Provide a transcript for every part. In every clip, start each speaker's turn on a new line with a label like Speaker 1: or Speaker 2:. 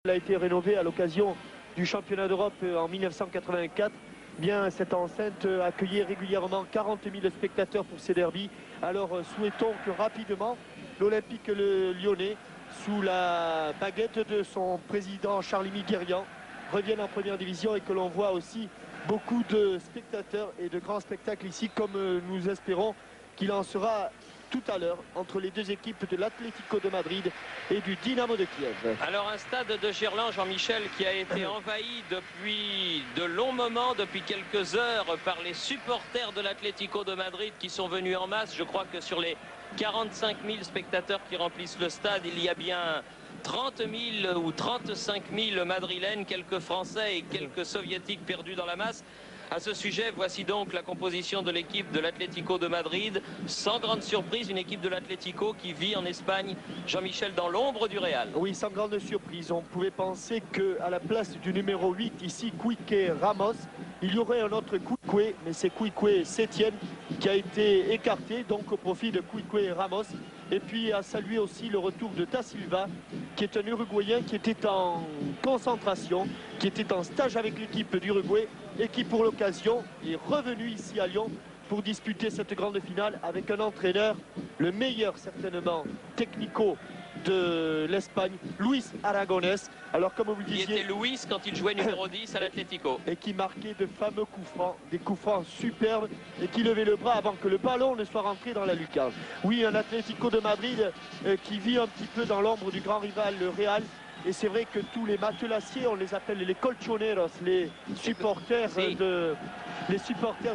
Speaker 1: Elle a été rénovée à l'occasion du championnat d'Europe en 1984. Bien, cette enceinte accueillait régulièrement 40 000 spectateurs pour ces derbies. Alors souhaitons que rapidement l'Olympique Lyonnais, sous la baguette de son président Charles-Émile Guerrian, revienne en première division et que l'on voit aussi beaucoup de spectateurs et de grands spectacles ici, comme nous espérons qu'il en sera tout à l'heure entre les deux équipes de l'Atlético de Madrid et du Dynamo de Kiev.
Speaker 2: Alors un stade de Gerland, Jean-Michel, qui a été envahi depuis de longs moments, depuis quelques heures, par les supporters de l'Atlético de Madrid qui sont venus en masse. Je crois que sur les 45 000 spectateurs qui remplissent le stade, il y a bien 30 000 ou 35 000 Madrilènes, quelques Français et quelques Soviétiques perdus dans la masse. À ce sujet, voici donc la composition de l'équipe de l'Atlético de Madrid. Sans grande surprise, une équipe de l'Atlético qui vit en Espagne, Jean-Michel, dans l'ombre du Real.
Speaker 1: Oui, sans grande surprise. On pouvait penser qu'à la place du numéro 8, ici, Quique Ramos, il y aurait un autre Quique, mais c'est Quique Sétienne qui a été écarté, donc au profit de Quique Ramos. Et puis à saluer aussi le retour de Da Silva, qui est un Uruguayen qui était en concentration, qui était en stage avec l'équipe d'Uruguay et qui pour l'occasion est revenu ici à Lyon pour disputer cette grande finale avec un entraîneur, le meilleur certainement technico de l'Espagne, Luis Aragonés. Alors comme vous disiez,
Speaker 2: il était Luis quand il jouait numéro 10 à l'Atlético.
Speaker 1: Et qui marquait de fameux coups francs, des coups francs superbes et qui levait le bras avant que le ballon ne soit rentré dans la lucarne. Oui, un Atlético de Madrid qui vit un petit peu dans l'ombre du grand rival, le Real. Et c'est vrai que tous les matelassiers, on les appelle les colchoneros, les supporters de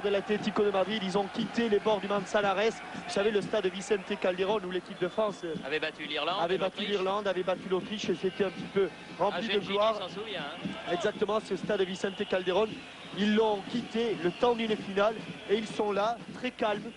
Speaker 1: l'Atlético de Madrid, ils ont quitté les bords du Manzanares. Vous savez, le stade Vicente Calderón où l'équipe de France
Speaker 2: avait battu l'Irlande,
Speaker 1: avait battu l'Autriche et c'était un petit peu rempli de gloire.
Speaker 2: S'en souvient, hein.
Speaker 1: Exactement, ce stade Vicente Calderón, ils l'ont quitté le temps d'une finale et ils sont là, très calmes,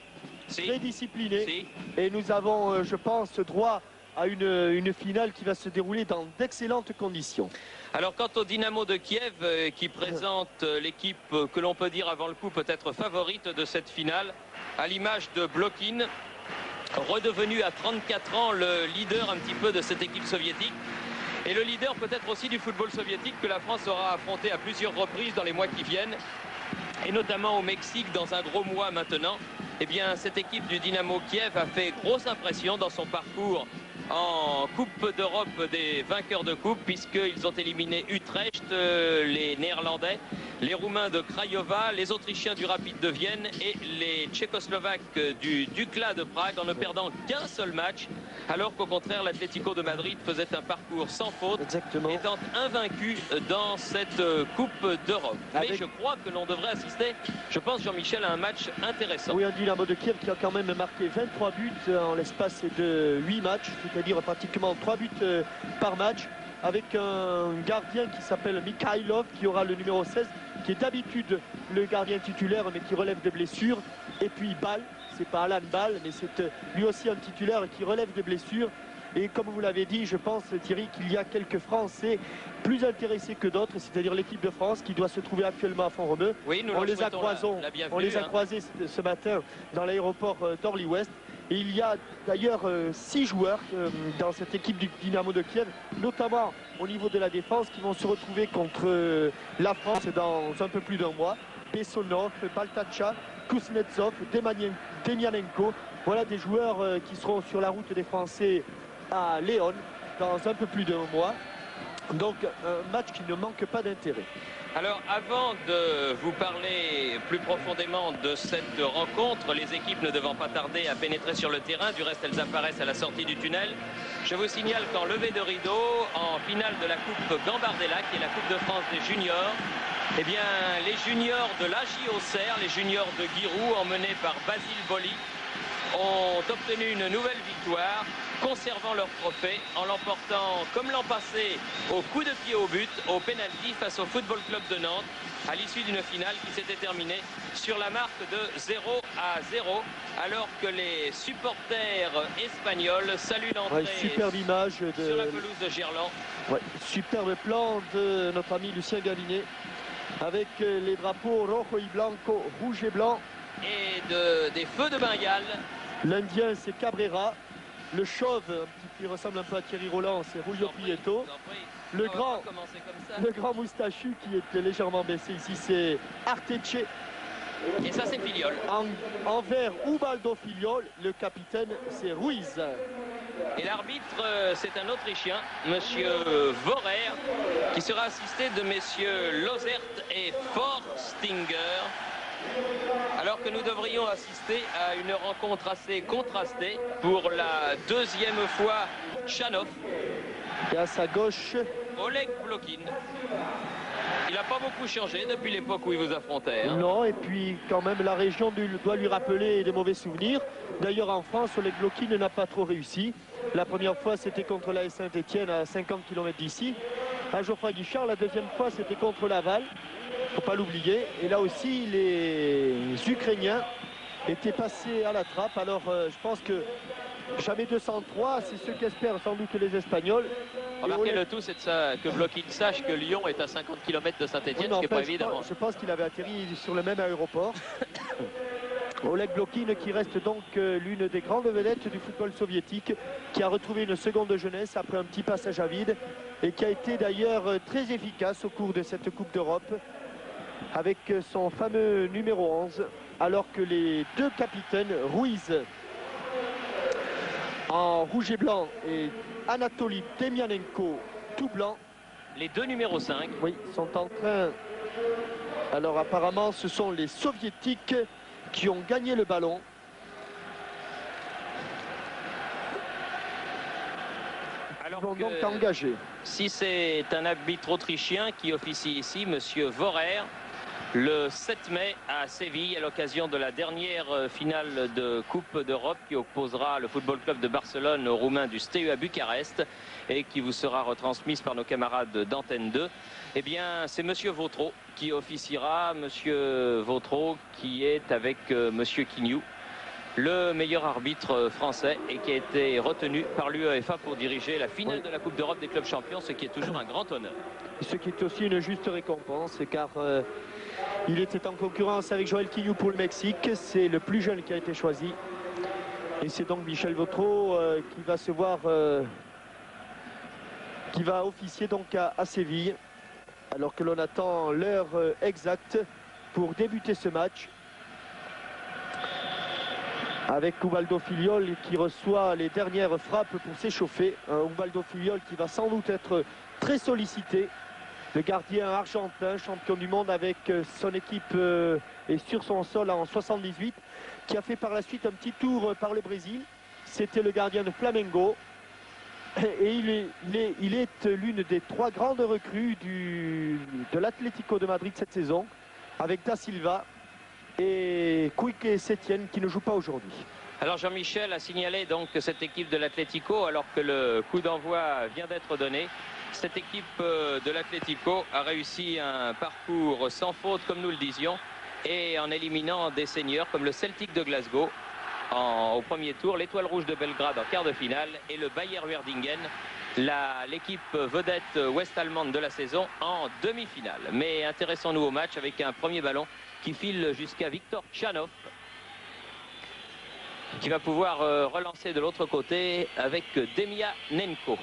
Speaker 1: très disciplinés. Et nous avons, je pense, droit à une finale qui va se dérouler dans d'excellentes conditions.
Speaker 2: Alors quant au Dynamo de Kiev qui présente l'équipe que l'on peut dire avant le coup peut-être favorite de cette finale, à l'image de Blokin, redevenu à 34 ans le leader un petit peu de cette équipe soviétique et le leader peut-être aussi du football soviétique que la France aura affronté à plusieurs reprises dans les mois qui viennent et notamment au Mexique dans un gros mois maintenant. Eh bien cette équipe du Dynamo Kiev a fait grosse impression dans son parcours en Coupe d'Europe des vainqueurs de coupe puisqu'ils ont éliminé Utrecht, les Néerlandais, les Roumains de Craiova, les Autrichiens du Rapide de Vienne et les Tchécoslovaques du Dukla de Prague en ne perdant qu'un seul match, alors qu'au contraire l'Atlético de Madrid faisait un parcours sans faute, étant invaincu dans cette Coupe d'Europe. Mais je crois que l'on devrait assister, je pense Jean-Michel, à un match intéressant.
Speaker 1: Oui, un Dynamo de Kiev qui a quand même marqué 23 buts en l'espace de 8 matchs, c'est-à-dire pratiquement 3 buts par match, avec un gardien qui s'appelle Mikhailov, qui aura le numéro 16, qui est d'habitude le gardien titulaire, mais qui relève de blessures. Et puis Ball, c'est pas Alan Ball, mais c'est lui aussi un titulaire qui relève de blessures. Et comme vous l'avez dit, je pense, Thierry, qu'il y a quelques Français plus intéressés que d'autres, c'est-à-dire l'équipe de France qui doit se trouver actuellement à Font-Romeu.
Speaker 2: Oui,
Speaker 1: on les a croisés ce matin dans l'aéroport d'Orly-Ouest. Et il y a d'ailleurs 6 joueurs dans cette équipe du Dynamo de Kiev, notamment au niveau de la défense, qui vont se retrouver contre la France dans un peu plus d'un mois. Bessonov, Baltacha, Kuznetsov, Demianenko. Voilà des joueurs qui seront sur la route des Français à Léon dans un peu plus d'un mois. Donc un match qui ne manque pas d'intérêt.
Speaker 2: Alors avant de vous parler plus profondément de cette rencontre, les équipes ne devant pas tarder à pénétrer sur le terrain, du reste elles apparaissent à la sortie du tunnel, je vous signale qu'en levée de rideau, en finale de la Coupe Gambardella, qui est la Coupe de France des juniors, eh bien les juniors de l'AJ Auxerre, les juniors de Giroud, emmenés par Basile Boli, ont obtenu une nouvelle victoire, conservant leur trophée en l'emportant comme l'an passé au coup de pied au but, au pénalty face au Football Club de Nantes à l'issue d'une finale qui s'était terminée sur la marque de 0-0 alors que les supporters espagnols saluent l'entrée
Speaker 1: superbe image
Speaker 2: sur la pelouse de Gerland.
Speaker 1: Superbe plan de notre ami Lucien Gallinet avec les drapeaux rojo y blanco, rouge et blanc.
Speaker 2: Et des feux de Bengale.
Speaker 1: L'Indien c'est Cabrera. Le chauve, qui ressemble un peu à Thierry Roland, c'est Julio Prieto. le
Speaker 2: On va
Speaker 1: grand,
Speaker 2: pas commencer comme ça.
Speaker 1: le grand moustachu qui était légèrement baissé ici, c'est Arteche.
Speaker 2: Et ça, c'est Filiol.
Speaker 1: Envers Ubaldo Filiol, le capitaine, c'est Ruiz.
Speaker 2: Et l'arbitre, c'est un Autrichien, monsieur Vorer, qui sera assisté de messieurs Lozert et Forstinger. Alors que nous devrions assister à une rencontre assez contrastée pour la deuxième fois. Chanov.
Speaker 1: Et à sa gauche,
Speaker 2: Oleg Blokin. Il n'a pas beaucoup changé depuis l'époque où il vous affrontait. Hein.
Speaker 1: Non, et puis quand même la région doit lui rappeler des mauvais souvenirs. D'ailleurs en France, Oleg Blokin n'a pas trop réussi. La première fois c'était contre l'AS Saint-Etienne à 50 km d'ici. À Geoffroy Guichard, la deuxième fois c'était contre Laval. Il ne faut pas l'oublier. Et là aussi les Ukrainiens étaient passés à la trappe. Alors je pense que jamais 203, c'est ce qu'espèrent sans doute les Espagnols.
Speaker 2: Remarquez, le tout, c'est que Blokin sache que Lyon est à 50 km de Saint-Etienne, ce qui n'est pas évident.
Speaker 1: Je pense qu'il avait atterri sur le même aéroport. Oleg Blokin qui reste donc l'une des grandes vedettes du football soviétique, qui a retrouvé une seconde jeunesse après un petit passage à vide et qui a été d'ailleurs très efficace au cours de cette Coupe d'Europe avec son fameux numéro 11, alors que les deux capitaines, Ruiz en rouge et blanc et Anatoly Demianenko tout blanc.
Speaker 2: Les deux numéros 5.
Speaker 1: Oui, sont en train... Alors apparemment ce sont les soviétiques qui ont gagné le ballon.
Speaker 2: Alors
Speaker 1: ils vont donc engager.
Speaker 2: Si c'est un arbitre autrichien qui officie ici, monsieur Vorer, le 7 mai à Séville, à l'occasion de la dernière finale de Coupe d'Europe qui opposera le Football Club de Barcelone aux Roumains du Steaua Bucarest et qui vous sera retransmise par nos camarades d'Antenne 2. Eh bien, c'est monsieur Vautreau qui officiera, monsieur Vautreau qui est avec monsieur Quignou, le meilleur arbitre français et qui a été retenu par l'UEFA pour diriger la finale de la Coupe d'Europe des clubs champions, ce qui est toujours un grand honneur.
Speaker 1: Ce qui est aussi une juste récompense, car il était en concurrence avec Joël Quignou pour le Mexique. C'est le plus jeune qui a été choisi. Et c'est donc Michel Vautreau qui va se voir, qui va officier donc à Séville, alors que l'on attend l'heure exacte pour débuter ce match. Avec Ubaldo Filiol qui reçoit les dernières frappes pour s'échauffer. Ubaldo Filiol qui va sans doute être très sollicité. Le gardien argentin, champion du monde avec son équipe et sur son sol en 78, qui a fait par la suite un petit tour par le Brésil. C'était le gardien de Flamengo. Et il est l'une des trois grandes recrues de l'Atlético de Madrid cette saison, avec Da Silva et Quique Sétienne qui ne joue pas aujourd'hui.
Speaker 2: Alors Jean-Michel a signalé donc cette équipe de l'Atlético alors que le coup d'envoi vient d'être donné. Cette équipe de l'Atlético a réussi un parcours sans faute, comme nous le disions, et en éliminant des seigneurs comme le Celtic de Glasgow au premier tour, l'Étoile Rouge de Belgrade en quart de finale et le Bayer Werdingen, l'équipe vedette ouest-allemande de la saison, en demi-finale. Mais intéressons-nous au match avec un premier ballon qui file jusqu'à Viktor Chanov, qui va pouvoir relancer de l'autre côté avec Demianenko.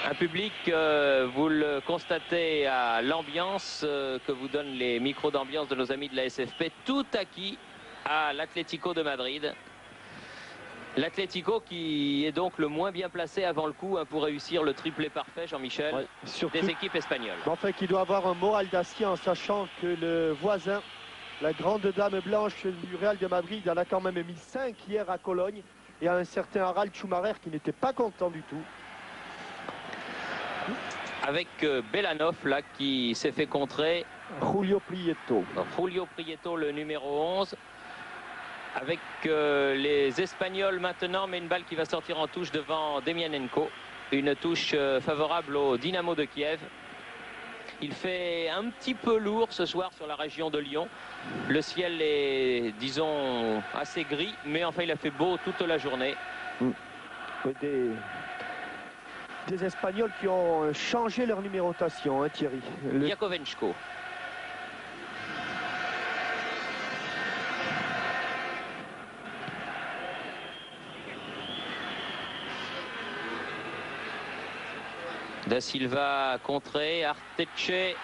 Speaker 2: Un public, vous le constatez à l'ambiance que vous donnent les micros d'ambiance de nos amis de la SFP, tout acquis à l'Atlético de Madrid. L'Atlético qui est donc le moins bien placé avant le coup pour réussir le triplé parfait, Jean-Michel, des équipes espagnoles.
Speaker 1: Enfin, qui doit avoir un moral d'acier en sachant que le voisin, la grande dame blanche du Real de Madrid, en a quand même mis 5 hier à Cologne, et à un certain Harald Schumacher qui n'était pas content du tout.
Speaker 2: Avec Belanov là qui s'est fait contrer.
Speaker 1: Julio Prieto.
Speaker 2: Julio Prieto, le numéro 11. Avec les Espagnols maintenant, mais une balle qui va sortir en touche devant Demianenko. Une touche favorable au Dynamo de Kiev. Il fait un petit peu lourd ce soir sur la région de Lyon. Le ciel est, disons, assez gris, mais enfin il a fait beau toute la journée.
Speaker 1: Des Espagnols qui ont changé leur numérotation, hein, Thierry.
Speaker 2: Yakovenchko. Da Silva contré, Arteche.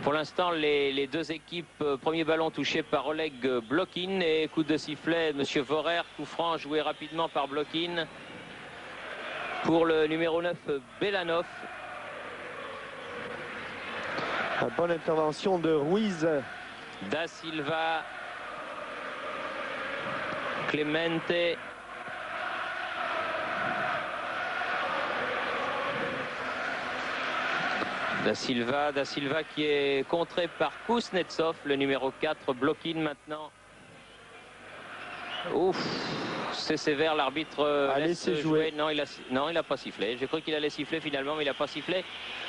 Speaker 2: Pour l'instant, les deux équipes, premier ballon touché par Oleg Blokin et coup de sifflet, Monsieur Vorer, coup franc joué rapidement par Blokin. Pour le numéro 9, Belanov.
Speaker 1: Une bonne intervention de Ruiz.
Speaker 2: Da Silva. Clemente. Da Silva qui est contré par Kuznetsov, le numéro 4, Blokin maintenant. Ouf, c'est sévère, l'arbitre laisse jouer. Non, il n'a pas sifflé. J'ai cru qu'il allait siffler finalement, mais il n'a pas sifflé.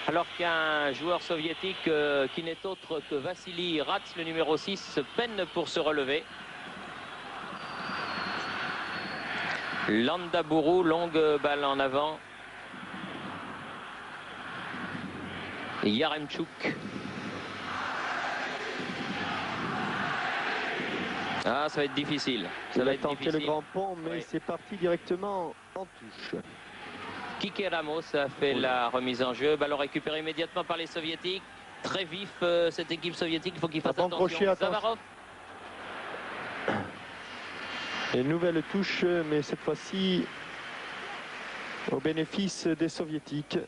Speaker 2: Alors qu'un joueur soviétique qui n'est autre que Vassili Ratz, le numéro 6, peine pour se relever. Landaburu, longue balle en avant. Yaremchuk. Ah, ça va être difficile.
Speaker 1: Ça va être difficile. Le grand pont, mais oui, c'est parti directement en touche.
Speaker 2: Kike Ramos a fait la remise en jeu. Ballon récupéré immédiatement par les soviétiques. Très vif cette équipe soviétique. Il faut qu'il fasse attention. Zavarov.
Speaker 1: Une nouvelle touche, mais cette fois-ci au bénéfice des soviétiques.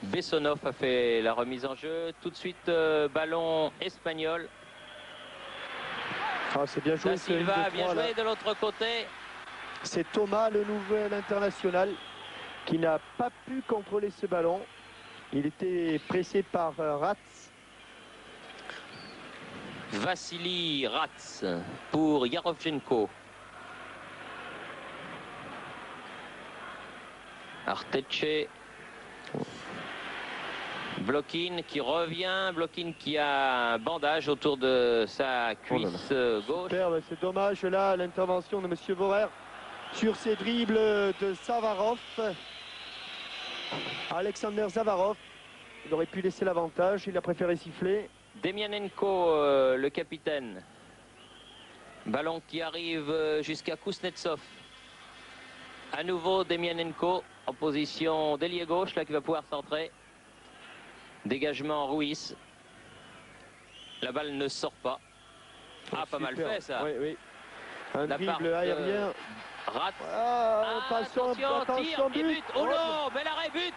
Speaker 2: Bessonov a fait la remise en jeu. Tout de suite, ballon espagnol.
Speaker 1: Ah, c'est bien joué.
Speaker 2: Da Silva a bien joué de l'autre côté.
Speaker 1: C'est Thomas, le nouvel international, qui n'a pas pu contrôler ce ballon. Il était pressé par Ratz.
Speaker 2: Vassili Ratz pour Yarovchenko. Arteche. Blokin qui revient, Blokin qui a un bandage autour de sa cuisse gauche.
Speaker 1: C'est dommage là l'intervention de Monsieur Vorer sur ces dribbles de Zavarov. Alexander Zavarov, il aurait pu laisser l'avantage, il a préféré siffler.
Speaker 2: Demianenko, le capitaine. Ballon qui arrive jusqu'à Kuznetsov. À nouveau Demianenko en position d'ailier gauche, là qui va pouvoir centrer. Dégagement Ruiz. La balle ne sort pas. Ah, pas mal fait ça.
Speaker 1: Oui, oui. Un dribble aérien.
Speaker 2: Rate.
Speaker 1: Attention,
Speaker 2: tir, but. Oh non, bel arrêt, but.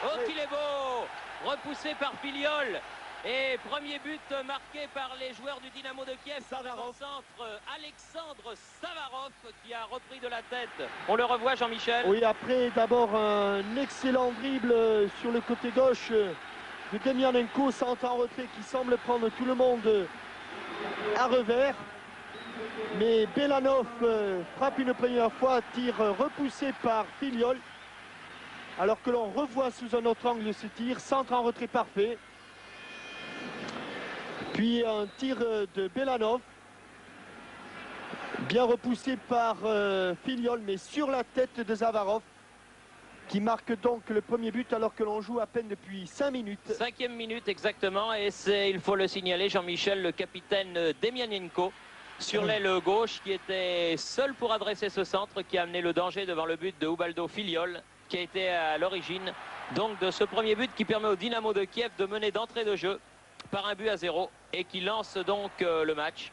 Speaker 2: Oh, qu'il est beau. Repoussé par Filiol. Et premier but marqué par les joueurs du Dynamo de Kiev. Savarov. Centre Alexandre Savarov qui a repris de la tête. On le revoit, Jean-Michel.
Speaker 1: Oui, après d'abord un excellent dribble sur le côté gauche de Demianenko, centre en retrait qui semble prendre tout le monde à revers. Mais Belanov frappe une première fois, tir repoussé par Filiol. Alors que l'on revoit sous un autre angle ce tir, centre en retrait parfait. Puis un tir de Belanov, bien repoussé par Filiol, mais sur la tête de Zavarov, qui marque donc le premier but alors que l'on joue à peine depuis 5 minutes.
Speaker 2: 5e minute exactement, et c'est, il faut le signaler, Jean-Michel, le capitaine Demianenko, sur l'aile gauche, qui était seul pour adresser ce centre, qui a amené le danger devant le but de Ubaldo Filiol, qui a été à l'origine donc de ce premier but qui permet au Dynamo de Kiev de mener d'entrée de jeu par 1-0 et qui lance donc le match.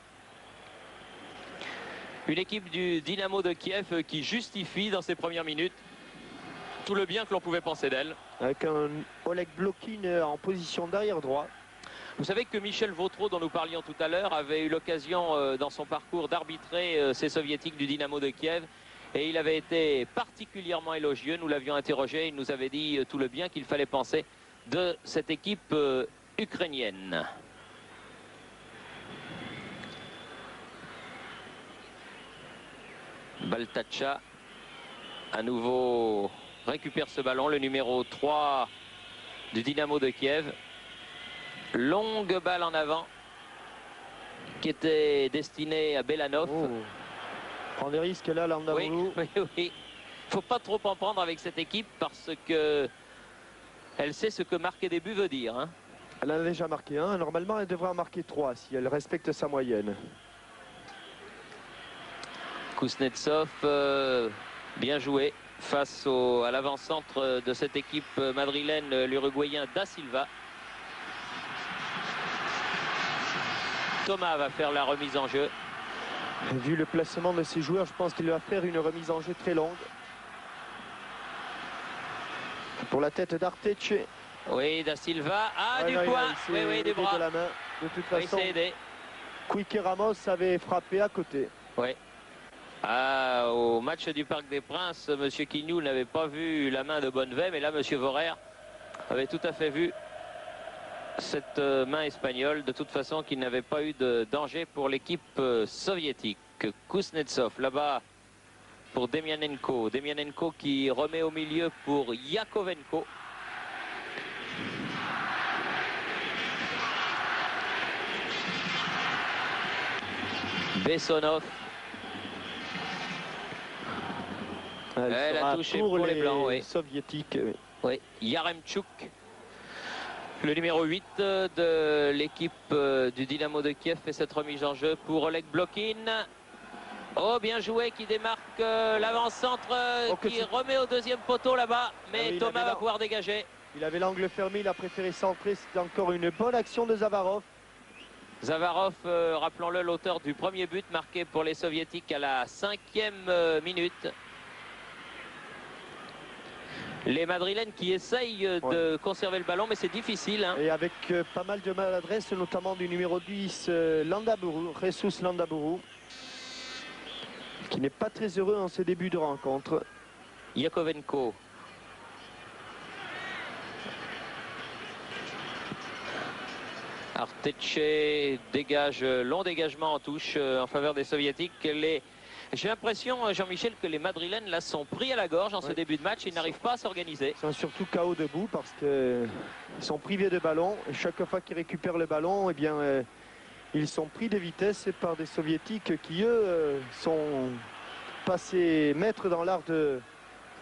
Speaker 2: Une équipe du Dynamo de Kiev qui justifie dans ses premières minutes tout le bien que l'on pouvait penser d'elle.
Speaker 1: Avec un Oleg Blokin en position d'arrière droit.
Speaker 2: Vous savez que Michel Vautreau, dont nous parlions tout à l'heure, avait eu l'occasion dans son parcours d'arbitrer ces soviétiques du Dynamo de Kiev. Et il avait été particulièrement élogieux. Nous l'avions interrogé, il nous avait dit tout le bien qu'il fallait penser de cette équipe ukrainienne. Baltacha à nouveau récupère ce ballon, le numéro 3 du Dynamo de Kiev. Longue balle en avant qui était destinée à Belanov.
Speaker 1: Prend des risques là, Landaburu.
Speaker 2: Oui. Faut pas trop en prendre avec cette équipe parce que elle sait ce que marquer des buts veut dire. Hein.
Speaker 1: Elle en a déjà marqué un. Normalement, elle devrait en marquer 3 si elle respecte sa moyenne.
Speaker 2: Kuznetsov, bien joué. face à l'avant-centre de cette équipe madrilène, l'Uruguayen Da Silva. Thomas va faire la remise en jeu.
Speaker 1: Vu le placement de ses joueurs, je pense qu'il va faire une remise en jeu très longue. Pour la tête d'Arteche.
Speaker 2: Oui, Da Silva. Ah, du
Speaker 1: non,
Speaker 2: coin. Oui, du bras.
Speaker 1: De la main. De toute façon,
Speaker 2: aidé.
Speaker 1: Quique Ramos avait frappé à côté.
Speaker 2: Oui. Ah, au match du Parc des Princes, M. Quignou n'avait pas vu la main de Bonnevet, mais là, M. Vorer avait tout à fait vu cette main espagnole. De toute façon, qu'il n'avait pas eu de danger pour l'équipe soviétique. Kuznetsov, là-bas, pour Demianenko. Demianenko qui remet au milieu pour Yakovenko. Bessonov. Elle a touché pour les Blancs, oui.
Speaker 1: Soviétiques. Oui.
Speaker 2: Oui, Yaremchuk, le numéro 8 de l'équipe du Dynamo de Kiev, fait cette remise en jeu pour Oleg Blokin. Oh, bien joué, qui démarque l'avant-centre, qui remet au deuxième poteau là-bas, mais oui, Thomas va pouvoir dégager.
Speaker 1: Il avait l'angle fermé, il a préféré centrer. C'était encore une bonne action de Zavarov.
Speaker 2: Zavarov, rappelons-le, l'auteur du premier but marqué pour les Soviétiques à la 5e minute. Les Madrilènes qui essayent de conserver le ballon, mais c'est difficile. Hein.
Speaker 1: Et avec pas mal de maladresse, notamment du numéro 10, Landaburu, Jesus Landaburu, qui n'est pas très heureux en ses débuts de rencontre.
Speaker 2: Yakovenko. Arteche dégage, long dégagement en touche en faveur des Soviétiques. J'ai l'impression, Jean-Michel, que les Madrilènes là sont pris à la gorge en ce début de match. Ils n'arrivent pas à s'organiser.
Speaker 1: Ils sont surtout KO debout parce qu'ils sont privés de ballon. Et chaque fois qu'ils récupèrent le ballon, eh bien, ils sont pris de vitesse par des Soviétiques qui, eux, sont passés maîtres dans l'art de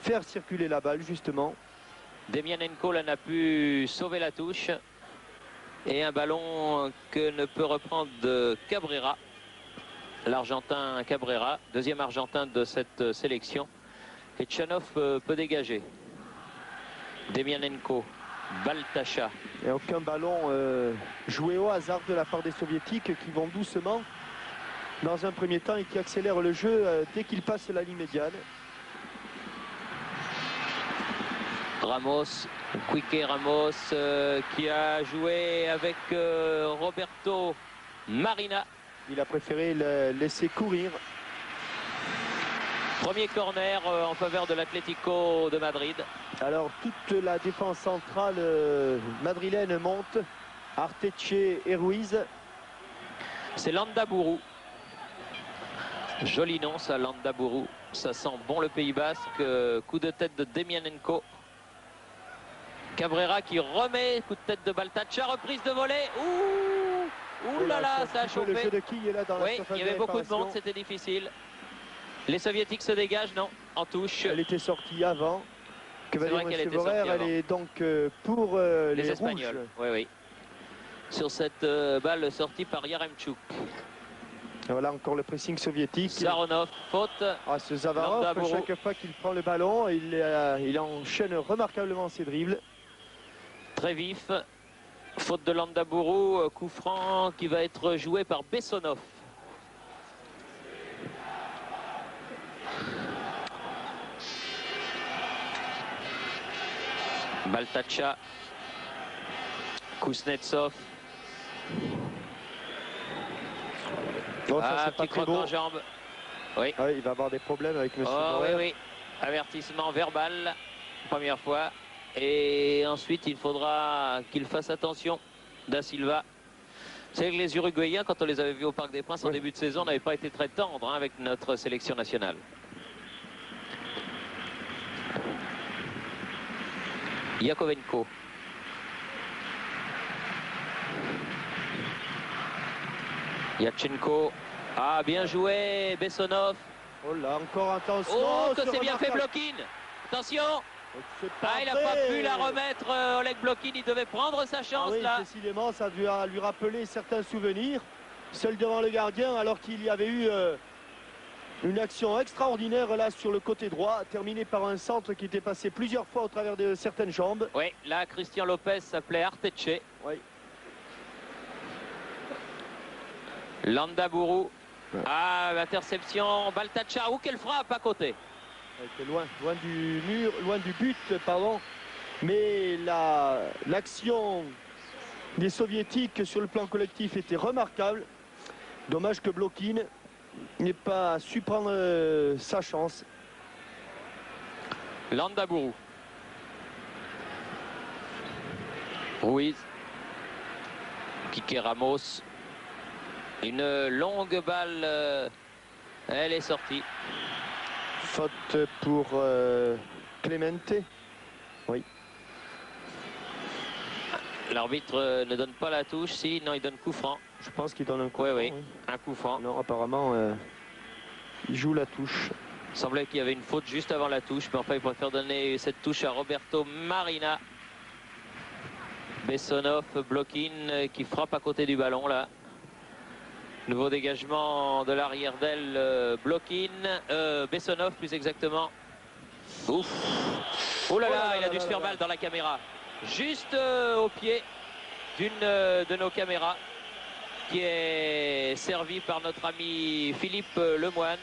Speaker 1: faire circuler la balle, justement.
Speaker 2: Demianenko là n'a pu sauver la touche. Et un ballon que ne peut reprendre de Cabrera. L'Argentin Cabrera, deuxième Argentin de cette sélection. Et Tchanov peut dégager. Demianenko, Baltacha.
Speaker 1: Et aucun ballon joué au hasard de la part des Soviétiques qui vont doucement dans un premier temps et qui accélèrent le jeu dès qu'ils passent la ligne médiane.
Speaker 2: Ramos, Quique Ramos qui a joué avec Roberto Marina.
Speaker 1: Il a préféré le laisser courir.
Speaker 2: Premier corner en faveur de l'Atlético de Madrid.
Speaker 1: Alors toute la défense centrale madrilène monte. Arteche et Ruiz.
Speaker 2: C'est Landaburu. Joli nom ça, Landaburu. Ça sent bon le Pays Basque. Coup de tête de Demianenko. Cabrera qui remet, coup de tête de Baltacha, reprise de volée. Ouh là là, ça a chauffé.
Speaker 1: Le jeu de quille est là dans
Speaker 2: oui, il y avait beaucoup de monde, c'était difficile. Les Soviétiques se dégagent, non, en touche.
Speaker 1: Elle était sortie avant. Que va dire M. Vorer, elle est donc pour les
Speaker 2: Espagnols.
Speaker 1: rouges.
Speaker 2: Oui, oui. Sur cette balle sortie par Yaremchuk.
Speaker 1: Voilà encore le pressing soviétique.
Speaker 2: Saronov, faute.
Speaker 1: Ah, ce Zavarov, chaque fois qu'il prend le ballon, il enchaîne remarquablement ses dribbles.
Speaker 2: Très vif. Faute de Landaburu, coup franc qui va être joué par Bessonov. Baltacha, Kuznetsov.
Speaker 1: Bon, ça,
Speaker 2: petit croc en jambe. Oui.
Speaker 1: Ah, il va avoir des problèmes avec M.
Speaker 2: Oui, oui. Avertissement verbal, première fois. Et ensuite, il faudra qu'il fasse attention, Da Silva. C'est que les Uruguayens, quand on les avait vus au Parc des Princes en début de saison, n'avaient pas été très tendres avec notre sélection nationale. Yakovenko. Yatchenko. Ah, bien joué, Bessonov.
Speaker 1: Oh là, encore attention.
Speaker 2: Oh, que c'est bien fait Blokin. Attention. Il n'a pas pu la remettre, Oleg Blokin. Il devait prendre sa chance là.
Speaker 1: Décidément, ça a lui rappeler certains souvenirs. Seul devant le gardien, alors qu'il y avait eu Une action extraordinaire là sur le côté droit, terminée par un centre qui était passé plusieurs fois au travers de certaines jambes.
Speaker 2: Oui, là, Christian Lopez s'appelait Arteche.
Speaker 1: Oui.
Speaker 2: Landaburu.
Speaker 1: Ouais.
Speaker 2: Ah, l'interception. Baltacha. Ou quelle frappe à côté.
Speaker 1: Elle était loin du mur, loin du but, pardon. Mais l'action des Soviétiques sur le plan collectif était remarquable. Dommage que Blokin n'ait pas su prendre sa chance.
Speaker 2: Landaburu. Ruiz. Quique Ramos. Une longue balle. Elle est sortie.
Speaker 1: Faute pour Clemente. Oui.
Speaker 2: L'arbitre ne donne pas la touche. Si, non, il donne coup franc.
Speaker 1: Je pense qu'il donne un coup
Speaker 2: Oui,
Speaker 1: franc.
Speaker 2: oui,
Speaker 1: Oui.
Speaker 2: un coup franc.
Speaker 1: Non, apparemment, il joue la touche.
Speaker 2: Il semblait qu'il y avait une faute juste avant la touche, mais enfin, il préfère donner cette touche à Roberto Marina. Bessonov, Blokin qui frappe à côté du ballon, là. Nouveau dégagement de l'arrière d'aile, Blokin. Bessonov, plus exactement. Ouf. Oh là là, il a dû se faire mal dans la caméra. Juste au pied d'une de nos caméras, qui est servi par notre ami Philippe Lemoine.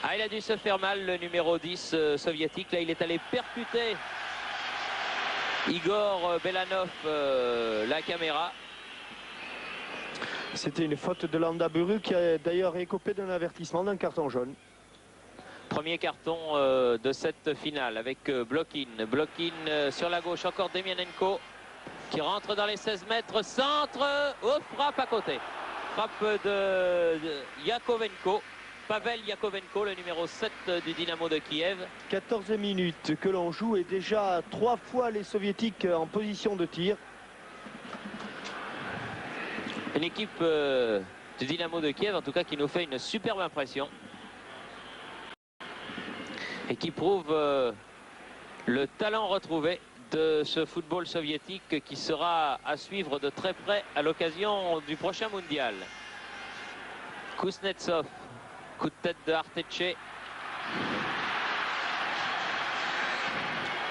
Speaker 2: Ah, il a dû se faire mal, le numéro 10 soviétique. Là, il est allé percuter Igor Belanov, la caméra.
Speaker 1: C'était une faute de Landaburu qui a d'ailleurs écopé d'un avertissement, d'un carton jaune.
Speaker 2: Premier carton de cette finale avec Blokin. Blokin sur la gauche, encore Demianenko qui rentre dans les 16 mètres. Centre, frappe à côté. Frappe de Yakovenko. Pavel Yakovenko, le numéro 7 du Dynamo de Kiev.
Speaker 1: 14 minutes que l'on joue et déjà 3 fois les Soviétiques en position de tir.
Speaker 2: Une équipe du Dynamo de Kiev, en tout cas, qui nous fait une superbe impression. Et qui prouve le talent retrouvé de ce football soviétique qui sera à suivre de très près à l'occasion du prochain mondial. Kuznetsov, coup de tête de Arteche.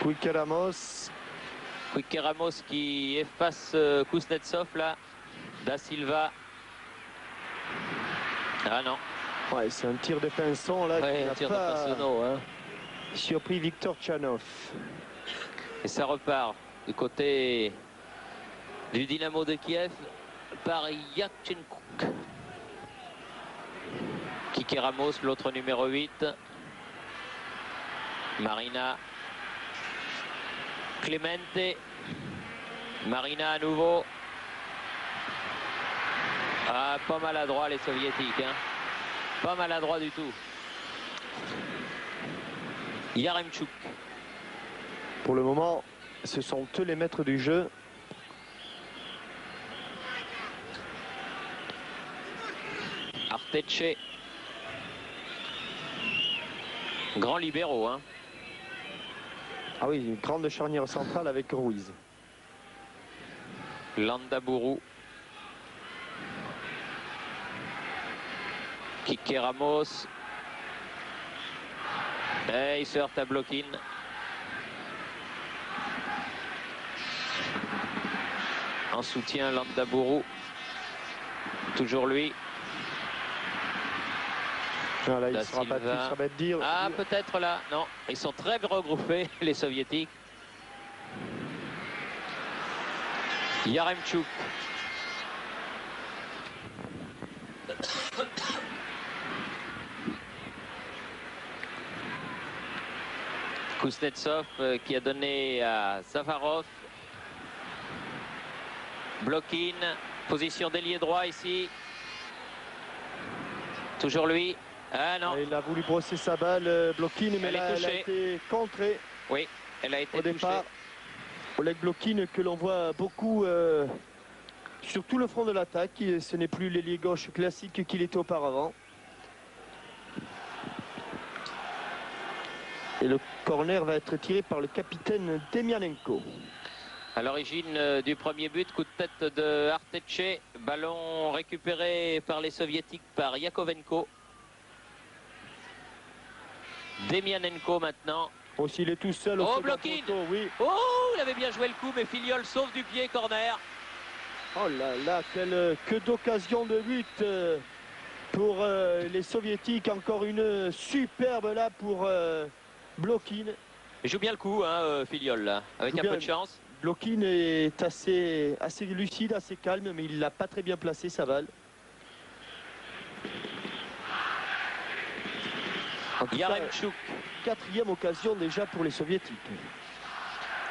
Speaker 1: Quique Ramos.
Speaker 2: Quique Ramos qui efface Kuznetsov là. Da Silva. Ah non.
Speaker 1: Ouais, c'est un tir de pinson là
Speaker 2: Ouais,
Speaker 1: qui
Speaker 2: un
Speaker 1: n'a
Speaker 2: tir
Speaker 1: pas
Speaker 2: de Pinsono, hein.
Speaker 1: surpris Victor Tchanov.
Speaker 2: Et ça repart du côté du Dynamo de Kiev par Yatchenkuk. Quique Ramos, l'autre numéro 8. Marina. Clemente. Marina à nouveau. Ah, pas maladroit les Soviétiques, hein. Pas maladroit du tout. Yaremchuk.
Speaker 1: Pour le moment, ce sont eux les maîtres du jeu.
Speaker 2: Arteche. Grand libéraux, hein.
Speaker 1: Ah oui, une grande charnière centrale avec Ruiz.
Speaker 2: Landaburu. Quique Ramos. Et il se heurte à Blokin. En soutien, Landaburu. Toujours lui.
Speaker 1: Voilà,
Speaker 2: Da
Speaker 1: il sera battu,
Speaker 2: Silva.
Speaker 1: ça va être dire.
Speaker 2: Ah, peut-être là. Non, ils sont très regroupés, les Soviétiques. Yaremchuk. Kuznetsov qui a donné à Safarov. Blokin, position d'ailier droit ici. Toujours lui. Ah non.
Speaker 1: Il a voulu brosser sa balle, Blokin, mais
Speaker 2: Elle
Speaker 1: là,
Speaker 2: est
Speaker 1: elle a
Speaker 2: touchée.
Speaker 1: été contrée
Speaker 2: Oui, elle a été
Speaker 1: au
Speaker 2: touchée.
Speaker 1: départ. Oleg Blokin que l'on voit beaucoup sur tout le front de l'attaque. Ce n'est plus l'ailier gauche classique qu'il était auparavant. Et le corner va être tiré par le capitaine Demianenko.
Speaker 2: À l'origine du premier but, coup de tête de Arteche. Ballon récupéré par les Soviétiques par Yakovenko. Demianenko maintenant.
Speaker 1: Aussi, il est tout seul au
Speaker 2: Oh,
Speaker 1: second
Speaker 2: Blokin.
Speaker 1: poteau, oui.
Speaker 2: Oh, il avait bien joué le coup, mais Filiol sauve du pied, corner.
Speaker 1: Oh là là, que d'occasion de but pour les Soviétiques. Encore une superbe là pour Blokin.
Speaker 2: Il joue bien le coup, hein, Filiol, là, avec un peu de chance.
Speaker 1: Blokin est assez lucide, assez calme, mais il l'a pas très bien placé, sa balle.
Speaker 2: Yaremchuk.
Speaker 1: Quatrième occasion déjà pour les Soviétiques.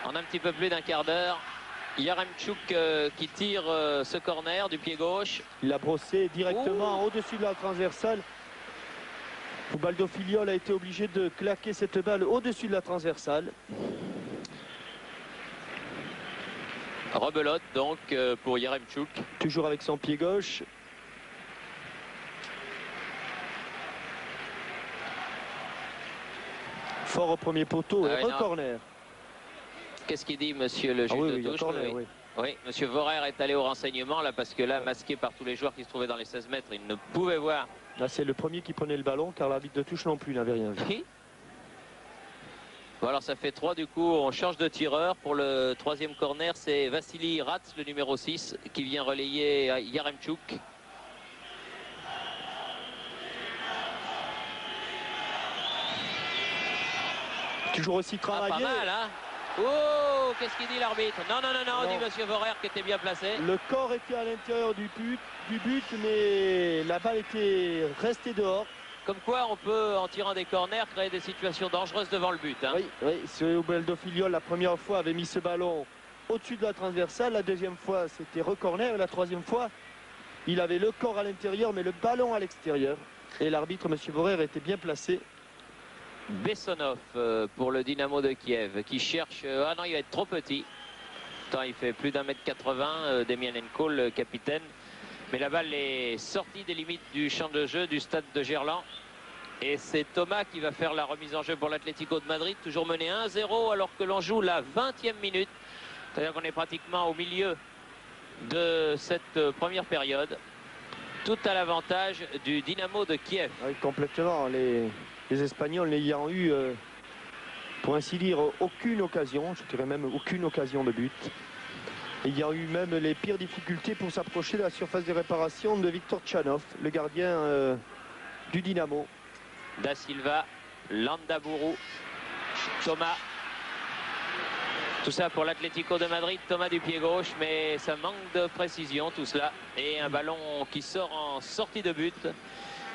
Speaker 2: En un petit peu plus d'un quart d'heure. Yaremchuk qui tire ce corner du pied gauche.
Speaker 1: Il a brossé directement au-dessus de la transversale. Ubaldo Filiol a été obligé de claquer cette balle au-dessus de la transversale.
Speaker 2: Rebelote donc pour Yaremchuk.
Speaker 1: Toujours avec son pied gauche. Fort au premier poteau et corner.
Speaker 2: Qu'est-ce qu'il dit, monsieur le juge de touche? Oui, monsieur Vorer est allé au renseignement là parce que là, masqué par tous les joueurs qui se trouvaient dans les 16 mètres, il ne pouvait voir.
Speaker 1: Là, c'est le premier qui prenait le ballon car l'arbitre de touche non plus n'avait rien vu.
Speaker 2: Bon, alors ça fait 3 du coup, on change de tireur. Pour le troisième corner, c'est Vassili Ratz, le numéro 6, qui vient relayer Yaremchuk.
Speaker 1: Toujours aussi travaillé.
Speaker 2: Pas mal, hein. Oh, qu'est-ce qu'il dit l'arbitre? Non, non, non, non, dit monsieur Vorer qui était bien placé.
Speaker 1: Le corps était à l'intérieur du but, mais la balle était restée dehors.
Speaker 2: Comme quoi, on peut, en tirant des corners, créer des situations dangereuses devant le but. Hein.
Speaker 1: Oui, Ubaldo Filiol, la première fois, avait mis ce ballon au-dessus de la transversale. La deuxième fois, c'était recorner. Et la troisième fois, il avait le corps à l'intérieur, mais le ballon à l'extérieur. Et l'arbitre, monsieur Vorer, était bien placé.
Speaker 2: Bessonov pour le Dynamo de Kiev qui cherche. Ah non, il va être trop petit. Pourtant, il fait plus d'1m80, Demianenko, le capitaine. Mais la balle est sortie des limites du champ de jeu du stade de Gerland. Et c'est Thomas qui va faire la remise en jeu pour l'Atlético de Madrid. Toujours mené 1-0 alors que l'on joue la 20e minute. C'est-à-dire qu'on est pratiquement au milieu de cette première période. Tout à l'avantage du Dynamo de Kiev.
Speaker 1: Oui, complètement. Les Espagnols n'ayant eu, pour ainsi dire, aucune occasion, je dirais même aucune occasion de but. Il y a eu même les pires difficultés pour s'approcher de la surface de réparation de Victor Tchanov, le gardien du Dynamo.
Speaker 2: Da Silva, Landaburu, Thomas. Tout ça pour l'Atlético de Madrid, Thomas du pied gauche, mais ça manque de précision tout cela. Et un ballon qui sort en sortie de but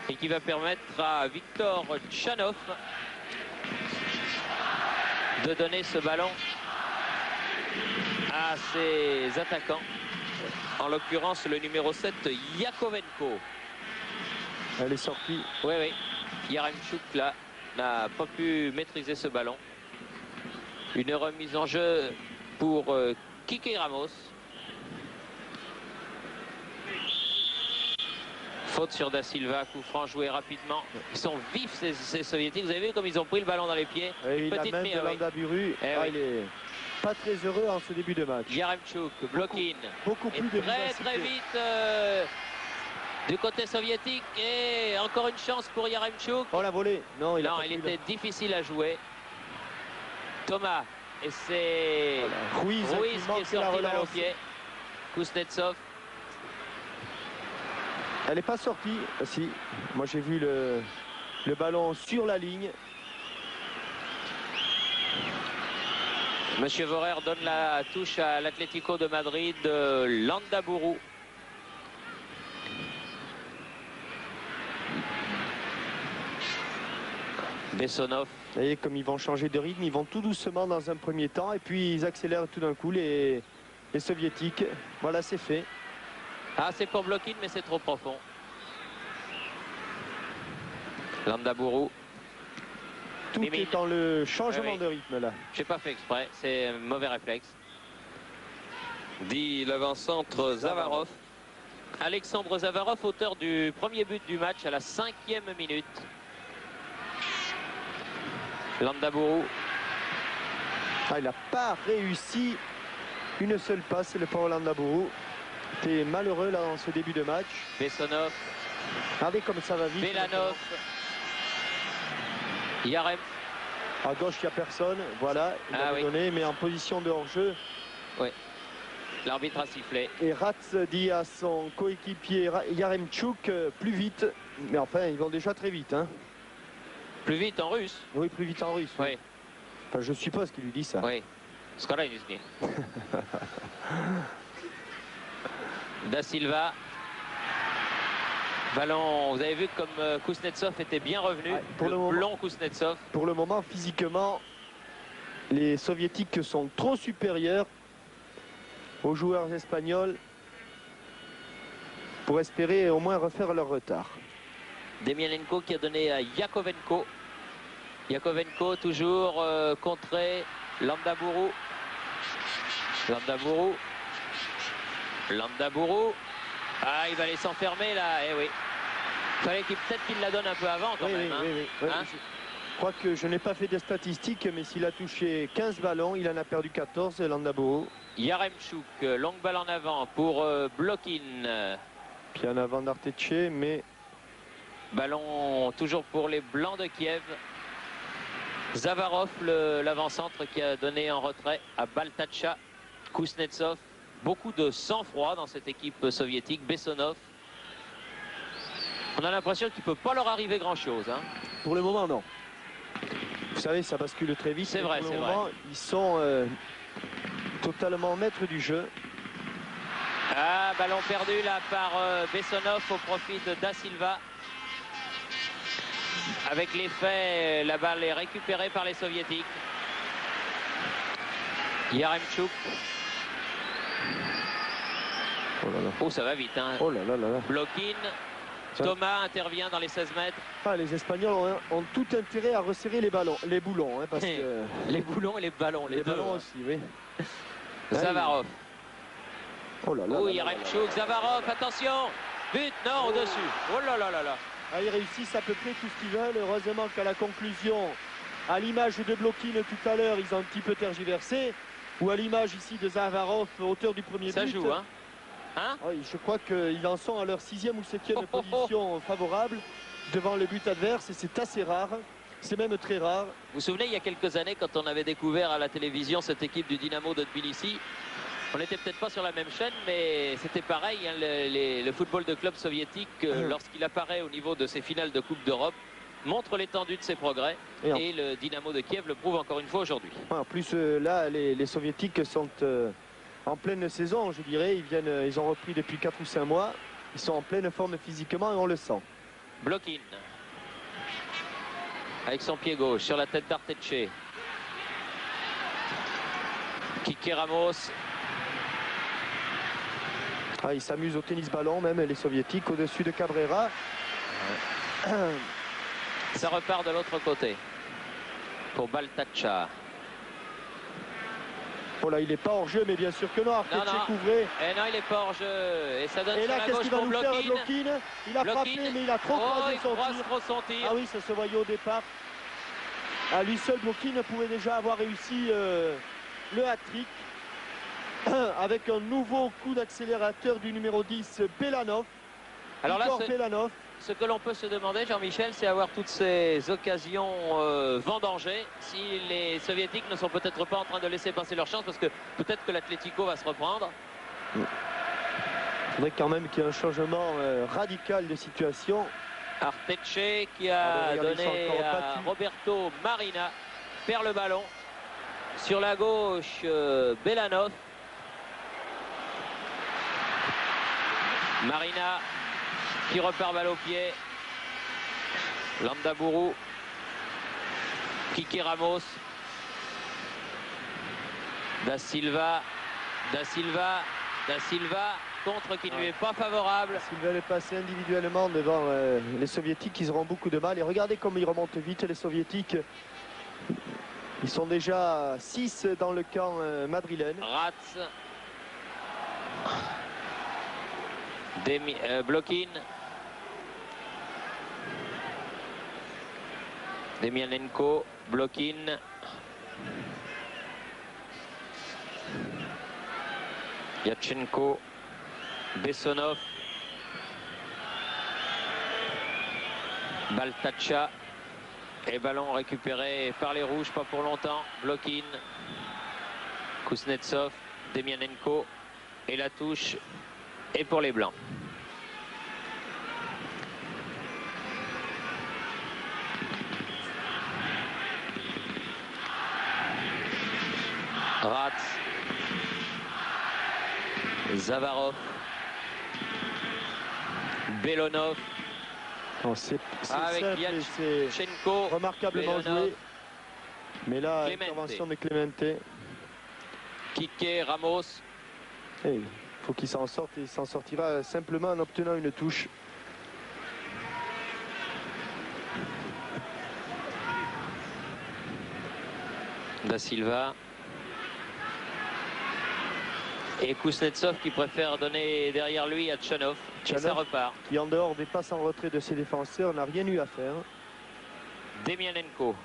Speaker 2: et qui va permettre à Victor Tchanov de donner ce ballon à ses attaquants. En l'occurrence, le numéro 7, Yakovenko.
Speaker 1: Elle est sortie.
Speaker 2: Oui, oui. Yaremchuk, là, n'a pas pu maîtriser ce ballon. Une remise en jeu pour Kike Ramos. Faute sur Da Silva, coup franc joué rapidement. Ils sont vifs ces Soviétiques. Vous avez vu comme ils ont pris le ballon dans les pieds.
Speaker 1: Et il a même de Landaburu. Il est pas très heureux en ce début de match.
Speaker 2: Yaremchuk, Blokin.
Speaker 1: Beaucoup plus de
Speaker 2: très vite du côté soviétique. Et encore une chance pour Yaremchuk.
Speaker 1: Oh, la volée. Non, il
Speaker 2: était difficile à jouer. Thomas. Et c'est
Speaker 1: Ruiz
Speaker 2: qui est sorti mal au pied. Kuznetsov.
Speaker 1: Elle n'est pas sortie. Si, moi j'ai vu le ballon sur la ligne.
Speaker 2: Monsieur Vorer donne la touche à l'Atlético de Madrid, Landaburu. Bessonov.
Speaker 1: Et comme ils vont changer de rythme, ils vont tout doucement dans un premier temps et puis ils accélèrent tout d'un coup les Soviétiques. Voilà, c'est fait.
Speaker 2: Ah, c'est pour Blokin, mais c'est trop profond. Landaburu.
Speaker 1: Tout est dans le changement de rythme là.
Speaker 2: J'ai pas fait exprès, c'est un mauvais réflexe. Dit l'avant-centre Zavarov. Alexandre Zavarov, auteur du premier but du match à la 5e minute. Landaburu.
Speaker 1: Ah, il n'a pas réussi une seule passe, le pauvre Landaburu. C'était malheureux là dans ce début de match.
Speaker 2: Bessonov.
Speaker 1: Regardez comme ça va vite.
Speaker 2: Belanov. Yarem.
Speaker 1: À gauche, il n'y a personne. Voilà, il a donné, mais en position de hors-jeu.
Speaker 2: Oui. L'arbitre a sifflé.
Speaker 1: Et Ratz dit à son coéquipier Yaremchuk plus vite. Mais enfin, ils vont déjà très vite. Hein.
Speaker 2: Plus vite en russe?
Speaker 1: Oui, plus vite en russe.
Speaker 2: Oui.
Speaker 1: Enfin, je suppose qu'il lui dit ça.
Speaker 2: Oui. Da Silva. Ballon, vous avez vu comme Kuznetsov était bien revenu.
Speaker 1: Ouais, pour le
Speaker 2: blond Kuznetsov.
Speaker 1: Pour le moment, physiquement, les soviétiques sont trop supérieurs aux joueurs espagnols pour espérer au moins refaire leur retard.
Speaker 2: Demianenko qui a donné à Yakovenko. Yakovenko toujours contré. Landaburu. Landaburu. Ah, il va aller s'enfermer là. Eh oui. Fallait peut-être qu'il la donne un peu avant quand même.
Speaker 1: Oui. Hein, je crois que je n'ai pas fait de statistiques, mais s'il a touché 15 ballons, il en a perdu 14, Landaburu.
Speaker 2: Yaremchuk, longue balle en avant pour Blokin.
Speaker 1: Puis en avant d'Arteche, mais...
Speaker 2: Ballon toujours pour les Blancs de Kiev. Zavarov, l'avant-centre qui a donné en retrait à Baltacha. Kuznetsov. Beaucoup de sang-froid dans cette équipe soviétique. Bessonov. On a l'impression qu'il ne peut pas leur arriver grand-chose. Hein.
Speaker 1: Pour le moment, non. Vous savez, ça bascule très vite.
Speaker 2: C'est vrai,
Speaker 1: pour le
Speaker 2: c'est
Speaker 1: moment,
Speaker 2: vrai.
Speaker 1: Ils sont totalement maîtres du jeu.
Speaker 2: Ah, ballon perdu là par Bessonov au profit de Da Silva. Avec l'effet, la balle est récupérée par les soviétiques. Yaremchuk.
Speaker 1: Oh là là.
Speaker 2: Oh, ça va vite. Hein.
Speaker 1: Oh là là là là.
Speaker 2: Blokin. Thomas intervient dans les 16 mètres.
Speaker 1: Ah, les Espagnols ont tout intérêt à resserrer les boulons. Hein, parce que...
Speaker 2: Les boulons et les ballons. Les deux.
Speaker 1: ballons aussi, oui.
Speaker 2: Zavarov.
Speaker 1: Oh là là.
Speaker 2: Oh, Yaremchuk, Zavarov, attention. But, non, au-dessus. Oh là là là là.
Speaker 1: Ah, ils réussissent à peu près tout ce qu'ils veulent. Heureusement qu'à la conclusion, à l'image de Blokin tout à l'heure, ils ont un petit peu tergiversé. Ou à l'image ici de Zavarov, auteur du premier but.
Speaker 2: Ça joue, hein, hein?
Speaker 1: Oui, je crois qu'ils en sont à leur 6e ou 7e position favorable devant le but adverse. Et c'est assez rare. C'est même très rare.
Speaker 2: Vous vous souvenez, il y a quelques années, quand on avait découvert à la télévision cette équipe du Dynamo de Tbilissi, on n'était peut-être pas sur la même chaîne, mais c'était pareil. Hein, le football de club soviétique, lorsqu'il apparaît au niveau de ces finales de Coupe d'Europe, montre l'étendue de ses progrès. Et le Dynamo de Kiev le prouve encore une fois aujourd'hui.
Speaker 1: En plus, là, les Soviétiques sont en pleine saison, je dirais. Ils ont repris depuis 4 ou 5 mois. Ils sont en pleine forme physiquement et on le sent.
Speaker 2: Blokin. Avec son pied gauche sur la tête d'Arteche. Kiki Ramos.
Speaker 1: Ah, ils s'amusent au tennis ballon, même les Soviétiques, au-dessus de Cabrera.
Speaker 2: Ça repart de l'autre côté pour Baltacha.
Speaker 1: Oh là, il n'est pas hors jeu, mais bien sûr que non. Arteche couvrait.
Speaker 2: Et non, il n'est pas hors jeu. Et ça donne
Speaker 1: et
Speaker 2: sur
Speaker 1: là,
Speaker 2: la
Speaker 1: qu'est-ce
Speaker 2: gauche
Speaker 1: qu'il va
Speaker 2: pour
Speaker 1: nous faire,
Speaker 2: Blokin.
Speaker 1: Blokin? Il a frappé, mais il a trop croisé
Speaker 2: son tir.
Speaker 1: Ah oui, ça se voyait au départ. À lui seul, Blokin pouvait déjà avoir réussi le hat-trick. Avec un nouveau coup d'accélérateur du numéro 10, Belanov.
Speaker 2: Alors là,
Speaker 1: Belanov.
Speaker 2: Ce que l'on peut se demander, Jean-Michel, c'est avoir toutes ces occasions vendangées si les Soviétiques ne sont peut-être pas en train de laisser passer leur chance, parce que peut-être que l'Atlético va se reprendre.
Speaker 1: Il faudrait quand même qu'il y ait un changement radical de situation.
Speaker 2: Arteche qui a donné à Roberto Marina, perd le ballon. Sur la gauche, Belanov. Marina qui repart balle au pied. Landaburu. Kiki Ramos. Da Silva. Contre qui ne lui est pas favorable.
Speaker 1: S'ils veulent passer individuellement devant les Soviétiques, ils auront beaucoup de mal. Et regardez comme ils remontent vite, les Soviétiques. Ils sont déjà 6 dans le camp madrilène.
Speaker 2: Ratz. Blokin. Demianenko. Blokin. Yatchenko. Bessonov. Baltacha. Et ballon récupéré par les rouges, pas pour longtemps. Blokin, Kuznetsov, Demianenko et la touche est pour les blancs. Ratz, Zavarov, Belonov.
Speaker 1: C'est
Speaker 2: avec
Speaker 1: simple et c'est
Speaker 2: Yatchenko,
Speaker 1: remarquablement
Speaker 2: Belonov,
Speaker 1: joué. Mais là,
Speaker 2: Clemente.
Speaker 1: intervention de Clemente.
Speaker 2: Kike, Ramos.
Speaker 1: Il faut qu'il s'en sorte et il s'en sortira simplement en obtenant une touche.
Speaker 2: Da Silva. Et Kuznetsov qui préfère donner derrière lui à Tchanov. Et ça repart.
Speaker 1: Qui en dehors des passes en retrait de ses défenseurs n'a rien eu à faire.
Speaker 2: Demianenko.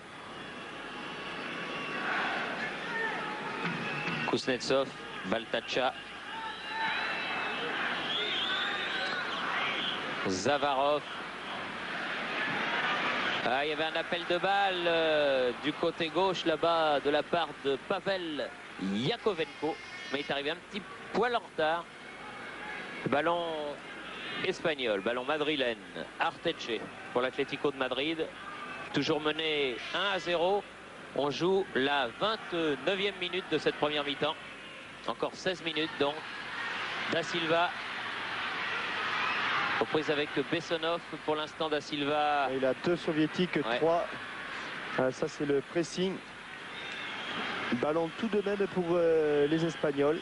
Speaker 2: Kuznetsov, Baltacha. Zavarov. Ah, il y avait un appel de balle du côté gauche là-bas de la part de Pavel Yakovenko. Mais il est arrivé un petit poil en retard. Ballon espagnol, ballon madrilène, Arteche pour l'Atlético de Madrid. Toujours mené 1-0. On joue la 29e minute de cette première mi-temps. Encore 16 minutes donc. Da Silva. Aux prises avec Bessonov. Pour l'instant, Da Silva.
Speaker 1: Il a 2 soviétiques, 3. Ça, c'est le pressing. Ballon tout de même pour les Espagnols.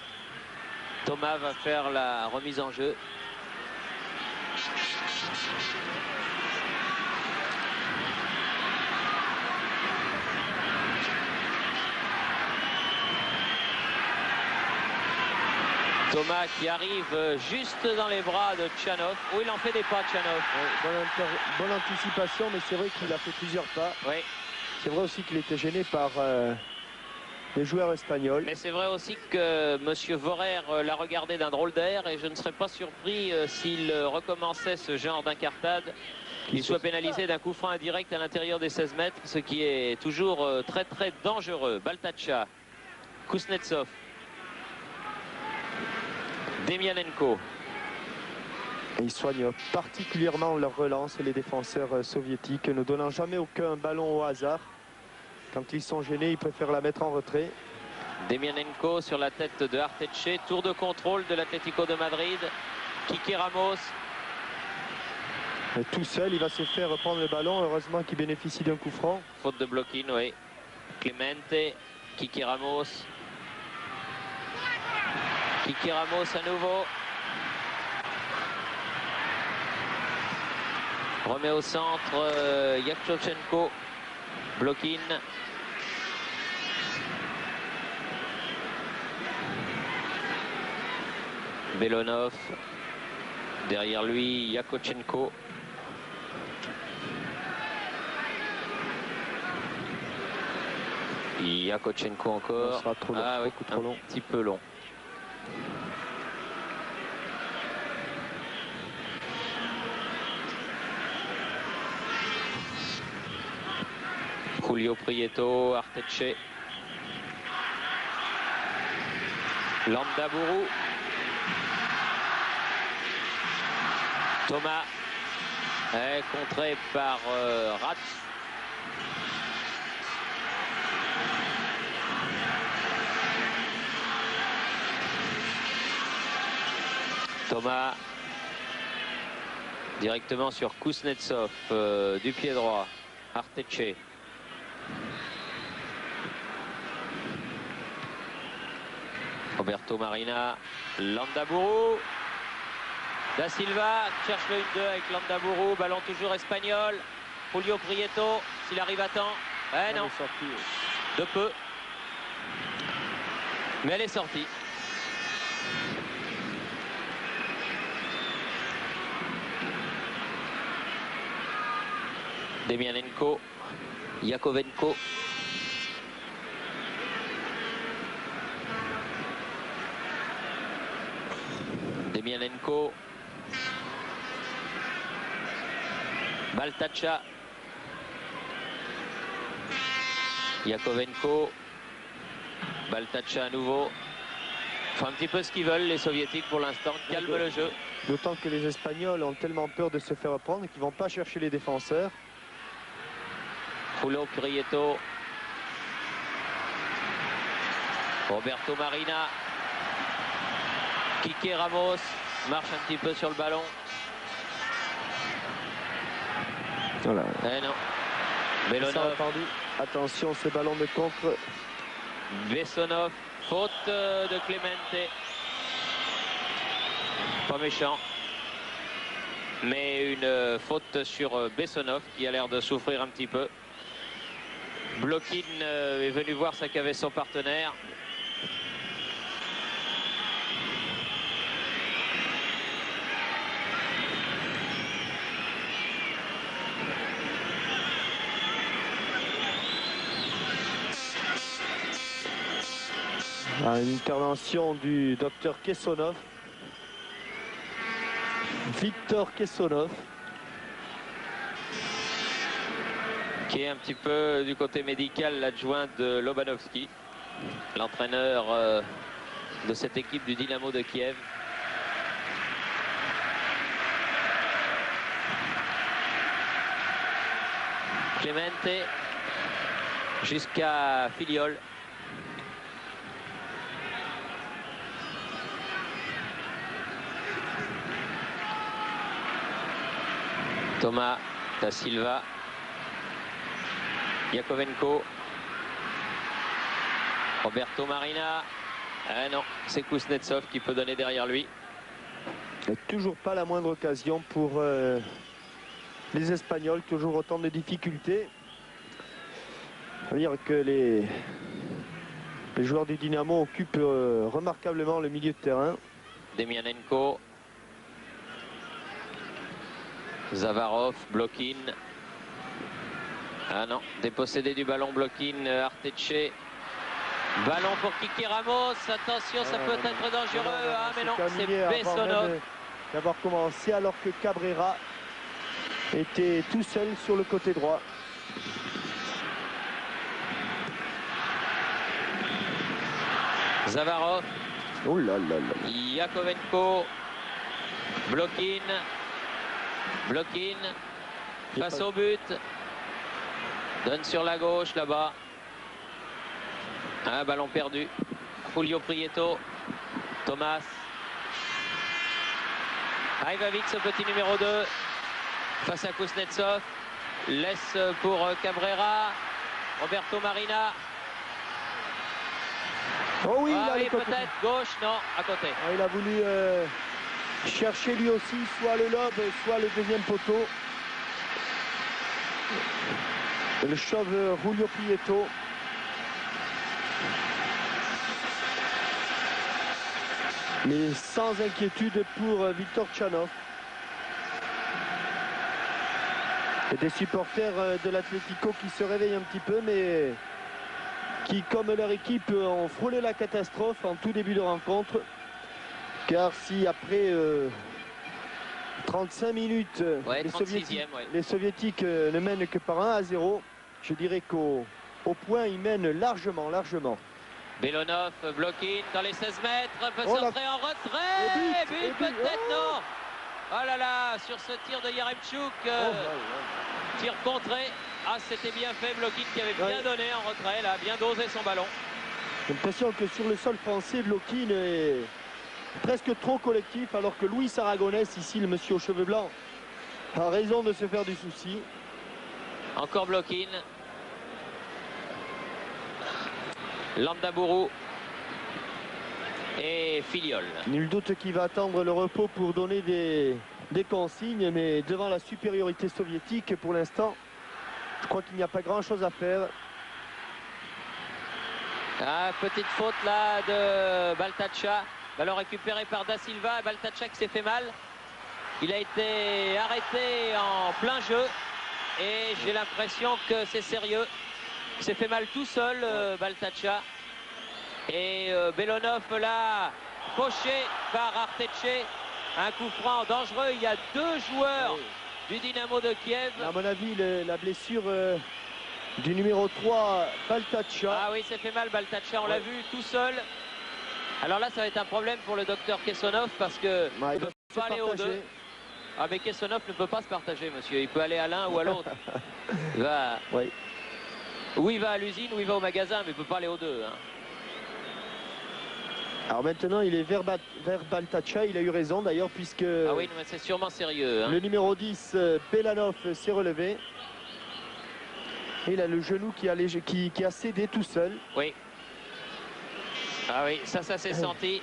Speaker 2: Thomas va faire la remise en jeu. Thomas qui arrive juste dans les bras de Tchanov. Oh, il en fait des pas, Tchanov.
Speaker 1: Bonne anticipation, mais c'est vrai qu'il a fait plusieurs pas.
Speaker 2: Oui.
Speaker 1: C'est vrai aussi qu'il était gêné par les joueurs espagnols.
Speaker 2: Mais c'est vrai aussi que M. Vorer l'a regardé d'un drôle d'air et je ne serais pas surpris s'il recommençait ce genre d'incartade. Il soit pénalisé d'un coup franc indirect à l'intérieur des 16 mètres, ce qui est toujours très très dangereux. Baltacha, Kuznetsov, Demianenko.
Speaker 1: Et ils soignent particulièrement leur relance, les défenseurs soviétiques, ne donnant jamais aucun ballon au hasard. Quand ils sont gênés, ils préfèrent la mettre en retrait.
Speaker 2: Demianenko sur la tête de Arteche. Tour de contrôle de l'Atlético de Madrid. Kike Ramos.
Speaker 1: Et tout seul, il va se faire prendre le ballon. Heureusement qu'il bénéficie d'un coup franc.
Speaker 2: Faute de Blokin, oui. Clemente. Kike Ramos. Kike Ramos à nouveau. Remet au centre Yatchenko. Blokin. Belonov. Derrière lui, Yakochenko. Yakochenko encore.
Speaker 1: Ça sera trop long,
Speaker 2: ah oui,
Speaker 1: trop long.
Speaker 2: Un petit peu long. Julio Prieto, Arteche. Landaburu. Thomas est contré par Ratz. Thomas directement sur Kuznetsov du pied droit. Arteche. Roberto Marina, Landaburu. Da Silva cherche le 1-2 avec Landaburu, ballon toujours espagnol. Julio Prieto, s'il arrive à temps. Eh non, de peu. Mais elle est sortie. Demianenko, Yakovenko. Demianenko. Baltacha. Yakovenko. Baltacha à nouveau. Font un petit peu ce qu'ils veulent les soviétiques pour l'instant. Calme le jeu.
Speaker 1: D'autant que les Espagnols ont tellement peur de se faire prendre qu'ils ne vont pas chercher les défenseurs.
Speaker 2: Julio Prieto. Roberto Marina. Quique Ramos marche un petit peu sur le ballon.
Speaker 1: Voilà.
Speaker 2: Eh non. Belonov.
Speaker 1: Attention, ce ballon de contre.
Speaker 2: Bessonov. Faute de Clemente. Pas méchant. Mais une faute sur Bessonov qui a l'air de souffrir un petit peu. Blokin est venu voir ça qu'avait son partenaire.
Speaker 1: Une intervention du docteur Kessonov. Victor Kessonov.
Speaker 2: Qui est un petit peu du côté médical l'adjoint de Lobanovski, l'entraîneur de cette équipe du Dynamo de Kiev. Clemente jusqu'à Filiol. Thomas da Silva. Yakovenko. Roberto Marina. Ah non, c'est Kuznetsov qui peut donner derrière lui.
Speaker 1: Et toujours pas la moindre occasion pour les Espagnols, toujours autant de difficultés. Ça veut dire que les joueurs du Dynamo occupent remarquablement le milieu de terrain.
Speaker 2: Demianenko. Zavarov, Blokin. Ah non, dépossédé du ballon, Blokin, Arteche. Ballon pour Quique Ramos. Attention, ça peut être dangereux. Ah mais non, c'est Bessonov.
Speaker 1: D'avoir commencé alors que Cabrera était tout seul sur le côté droit.
Speaker 2: Zavarov.
Speaker 1: Oh là là là.
Speaker 2: Yakovenko. Blokin. Blokin. Face au but. Donne sur la gauche là-bas. Un ballon perdu. Julio Prieto. Thomas. Il va vite ce petit numéro 2. Face à Kuznetsov. Laisse pour Cabrera. Roberto Marina.
Speaker 1: Oh oui,
Speaker 2: oui peut-être. Gauche, non, à côté.
Speaker 1: Il a voulu chercher lui aussi soit le lobe, soit le deuxième poteau. Le chauve Julio Prieto. Mais sans inquiétude pour Victor Tchanov. Et des supporters de l'Atlético qui se réveillent un petit peu, mais qui, comme leur équipe, ont frôlé la catastrophe en tout début de rencontre. Car si après 35 minutes, les Soviétiques ne mènent que par 1-0, je dirais qu'au point, ils mènent largement.
Speaker 2: Belonov, Blokin dans les 16 mètres, peut s'entrer en retrait, but peut-être, non. Oh là là, sur ce tir de Yaremchuk, tir contré. Ah, c'était bien fait, Blokin qui avait bien donné en retrait, là, bien dosé son ballon.
Speaker 1: J'ai l'impression que sur le sol français, Blokin est presque trop collectif, alors que Luis Aragonès, ici, le monsieur aux cheveux blancs, a raison de se faire du souci.
Speaker 2: Encore Blokin. Landaburu et Filiol.
Speaker 1: Nul doute qu'il va attendre le repos pour donner des consignes, mais devant la supériorité soviétique, pour l'instant, je crois qu'il n'y a pas grand-chose à faire.
Speaker 2: Petite faute là de Baltacha. Ballon récupéré par Da Silva. Baltacha qui s'est fait mal. Il a été arrêté en plein jeu. Et j'ai l'impression que c'est sérieux. Il s'est fait mal tout seul, Baltacha. Et Belonov là, fauché par Arteche. Un coup franc dangereux. Il y a deux joueurs du Dynamo de Kiev.
Speaker 1: À mon avis, la blessure du numéro 3, Baltacha.
Speaker 2: Ah oui, c'est fait mal Baltacha, on l'a vu tout seul. Alors là, ça va être un problème pour le docteur Kessonov parce que il ne peut pas aller aux deux. Ah mais Kessonov ne peut pas se partager, monsieur. Il peut aller à l'un ou à l'autre. Il va...
Speaker 1: Oui.
Speaker 2: Ou il va à l'usine ou il va au magasin, mais il ne peut pas aller aux deux. Hein.
Speaker 1: Alors maintenant, il est vers Baltacha. Il a eu raison d'ailleurs, puisque
Speaker 2: ah oui, mais c'est sûrement sérieux. Hein.
Speaker 1: Le numéro 10, Belanov, s'est relevé. Et il a le genou qui a cédé tout seul.
Speaker 2: Oui. Ah oui, ça s'est senti.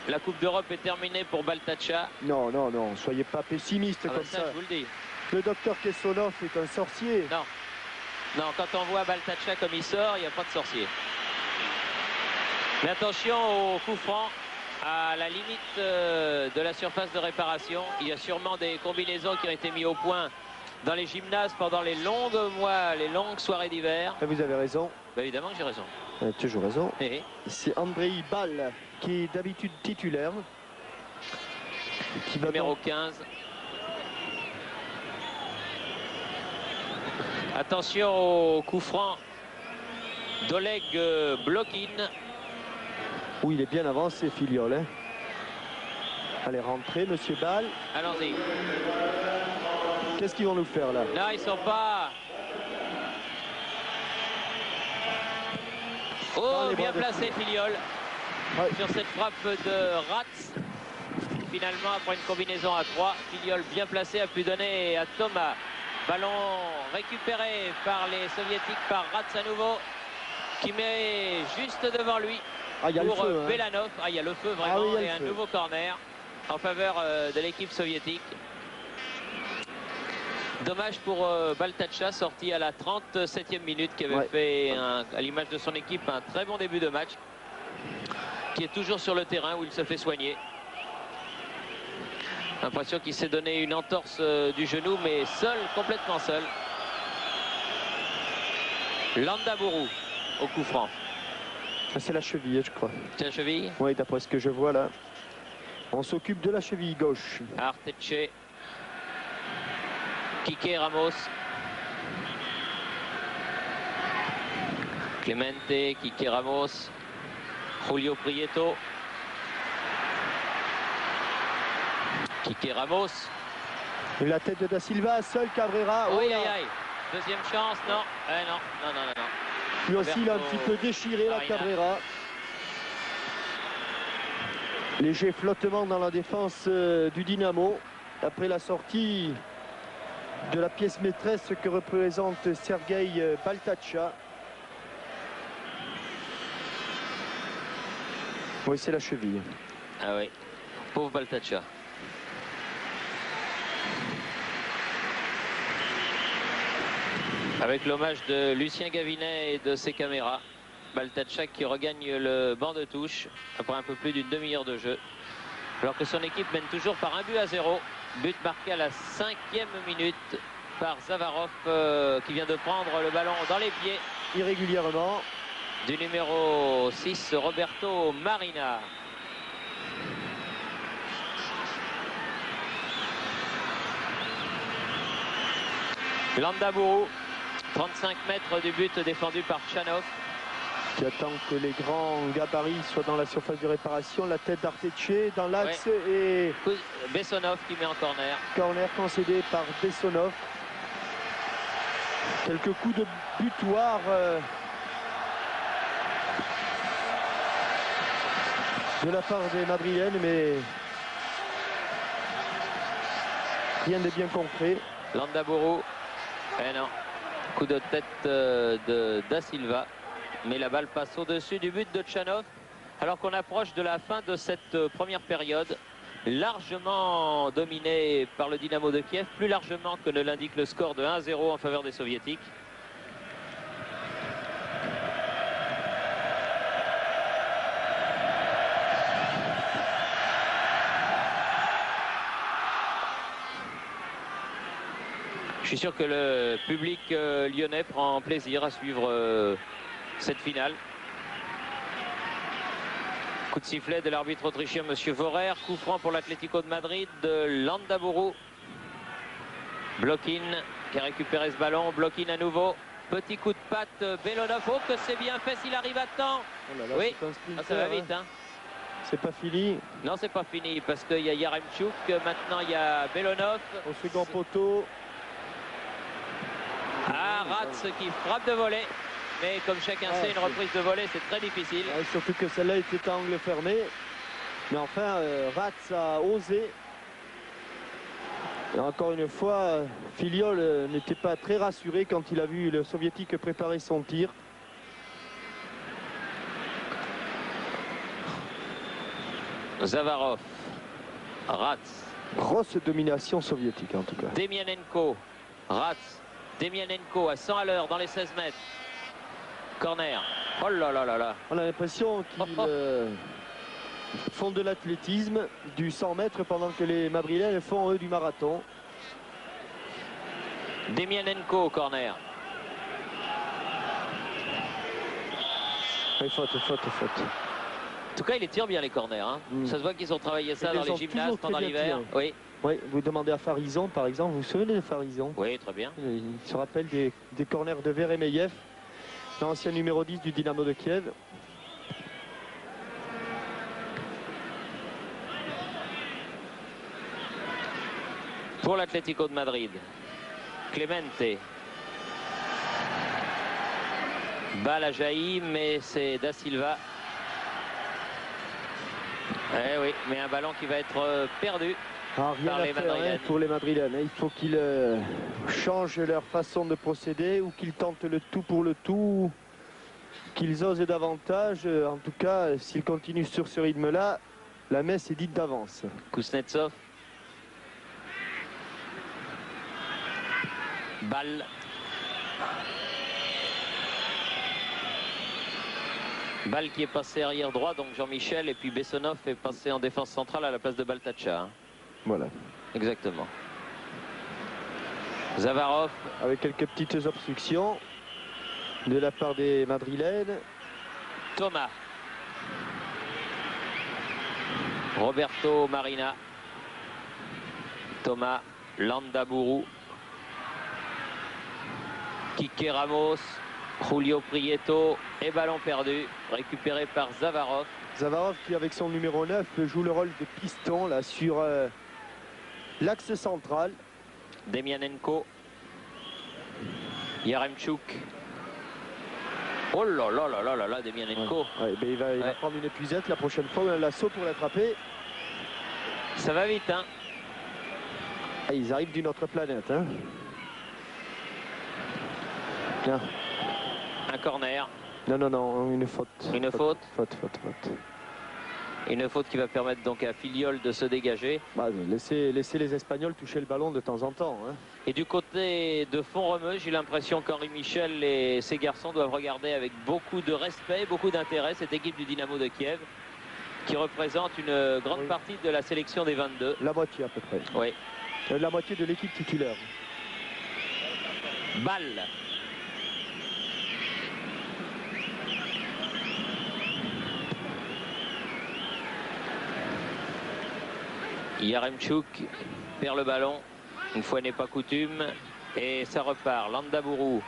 Speaker 2: La Coupe d'Europe est terminée pour Baltacha.
Speaker 1: Non, non, non, soyez pas pessimiste comme ça.
Speaker 2: Je vous le dis.
Speaker 1: Le docteur Kessonov est un sorcier.
Speaker 2: Non. Non, quand on voit Baltacha comme il sort, il n'y a pas de sorcier. Mais attention au coup franc, à la limite de la surface de réparation. Il y a sûrement des combinaisons qui ont été mises au point dans les gymnases pendant les longues mois, les longues soirées d'hiver.
Speaker 1: Vous avez raison.
Speaker 2: Ben évidemment que j'ai raison.
Speaker 1: Toujours raison. C'est Andrei Bal qui est d'habitude titulaire. Qui va
Speaker 2: numéro 15. Attention au coup franc d'Oleg Blokin.
Speaker 1: Oui, il est bien avancé, Filiol. Hein. Allez, rentrez, monsieur Bal.
Speaker 2: Allons-y.
Speaker 1: Qu'est-ce qu'ils vont nous faire là?
Speaker 2: Là, ils sont pas... Oh, bien placé, Filiol. Ouais. Sur cette frappe de Ratz. Finalement, après une combinaison à 3, Filiol bien placé a pu donner à Thomas. Ballon récupéré par les soviétiques, par Ratz à nouveau, qui met juste devant lui pour
Speaker 1: feu,
Speaker 2: Belanov. Ah, il y a le feu vraiment, et un nouveau corner en faveur de l'équipe soviétique. Dommage pour Baltacha, sorti à la 37e minute, qui avait fait, à l'image de son équipe, un très bon début de match, qui est toujours sur le terrain où il se fait soigner. L'impression qu'il s'est donné une entorse du genou, mais seul, complètement seul. Landaburu au coup franc.
Speaker 1: C'est la cheville, je crois.
Speaker 2: C'est la cheville?
Speaker 1: Oui, d'après ce que je vois là. On s'occupe de la cheville gauche.
Speaker 2: Arteche. Quique Ramos. Clemente, Quique Ramos. Julio Prieto. Quique Ramos.
Speaker 1: Et la tête de Da Silva, seul Cabrera.
Speaker 2: Oh, aïe, aïe. Deuxième chance, non. Non.
Speaker 1: Lui aussi, il a un petit peu déchiré la Cabrera. Léger flottement dans la défense du Dynamo. Après la sortie de la pièce maîtresse que représente Sergueï Baltacha. Oui, c'est la cheville.
Speaker 2: Ah oui, pauvre Baltacha. Avec l'hommage de Lucien Gavinet et de ses caméras. Baltacha qui regagne le banc de touche après un peu plus d'une demi-heure de jeu. Alors que son équipe mène toujours par 1-0. But marqué à la 5e minute par Zavarov qui vient de prendre le ballon dans les pieds.
Speaker 1: Irrégulièrement.
Speaker 2: Du numéro 6, Roberto Marina. Landaburu, 35 mètres du but défendu par Tchanov.
Speaker 1: Qui attend que les grands gabarits soient dans la surface de réparation. La tête d'Arteche dans l'axe et
Speaker 2: Bessonov qui met en corner.
Speaker 1: Corner concédé par Bessonov. Quelques coups de butoir de la part des Madriennes, mais rien n'est bien concret.
Speaker 2: Landaburu, non, coup de tête de Da Silva. Mais la balle passe au-dessus du but de Tchanov, alors qu'on approche de la fin de cette première période, largement dominée par le Dynamo de Kiev, plus largement que ne l'indique le score de 1-0 en faveur des Soviétiques. Je suis sûr que le public lyonnais prend plaisir à suivre cette finale. Coup de sifflet de l'arbitre autrichien Monsieur Vorer. Coup franc pour l'Atlético de Madrid de Landaburu. Blokin qui a récupéré ce ballon. Blokin à nouveau. Petit coup de patte, Belonov. Oh, que c'est bien fait s'il arrive à temps.
Speaker 1: Oh là là,
Speaker 2: Oui,
Speaker 1: c'est un sprinter,
Speaker 2: ça va vite. Hein.
Speaker 1: C'est pas fini.
Speaker 2: Non, c'est pas fini parce qu'il y a Yaremchuk. Maintenant, il y a Belonov.
Speaker 1: Au second poteau.
Speaker 2: Ah, Rats qui frappe de volée. Mais comme chacun sait, une reprise de volée, c'est très difficile.
Speaker 1: Surtout que celle-là était à angle fermé. Mais enfin, Rats a osé. Et encore une fois, Filiol n'était pas très rassuré quand il a vu le Soviétique préparer son tir.
Speaker 2: Zavarov, Rats.
Speaker 1: Grosse domination soviétique en tout cas.
Speaker 2: Demianenko, Rats. Demianenko à 100 à l'heure dans les 16 mètres. Corner. Oh là là là là.
Speaker 1: On a l'impression qu'ils font de l'athlétisme, du 100 mètres, pendant que les Madrilènes font eux du marathon.
Speaker 2: Demianenko au corner.
Speaker 1: Et faute.
Speaker 2: En tout cas, il les tire bien les corners. Hein. Ça se voit qu'ils ont travaillé ça dans les gymnases pendant l'hiver. Oui.
Speaker 1: Oui, vous demandez à Farison par exemple, vous vous souvenez de Farison?
Speaker 2: Oui, très bien.
Speaker 1: Il se rappelle des corners de Veremeyev, l'ancien numéro 10 du Dynamo de Kiev.
Speaker 2: Pour l'Atlético de Madrid, Clemente. Balle à jailli, mais c'est Da Silva. Eh oui, mais un ballon qui va être perdu.
Speaker 1: Rien à faire pour les Madrilènes. Il faut qu'ils changent leur façon de procéder ou qu'ils tentent le tout pour le tout, qu'ils osent davantage. En tout cas, s'ils continuent sur ce rythme-là, la messe est dite d'avance.
Speaker 2: Kuznetsov. Balle. Balle qui est passé arrière droit, donc Jean-Michel, et puis Bessonov est passé en défense centrale à la place de Baltacha. Hein.
Speaker 1: Voilà.
Speaker 2: Exactement. Zavarov.
Speaker 1: Avec quelques petites obstructions de la part des Madrilènes.
Speaker 2: Thomas. Roberto Marina. Thomas. Landaburu. Kike Ramos. Julio Prieto et ballon perdu, récupéré par Zavarov.
Speaker 1: Zavarov qui avec son numéro 9 joue le rôle de piston là sur l'axe central.
Speaker 2: Demianenko. Yaremchuk. Oh là là là là là là, Demianenko.
Speaker 1: Ouais, ben il va prendre une épuisette la prochaine fois, un lasso pour l'attraper.
Speaker 2: Ça va vite, hein.
Speaker 1: Ah, ils arrivent d'une autre planète, hein. Bien.
Speaker 2: Un corner.
Speaker 1: Non, une faute.
Speaker 2: Une faute.
Speaker 1: Faute.
Speaker 2: Une faute qui va permettre donc à Filiol de se dégager.
Speaker 1: Bah, laissez les Espagnols toucher le ballon de temps en temps. Hein.
Speaker 2: Et du côté de Font-Romeu, j'ai l'impression qu'Henri Michel et ses garçons doivent regarder avec beaucoup de respect, beaucoup d'intérêt cette équipe du Dynamo de Kiev qui représente une grande partie de la sélection des 22.
Speaker 1: La moitié à peu près.
Speaker 2: Oui.
Speaker 1: La moitié de l'équipe titulaire.
Speaker 2: Balle. Yaremchuk perd le ballon, une fois n'est pas coutume, et ça repart. Landaburu,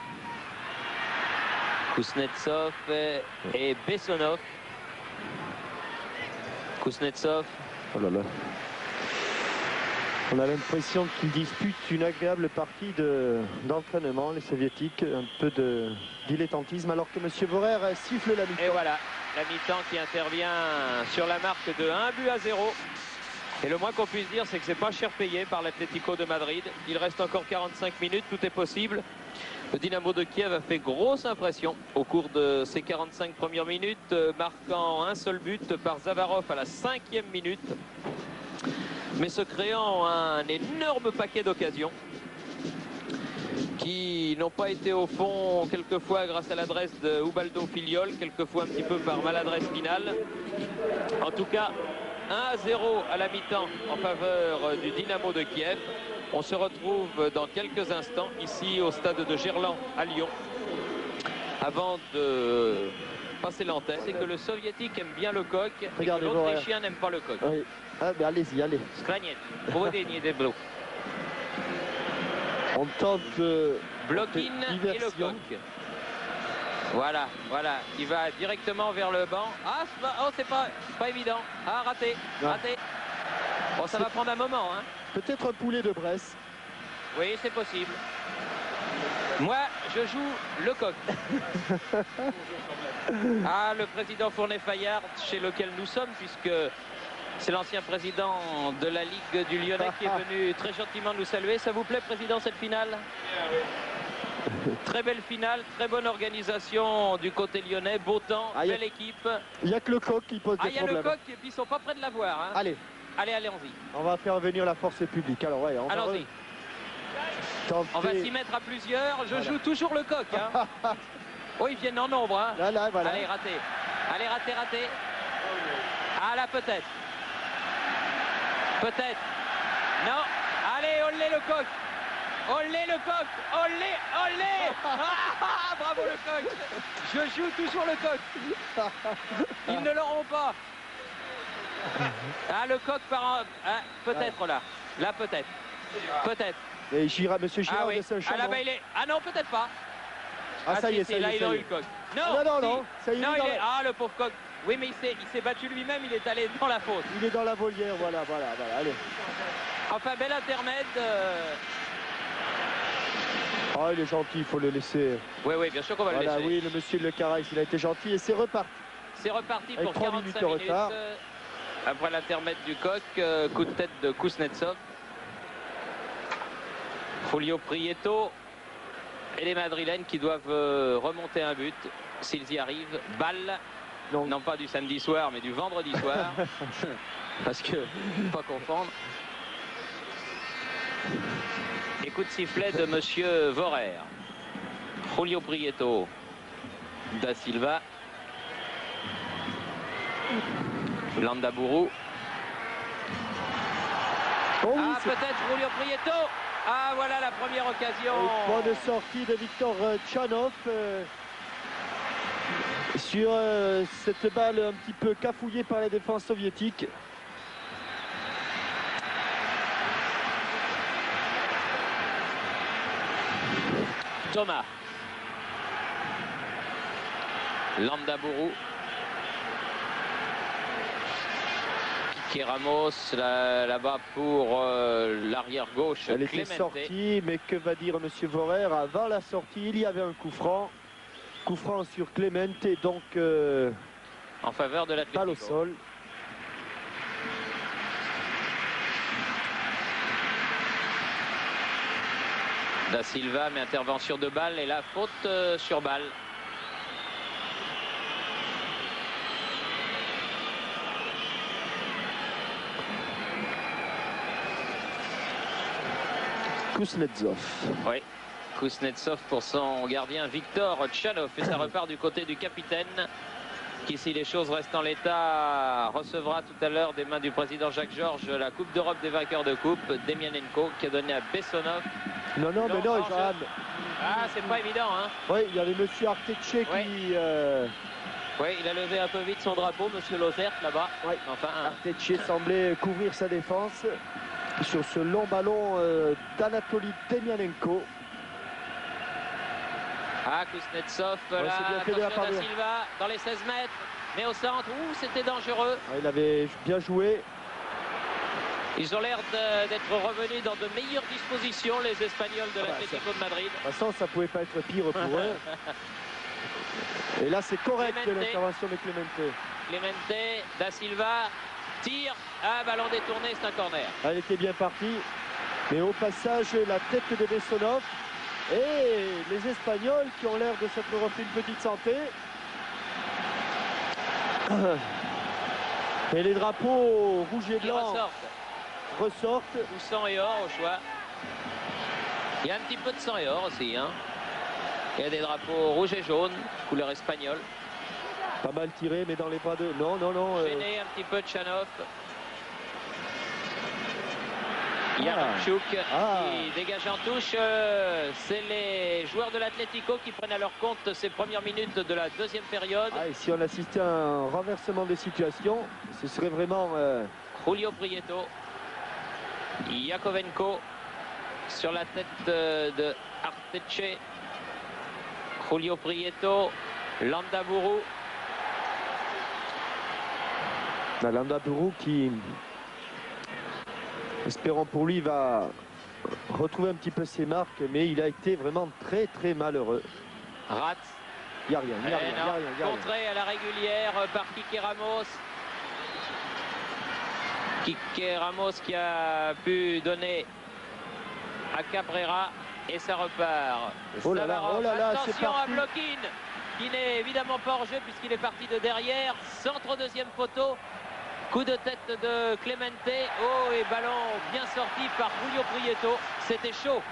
Speaker 2: Kuznetsov et Bessonov. Kuznetsov.
Speaker 1: Oh là là. On a l'impression qu'ils disputent une agréable partie d'entraînement, les Soviétiques, un peu de dilettantisme, alors que M. Vorer siffle la mi-temps.
Speaker 2: Et voilà, la mi-temps qui intervient sur la marque de 1-0. Et le moins qu'on puisse dire, c'est que c'est pas cher payé par l'Atlético de Madrid. Il reste encore 45 minutes, tout est possible. Le Dynamo de Kiev a fait grosse impression au cours de ces 45 premières minutes, marquant un seul but par Zavarov à la 5e minute, mais se créant un énorme paquet d'occasions qui n'ont pas été au fond quelquefois grâce à l'adresse de Ubaldo Filiol, quelquefois un petit peu par maladresse finale. En tout cas, 1-0 à la mi-temps en faveur du Dynamo de Kiev. On se retrouve dans quelques instants ici au stade de Gerland à Lyon. Avant de passer l'antenne, c'est que le soviétique aime bien le coq et que l'autrichien n'aime pas le coq.
Speaker 1: Oui. Ah, ben allez-y, allez.
Speaker 2: Skraniet, Bovedenie des Bleus.
Speaker 1: On tente
Speaker 2: Block-in et le coq. Voilà, voilà, il va directement vers le banc. Ah, oh, c'est pas évident. Ah, raté, raté. Bon, ça va prendre un moment. Hein.
Speaker 1: Peut-être un poulet de Bresse.
Speaker 2: Oui, c'est possible. Moi, je joue le coq. Ah, le président Fournet-Fayard, chez lequel nous sommes, puisque c'est l'ancien président de la Ligue du Lyonnais qui est venu très gentiment nous saluer. Ça vous plaît, président, cette finale? Très belle finale, très bonne organisation du côté lyonnais, beau temps, belle équipe.
Speaker 1: Il n'y a que le coq qui pose des problèmes.
Speaker 2: Il y a le coq et puis ils sont pas près de l'avoir. Hein.
Speaker 1: Allez.
Speaker 2: Allez, allons-y.
Speaker 1: On va faire venir la force publique. Alors, ouais,
Speaker 2: allons-y. On va s'y mettre à plusieurs. Je joue toujours le coq. Hein. Oh, ils viennent en nombre. Hein.
Speaker 1: Là, voilà.
Speaker 2: Allez, raté. Allez, raté, raté. Ah, là, peut-être. Peut-être. Non. Allez, olé le coq. Olé le coq. Olé, olé. Ah, bravo le coq. Je joue toujours le coq. Ils ne l'auront pas. Ah, le coq par ah, peut-être là. Là, peut-être. Peut-être.
Speaker 1: Et Monsieur Girard
Speaker 2: oui.
Speaker 1: de Saint-Chamond.
Speaker 2: Ah, là-bas, il est... Ah non, peut-être pas.
Speaker 1: Ah, ça y est, ça y est.
Speaker 2: Là, il a eu le coq. Non,
Speaker 1: non. Ça y est,
Speaker 2: Ah, le pauvre coq. Oui, mais il s'est battu lui-même, il est allé dans la faute.
Speaker 1: Il est dans la volière, voilà, allez.
Speaker 2: Enfin, bel intermède.
Speaker 1: Ah, il est gentil, il faut le laisser.
Speaker 2: Oui, bien sûr qu'on va le laisser.
Speaker 1: Oui, le monsieur Le Caraïs, il a été gentil et c'est reparti.
Speaker 2: C'est reparti pour 45 minutes.
Speaker 1: De retard.
Speaker 2: Après l'intermède du coq, coup de tête de Kuznetsov. Julio Prieto et les Madrilènes qui doivent remonter un but s'ils y arrivent. Balle, non pas du samedi soir mais du vendredi soir. Parce que, pas confondre. Et coup de sifflet de monsieur Vorer. Julio Prieto, Da Silva, Landaburu.
Speaker 1: Oh, oui,
Speaker 2: peut-être Julio Prieto. Ah, voilà la première occasion.
Speaker 1: Point de sortie de Victor Tchanov sur cette balle un petit peu cafouillée par la défense soviétique.
Speaker 2: Thomas. Landaburu. Piqué Ramos là-bas pour l'arrière gauche.
Speaker 1: Elle était sortie, mais que va dire monsieur Vorer? Avant la sortie, il y avait un coup franc. Coup franc sur Clemente, donc
Speaker 2: en faveur de l'Atlético.
Speaker 1: Balle au sol.
Speaker 2: Da Silva, mais intervention de balle et la faute sur balle.
Speaker 1: Kuznetsov.
Speaker 2: Oui, Kuznetsov pour son gardien Victor Tchanov. Et ça repart du côté du capitaine qui, si les choses restent en l'état, recevra tout à l'heure des mains du président Jacques Georges la Coupe d'Europe des vainqueurs de coupe, Demianenko, qui a donné à Bessonov.
Speaker 1: Non, mais non, Johan.
Speaker 2: Ah, c'est pas évident, hein.
Speaker 1: Oui, il y avait monsieur Arteche qui...
Speaker 2: Oui, il a levé un peu vite son drapeau, monsieur Lozert, là-bas.
Speaker 1: Oui,
Speaker 2: enfin,
Speaker 1: Arteche semblait couvrir sa défense sur ce long ballon d'Anatoly Demianenko.
Speaker 2: Ah, Kuznetsov, là, attention Da Silva, dans les 16 mètres, mais au centre, c'était dangereux.
Speaker 1: Il avait bien joué.
Speaker 2: Ils ont l'air d'être revenus dans de meilleures dispositions, les Espagnols de l'Atlético de Madrid.
Speaker 1: De toute façon, ça ne pouvait pas être pire pour eux. Et là, c'est correct l'intervention de Clemente.
Speaker 2: Clemente, Da Silva, tire, ballon détourné, c'est un corner.
Speaker 1: Elle était bien partie, mais au passage, la tête de Bessonov. Et les Espagnols qui ont l'air de s'être refait une petite santé. Et les drapeaux rouges et blancs ressortent.
Speaker 2: Ou sang et or au choix. Il y a un petit peu de sang et or aussi. Hein. Il y a des drapeaux rouges et jaunes, couleur espagnole.
Speaker 1: Pas mal tiré, mais dans les bras de... Non.
Speaker 2: Gêné un petit peu de Tchanov. Yaremchuk qui dégage en touche. C'est les joueurs de l'Atlético qui prennent à leur compte ces premières minutes de la deuxième période.
Speaker 1: Et si on assistait à un renversement des situations, ce serait vraiment...
Speaker 2: Julio Prieto, Yakovenko, sur la tête de Arteche, Julio Prieto, Landaburu.
Speaker 1: Landaburu qui, espérons pour lui, va retrouver un petit peu ses marques, mais il a été vraiment très malheureux.
Speaker 2: Rats.
Speaker 1: Il n'y a rien, il n'y a rien.
Speaker 2: Contré à la régulière par Quique Ramos. Quique Ramos qui a pu donner à Cabrera et ça repart.
Speaker 1: Oh là là,
Speaker 2: attention à Blokin qui n'est évidemment pas hors jeu puisqu'il est parti de derrière. Centre deuxième poteau. Coup de tête de Clemente. Oh, et ballon bien sorti par Julio Prieto. C'était chaud.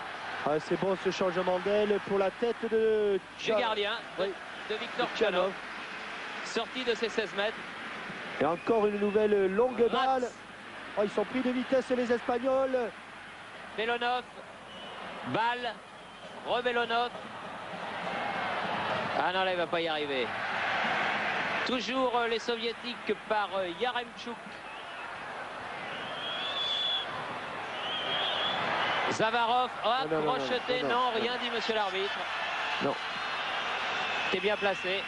Speaker 1: Ah, c'est bon ce changement d'aile pour la tête de...
Speaker 2: Du gardien de Victor Tchanov. Sorti de ses 16 mètres.
Speaker 1: Et encore une nouvelle longue balle. Oh, ils sont pris de vitesse les Espagnols.
Speaker 2: Belonov. Balle. Rebelonov. Ah non, là il va pas y arriver. Toujours les soviétiques par Yaremchuk. Zavarov, crocheté, non, rien dit monsieur l'arbitre.
Speaker 1: Non.
Speaker 2: T'es bien placé.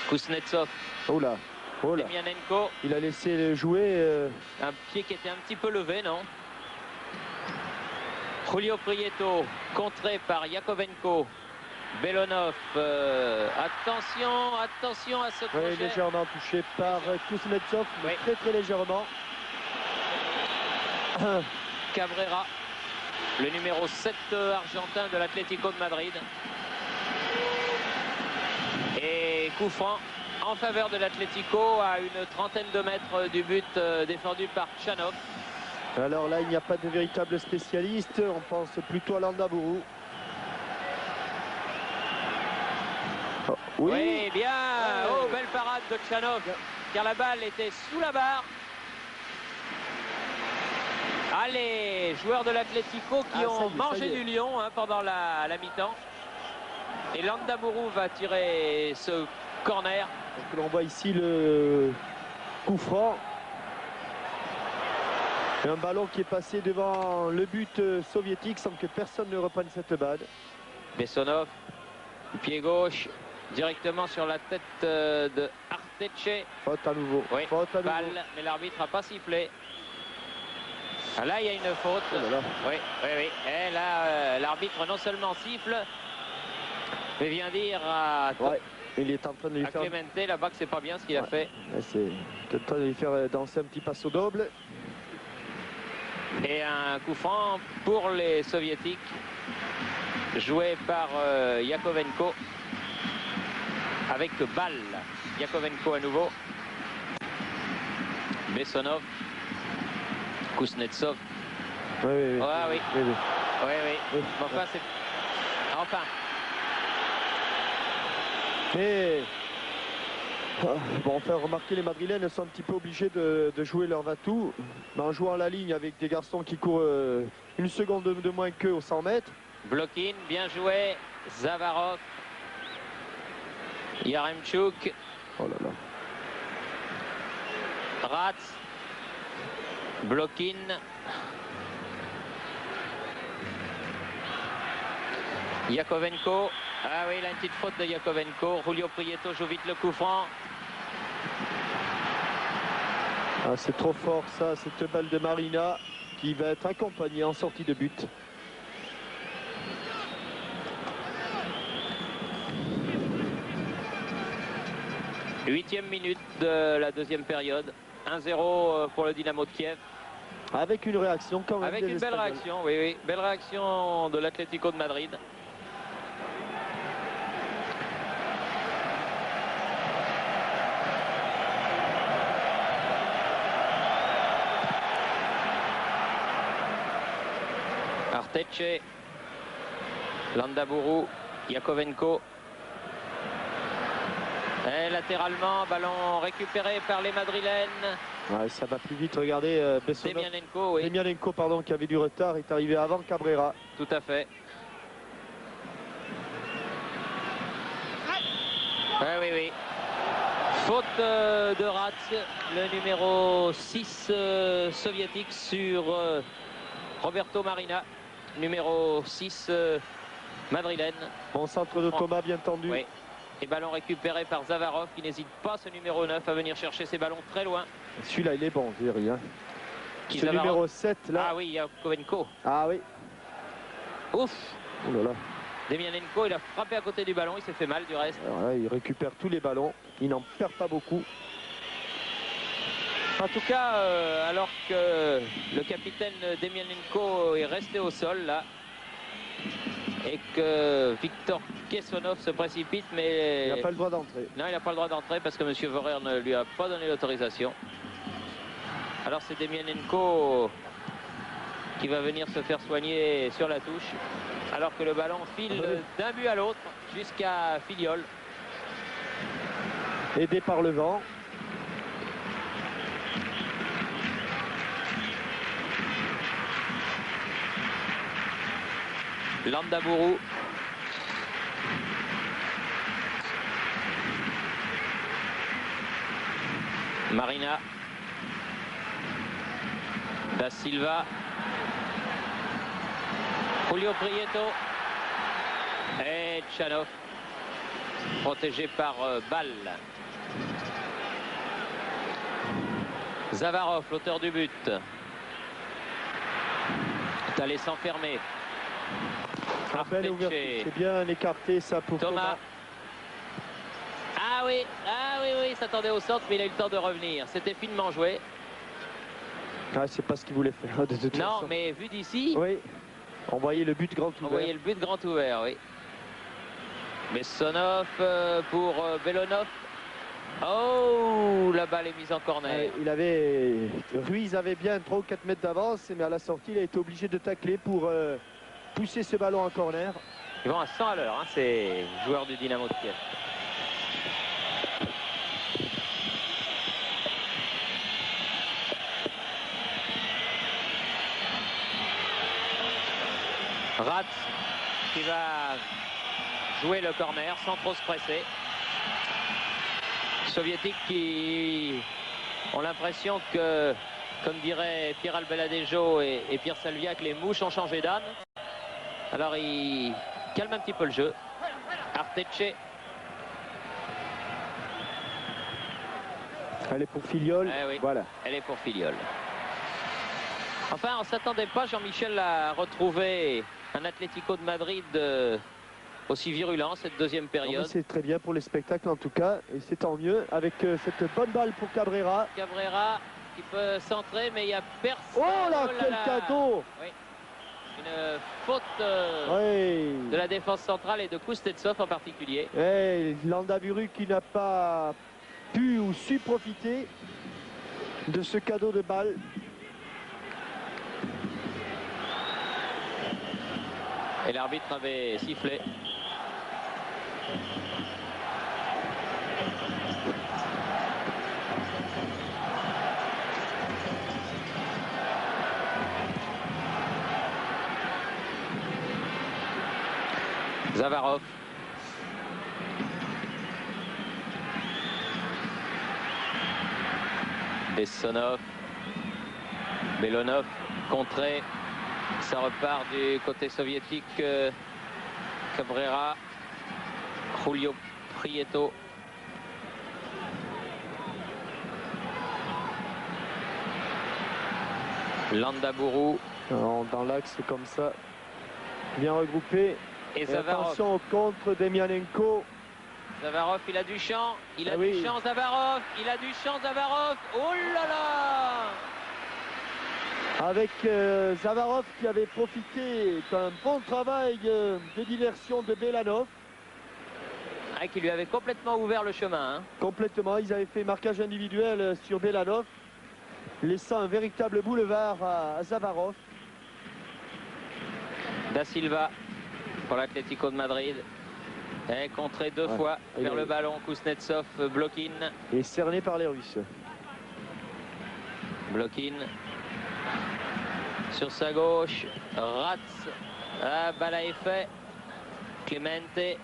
Speaker 2: Kuznetsov.
Speaker 1: Oh là.
Speaker 2: Demianenko.
Speaker 1: Il a laissé jouer.
Speaker 2: Un pied qui était un petit peu levé, non? Julio Prieto, contré par Yakovenko. Belonov, attention à ce crochet.
Speaker 1: Oui, légèrement touché par Kuznetsov, mais très légèrement.
Speaker 2: Cabrera, le numéro 7 argentin de l'Atlético de Madrid. Et coup franc en faveur de l'Atlético à une trentaine de mètres du but défendu par Tchanov.
Speaker 1: Alors là, il n'y a pas de véritable spécialiste. On pense plutôt à Landaburu. Oh,
Speaker 2: oui, bien. Oh, belle parade de Tchanov, car la balle était sous la barre. Allez, joueurs de l'Atlético qui ont mangé du lion pendant la mi-temps. Et Landaburu va tirer ce corner.
Speaker 1: Donc l'on voit ici le coup franc. Et un ballon qui est passé devant le but soviétique sans que personne ne reprenne cette balle.
Speaker 2: Bessonov, pied gauche, directement sur la tête de Arteche.
Speaker 1: Faute à nouveau.
Speaker 2: Oui,
Speaker 1: faute à nouveau.
Speaker 2: Balle, mais l'arbitre n'a pas sifflé. Ah, là, il y a une faute.
Speaker 1: Oh là là.
Speaker 2: Oui. Et là, l'arbitre non seulement siffle, mais vient dire à,
Speaker 1: il est en train de lui faire...
Speaker 2: Clemente là-bas que c'est pas bien ce qu'il a fait.
Speaker 1: C'est en train de lui faire danser un petit passo double.
Speaker 2: Et un coup franc pour les soviétiques, joué par Yakovenko, avec balle. Yakovenko à nouveau. Bessonov. Kuznetsov.
Speaker 1: Oui.
Speaker 2: Enfin, c'est... Enfin.
Speaker 1: Mais... Bon, enfin, remarquez, les Madrilènes sont un petit peu obligés de jouer leur va-tout. Mais en jouant la ligne avec des garçons qui courent une seconde de moins qu'eux aux 100 mètres.
Speaker 2: Blokin, bien joué. Zavarov. Yaremchuk.
Speaker 1: Oh là là.
Speaker 2: Rats. Blokin. Yakovenko. Ah oui, là, une petite faute de Yakovenko. Julio Prieto joue vite le coup franc.
Speaker 1: Ah, c'est trop fort ça, cette balle de Marina qui va être accompagnée en sortie de but.
Speaker 2: Huitième minute de la deuxième période. 1-0 pour le Dynamo de Kiev.
Speaker 1: Avec une réaction quand même.
Speaker 2: Avec une belle réaction, oui. Belle réaction de l'Atlético de Madrid. Arteche, Landaburu, Yakovenko. Et latéralement, ballon récupéré par les Madrilènes.
Speaker 1: Ouais, ça va plus vite, regardez.
Speaker 2: Demianenko,
Speaker 1: pardon, qui avait du retard, est arrivé avant Cabrera.
Speaker 2: Tout à fait. Oui. Faute de Rats, le numéro 6 soviétique sur Roberto Marina, numéro 6 madrilène.
Speaker 1: Bon centre de Thomas bien tendu.
Speaker 2: Oui. Et ballon récupéré par Zavarov, qui n'hésite pas, ce numéro 9, à venir chercher ses ballons très loin.
Speaker 1: Celui-là, il est bon, Thierry. Hein.
Speaker 2: Qui,
Speaker 1: ce
Speaker 2: Zavarov...
Speaker 1: numéro 7, là.
Speaker 2: Ah oui, Yakovenko.
Speaker 1: Ah oui.
Speaker 2: Ouf.
Speaker 1: Oh là là.
Speaker 2: Demianenko, il a frappé à côté du ballon, il s'est fait mal du reste.
Speaker 1: Alors là, il récupère tous les ballons, il n'en perd pas beaucoup.
Speaker 2: En tout cas, alors que le capitaine Demianenko est resté au sol, là, et que Victor Kessonov se précipite, mais...
Speaker 1: Il n'a pas le droit d'entrer.
Speaker 2: Non, il n'a pas le droit d'entrer parce que M. Vorer ne lui a pas donné l'autorisation. Alors c'est Demianenko qui va venir se faire soigner sur la touche, alors que le ballon file d'un but à l'autre jusqu'à Filiol.
Speaker 1: Aidé par le vent.
Speaker 2: Landaburu. Marina. Da Silva. Julio Prieto. Et Tchanov. Protégé par Ball. Zavarov, l'auteur du but. Est allé s'enfermer.
Speaker 1: Belle ouverture. C'est bien écarté ça pour Thomas.
Speaker 2: Ah oui, il s'attendait au centre, mais il a eu le temps de revenir. C'était finement joué.
Speaker 1: Ah, c'est pas ce qu'il voulait faire de toute façon.
Speaker 2: Non, mais vu d'ici.
Speaker 1: Oui, on voyait le but grand ouvert.
Speaker 2: On voyait le but grand ouvert, oui. Bessonov pour Belonov. Oh, la balle est mise en corner.
Speaker 1: Ruiz avait bien 3 ou 4 mètres d'avance, mais à la sortie, il a été obligé de tacler pour pousser ce ballon en corner.
Speaker 2: Ils vont à 100 à l'heure, hein, ces joueurs du Dynamo de Kiev. Ratz qui va jouer le corner sans trop se presser. Soviétiques qui ont l'impression que, comme dirait Pierre Albaladejo et Pierre Salviac, les mouches ont changé d'âne. Alors il calme un petit peu le jeu. Arteche.
Speaker 1: Elle est pour Filiol.
Speaker 2: Eh oui,
Speaker 1: voilà.
Speaker 2: Elle est pour Filiol. Enfin, on ne s'attendait pas, Jean-Michel, à retrouver un Atlético de Madrid aussi virulent cette deuxième période.
Speaker 1: C'est très bien pour les spectacles en tout cas, et c'est tant mieux avec cette bonne balle pour Cabrera.
Speaker 2: Cabrera qui peut centrer, mais il n'y a personne.
Speaker 1: Oh là, quel cadeau!
Speaker 2: Oui. Une faute de la défense centrale et de Kuznetsov en particulier.
Speaker 1: Landaburu qui n'a pas pu ou su profiter de ce cadeau de balle.
Speaker 2: Et l'arbitre avait sifflé. Zavarov. Bessonov. Belonov contré. Ça repart du côté soviétique. Cabrera. Julio Prieto. Landaburu.
Speaker 1: Dans l'axe comme ça. Bien regroupé.
Speaker 2: Et Zavarov.
Speaker 1: Attention au contre Demianenko.
Speaker 2: Zavarov, il a du champ. Il a du champ, Zavarov. Il a du champ, Zavarov. Oh là là!
Speaker 1: Avec Zavarov qui avait profité d'un bon travail de diversion de Belanov.
Speaker 2: Ah, qui lui avait complètement ouvert le chemin. Hein.
Speaker 1: Complètement, ils avaient fait marquage individuel sur Belanov, laissant un véritable boulevard à Zavarov.
Speaker 2: Da Silva pour l'Atlético de Madrid. Et contré deux fois vers le ballon. Kuznetsov, Blokin.
Speaker 1: Et cerné par les Russes.
Speaker 2: Blokin. Sur sa gauche, Ratz, balle à effet, Clemente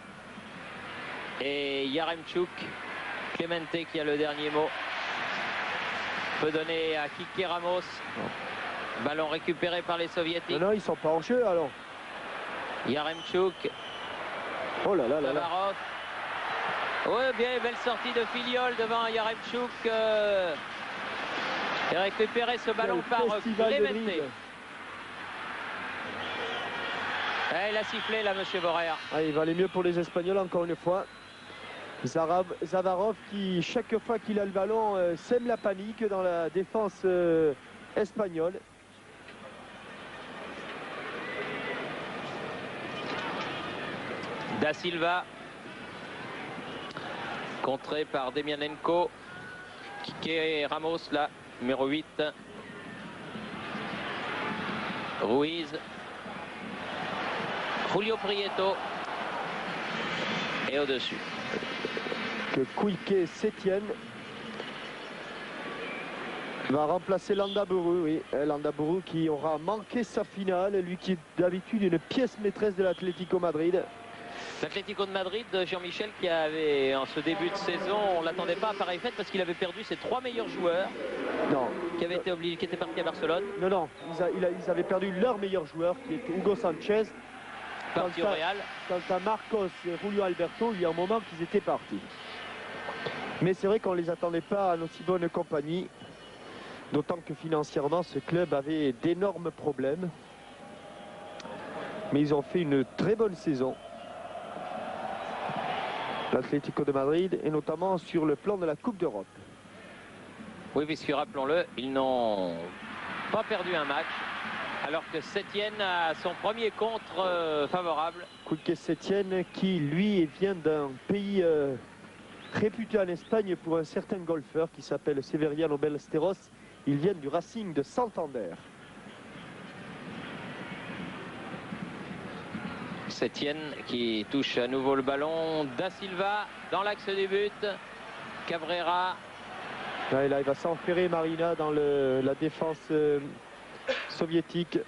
Speaker 2: et Yaremchuk. Clemente qui a le dernier mot. Peut donner à Kike Ramos. Ballon récupéré par les soviétiques.
Speaker 1: Non, ils sont pas en jeu alors.
Speaker 2: Yaremchuk.
Speaker 1: Oh là là là là.
Speaker 2: Zavarov. Oui, bien, belle sortie de Filiol devant Yaremchuk. Et récupéré ce ballon par Clemente. Il a sifflé là, monsieur Borer.
Speaker 1: Ah, il va aller mieux pour les Espagnols encore une fois. Zavarov qui, chaque fois qu'il a le ballon, sème la panique dans la défense espagnole.
Speaker 2: Da Silva. Contré par Demianenko. Kike Ramos là, numéro 8. Ruiz. Julio Prieto. Et au-dessus.
Speaker 1: Que Quique Sétienne va remplacer Landaburu, oui. Landaburu qui aura manqué sa finale, lui qui est d'habitude une pièce maîtresse de l'Atlético Madrid.
Speaker 2: L'Atlético de Madrid, Jean-Michel, qui avait en ce début de saison, on ne l'attendait pas à pareille fête parce qu'il avait perdu ses 3 meilleurs joueurs.
Speaker 1: Non.
Speaker 2: Qui avaient été obligés, qui étaient partis à Barcelone.
Speaker 1: Non, ils avaient perdu leur meilleur joueur qui était Hugo Sanchez.
Speaker 2: Parti au Real.
Speaker 1: Quant à Marcos et Julio Alberto, il y a un moment qu'ils étaient partis. Mais c'est vrai qu'on ne les attendait pas en aussi bonne compagnie. D'autant que financièrement, ce club avait d'énormes problèmes. Mais ils ont fait une très bonne saison. L'Atlético de Madrid, et notamment sur le plan de la Coupe d'Europe.
Speaker 2: Oui, puisque rappelons-le, ils n'ont pas perdu un match. Alors que Sétienne a son premier contre favorable.
Speaker 1: Quique Sétienne qui, lui, vient d'un pays réputé en Espagne pour un certain golfeur qui s'appelle Severiano Ballesteros. Ils viennent du Racing de Santander.
Speaker 2: Sétienne qui touche à nouveau le ballon. Da Silva dans l'axe du but. Cabrera.
Speaker 1: Là, il va s'enferrer Marina dans la défense soviétique.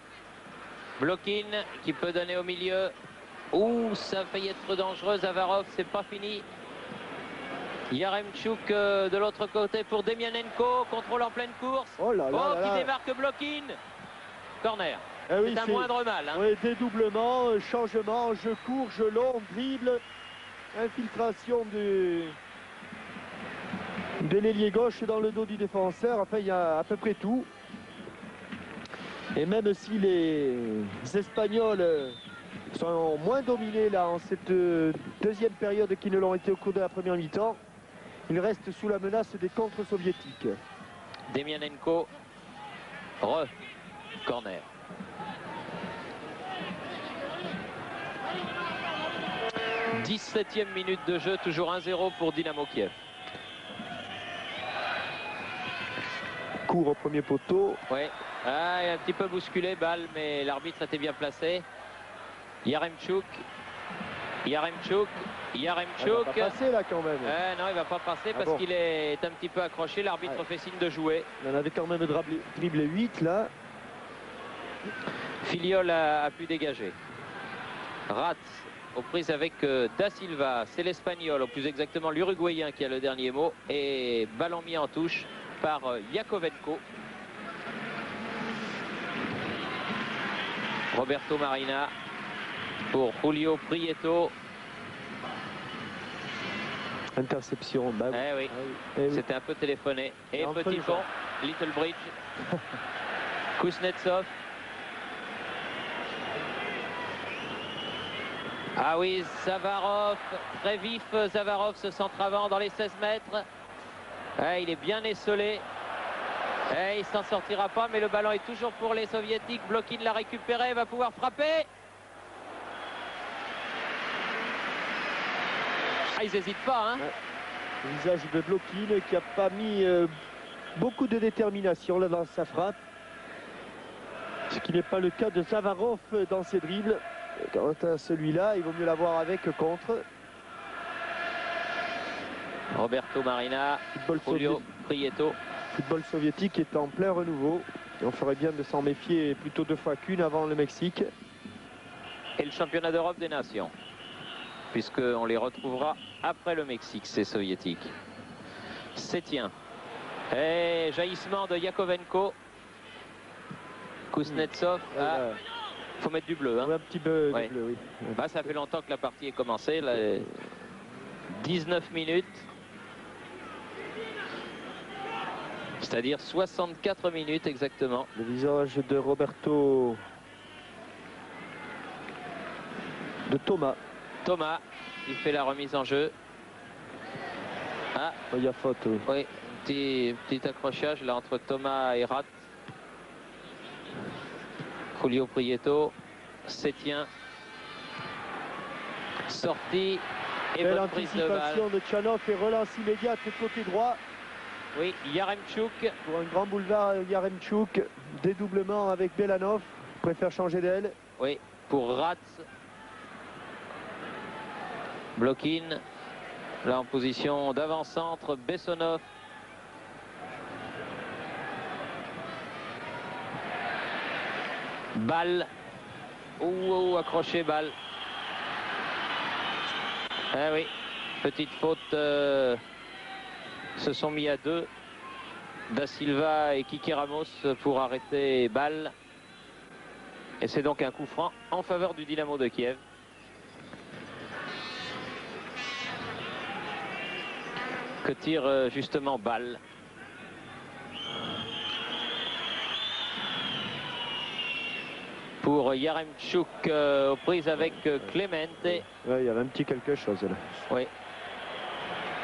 Speaker 2: Blokin qui peut donner au milieu. Ouh, ça a failli être dangereux. Zavarov, c'est pas fini. Yaremchuk de l'autre côté pour Demianenko. Contrôle en pleine course.
Speaker 1: Oh là là,
Speaker 2: qui démarque Blokin. Corner.
Speaker 1: Eh oui,
Speaker 2: c'est un moindre mal. Hein.
Speaker 1: Oui, dédoublement, changement, jeu court, jeu long, dribble, infiltration de l'ailier gauche dans le dos du défenseur. Enfin, il y a à peu près tout. Et même si les Espagnols sont moins dominés là en cette deuxième période qu'ils ne l'ont été au cours de la première mi-temps, ils restent sous la menace des contres soviétiques.
Speaker 2: Demianenko, corner. 17e minute de jeu, toujours 1-0 pour Dynamo Kiev.
Speaker 1: Court au premier poteau.
Speaker 2: Oui, il a un petit peu bousculé, balle, mais l'arbitre était bien placé. Yaremchuk.
Speaker 1: Il va pas passer là quand même.
Speaker 2: Non, il va pas passer parce qu'il est un petit peu accroché. L'arbitre fait signe de jouer.
Speaker 1: Il en avait quand même dribblé 8 là.
Speaker 2: Filiol a pu dégager. Ratz aux prises avec Da Silva, c'est l'Espagnol, ou plus exactement l'Uruguayen qui a le dernier mot. Et ballon mis en touche par Yakovenko. Roberto Marina pour Julio Prieto.
Speaker 1: Interception. Bah,
Speaker 2: oui. C'était un peu téléphoné. Et petit pont, Little Bridge. Kuznetsov. Ah oui, Zavarov, très vif, Zavarov se centre avant dans les 16 mètres. Il est bien esselé. Il ne s'en sortira pas, mais le ballon est toujours pour les soviétiques. Blokin l'a récupéré, va pouvoir frapper. Ils n'hésitent pas. Hein.
Speaker 1: Le visage de Blokin qui n'a pas mis beaucoup de détermination là dans sa frappe. Ce qui n'est pas le cas de Zavarov dans ses dribbles. Quant à celui-là, il vaut mieux l'avoir avec que contre.
Speaker 2: Roberto Marina, Julio Prieto.
Speaker 1: Football soviétique est en plein renouveau. Et on ferait bien de s'en méfier plutôt 2 fois qu'une avant le Mexique.
Speaker 2: Et le championnat d'Europe des nations. Puisqu'on les retrouvera après le Mexique, ces soviétiques. Sétien. Et jaillissement de Yakovenko. Kuznetsov, faut mettre du bleu. Hein.
Speaker 1: Un petit peu
Speaker 2: Ouais.
Speaker 1: de bleu, oui.
Speaker 2: Bah, ça fait longtemps que la partie est commencée. Là, 19 minutes. C'est-à-dire 64 minutes exactement.
Speaker 1: Le visage de Roberto... de Thomas.
Speaker 2: Thomas, il fait la remise en jeu. Ah,
Speaker 1: Il y a faute, oui.
Speaker 2: oui, petit accrochage là entre Thomas et Rat. Julio Prieto, Sétien. Sortie et
Speaker 1: Belle
Speaker 2: bonne prise de balle.
Speaker 1: anticipation de Tchanov et relance immédiate côté droit.
Speaker 2: Oui, Yaremchuk.
Speaker 1: Pour un grand boulevard, Yaremchuk. Dédoublement avec Belanov. Préfère changer d'aile.
Speaker 2: Oui, pour Rat. Blokin. Là en position d'avant-centre, Bessonov. Balle. Ouh, accroché, balle. Ah oui, petite faute. Se sont mis à deux. Da Silva et Kiki Ramos pour arrêter balle. Et c'est donc un coup franc en faveur du Dynamo de Kiev. Que tire justement balle. Pour Yaremchuk aux prises avec Clemente.
Speaker 1: Ouais, il y avait un petit quelque chose là.
Speaker 2: Oui.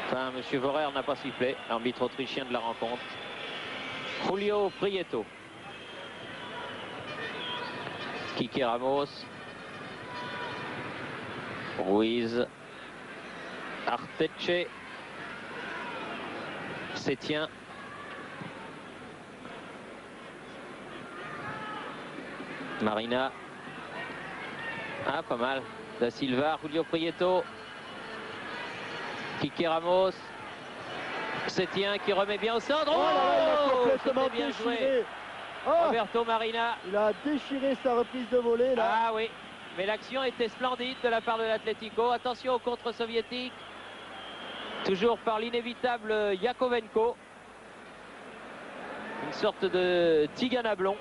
Speaker 2: Enfin, M. Vorer n'a pas sifflé, l'arbitre autrichien de la rencontre. Julio Prieto. Kiki Ramos. Ruiz. Arteche. Sétien. Marina. Ah, pas mal. Da Silva, Julio Prieto. Kiki Ramos. Sétien qui remet bien au centre.
Speaker 1: Oh là là, il a complètement
Speaker 2: c'était bien
Speaker 1: déchiré.
Speaker 2: joué.
Speaker 1: Oh,
Speaker 2: Roberto Marina.
Speaker 1: il a déchiré sa reprise de volée là.
Speaker 2: Ah oui, mais l'action était splendide de la part de l'Atlético. Attention au contre soviétique. Toujours par l'inévitable Yakovenko. Une sorte de Tigana blond.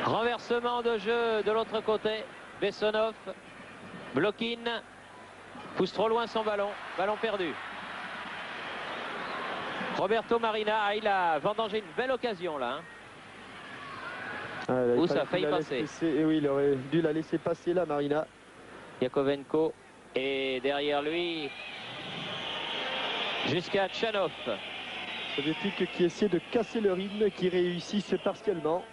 Speaker 2: Renversement de jeu de l'autre côté. Bessonov. Blokin. Pousse trop loin son ballon. Ballon perdu. Roberto Marina, il a vendangé une belle occasion là. Hein.
Speaker 1: Ah, là,
Speaker 2: Où
Speaker 1: il
Speaker 2: ça a
Speaker 1: fallait
Speaker 2: failli
Speaker 1: qu'il la laisse
Speaker 2: passer.
Speaker 1: passer. Et oui, il aurait dû la laisser passer là, Marina.
Speaker 2: Yakovenko. Et derrière lui, jusqu'à Tchanov.
Speaker 1: Soviétique qui essaie de casser le rythme, qui réussissent partiellement.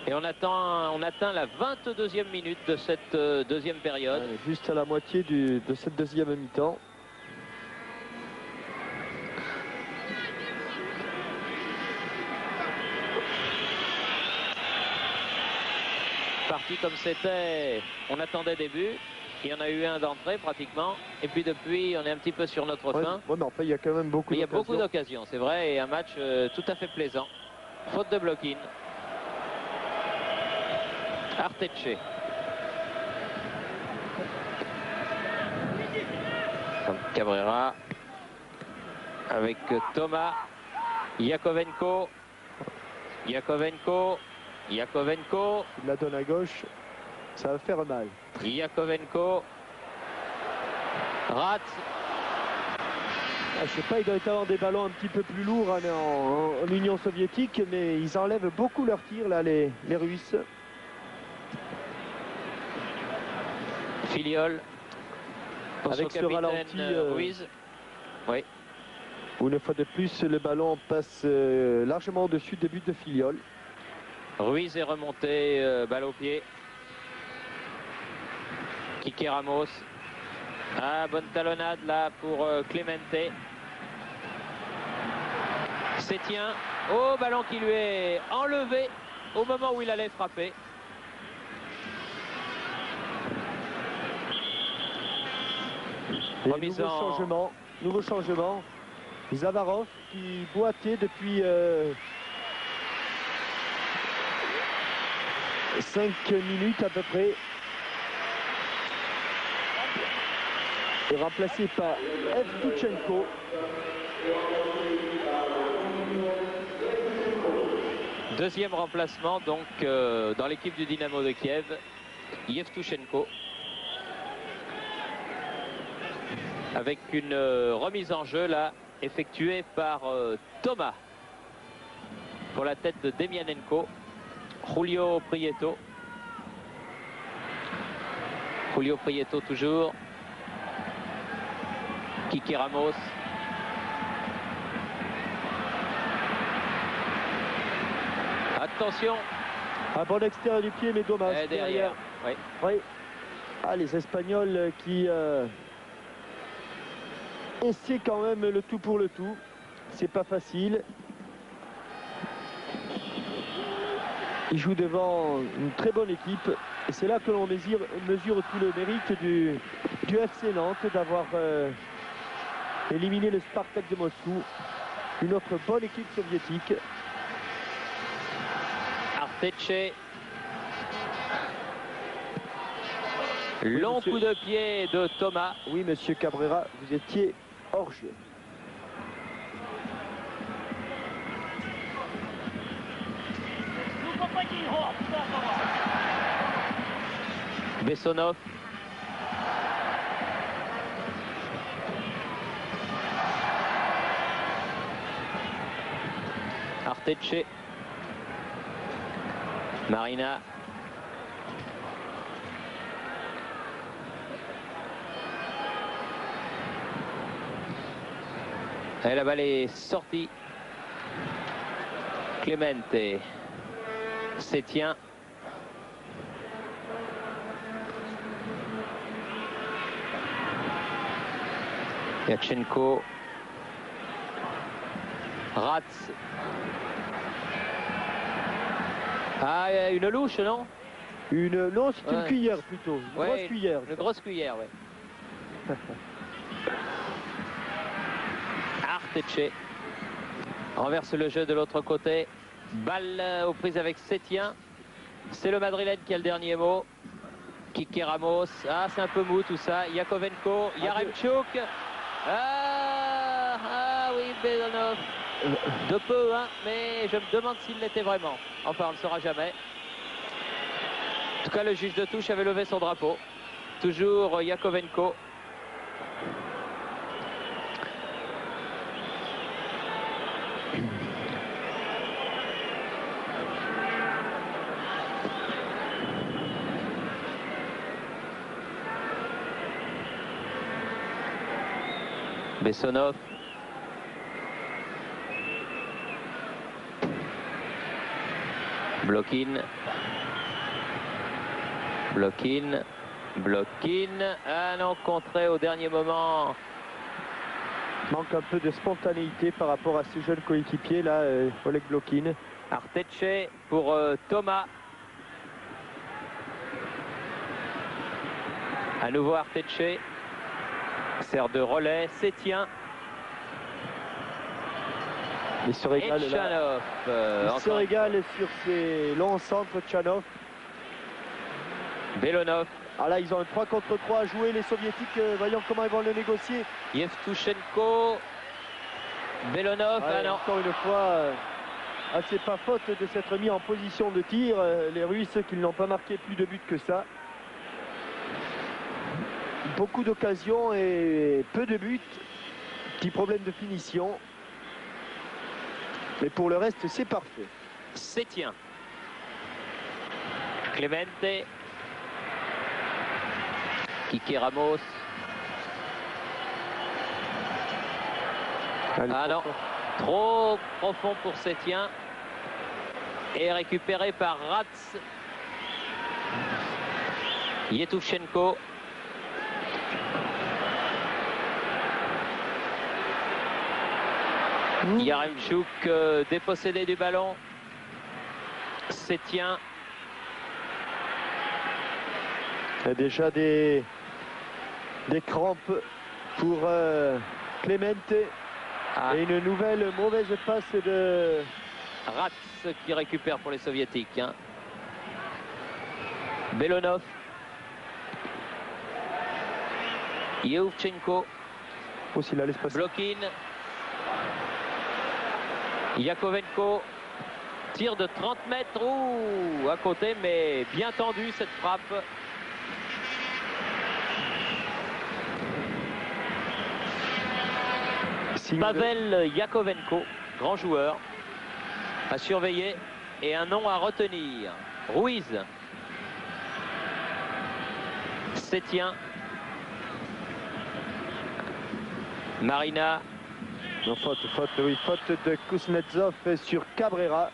Speaker 2: Et on atteint la 22e minute de cette deuxième période.
Speaker 1: Juste à la moitié de cette deuxième mi-temps.
Speaker 2: Parti comme c'était, on attendait des buts. Il y en a eu un d'entrée pratiquement. Et puis depuis, on est un petit peu sur notre fin.
Speaker 1: Ouais, mais enfin, il y a quand même beaucoup
Speaker 2: Mais il y a
Speaker 1: d'occasions.
Speaker 2: beaucoup d'occasions, c'est vrai. Et un match tout à fait plaisant. Faute de Blokin. Arteche. Cabrera. Avec Thomas. Yakovenko. Yakovenko. Yakovenko.
Speaker 1: Il la donne à gauche. Ça va faire mal.
Speaker 2: Yakovenko. Rat.
Speaker 1: Je sais pas, il doit avoir des ballons un petit peu plus lourds en Union soviétique, mais ils enlèvent beaucoup leurs tirs, là, les Russes.
Speaker 2: Filiol. Pour
Speaker 1: Avec
Speaker 2: son
Speaker 1: ce
Speaker 2: capitaine
Speaker 1: ralenti,
Speaker 2: Ruiz. Oui.
Speaker 1: Où une fois de plus, le ballon passe largement au-dessus des buts de Filiol.
Speaker 2: Ruiz est remonté, balle au pied. Kiki Ramos. Ah, bonne talonnade là pour Clemente. Sétien. Oh, ballon qui lui est enlevé au moment où il allait frapper.
Speaker 1: Et nouveau changement. Zavarov qui boitait depuis 5 minutes à peu près. Et remplacé par Evtuchenko.
Speaker 2: Deuxième remplacement donc dans l'équipe du Dynamo de Kiev, Yevtushenko. Avec une remise en jeu là effectuée par Thomas. Pour la tête de Demianenko, Julio Prieto. Julio Prieto toujours. Kiki Ramos. Attention.
Speaker 1: Un bon extérieur du pied, mais dommage.
Speaker 2: Derrière. Oui.
Speaker 1: Oui. Ah, les Espagnols qui essaient quand même le tout pour le tout. C'est pas facile. Ils jouent devant une très bonne équipe. Et c'est là que l'on mesure tout le mérite du FC Nantes d'avoir éliminé le Spartak de Moscou. Une autre bonne équipe soviétique.
Speaker 2: Arteche. Long coup de pied de Thomas.
Speaker 1: Oui, monsieur Cabrera, vous étiez hors jeu.
Speaker 2: Bessonov. Arteche. Marina. Et la balle est sortie. Clemente. Sétien. Yatchenko. Ratz. Ah, une louche, non?
Speaker 1: Non, c'est une cuillère plutôt. Une grosse cuillère.
Speaker 2: Une grosse cuillère, oui. Arteche renverse le jeu de l'autre côté. Balle aux prises avec Sétien. C'est le Madrilène qui a le dernier mot. Kiki Ramos. Ah, c'est un peu mou tout ça. Yakovenko. Yaremchuk. Ah oui, Belonov. De peu, hein, mais je me demande s'il l'était vraiment. Enfin, on ne le saura jamais. En tout cas, le juge de touche avait levé son drapeau. Toujours Yakovenko. Bessonov. Blokin. Blokin. Blokin. Ah non, contré au dernier moment.
Speaker 1: Manque un peu de spontanéité par rapport à ses jeunes coéquipiers là, Oleg Blokin.
Speaker 2: Arteche pour Thomas. À nouveau Arteche. Sert de relais, Sétien.
Speaker 1: Il se régale,
Speaker 2: Tchanov,
Speaker 1: il se régale sur ses longs centres, Tchanov.
Speaker 2: Belonov.
Speaker 1: Ah là, ils ont un 3 contre 3 à jouer, les soviétiques. Voyons comment ils vont le négocier.
Speaker 2: Yevtushenko. Belonov.
Speaker 1: Ouais,
Speaker 2: non.
Speaker 1: encore une fois, c'est pas faute de s'être mis en position de tir. Les Russes qui n'ont pas marqué plus de buts que ça. Beaucoup d'occasions et peu de buts. Petit problème de finition. Mais pour le reste, c'est parfait.
Speaker 2: Sétien. Clemente. Kiki Ramos. Ah non, trop profond pour Sétien. Et récupéré par Ratz. Yevtushenko. Yaremchuk dépossédé du ballon. Sétien.
Speaker 1: Il y a déjà des crampes pour Clemente.
Speaker 2: Ah.
Speaker 1: Et une nouvelle mauvaise passe de
Speaker 2: Ratz qui récupère pour les soviétiques. Hein. Belonov. Yevchenko.
Speaker 1: Aussi là l'espace.
Speaker 2: Blokin. Yakovenko. Tir de 30 mètres, ouh, à côté, mais bien tendu cette frappe. Pavel Yakovenko, grand joueur, à surveiller et un nom à retenir. Ruiz. Sétien. Marina.
Speaker 1: Non, faute de Kuznetsov sur Cabrera.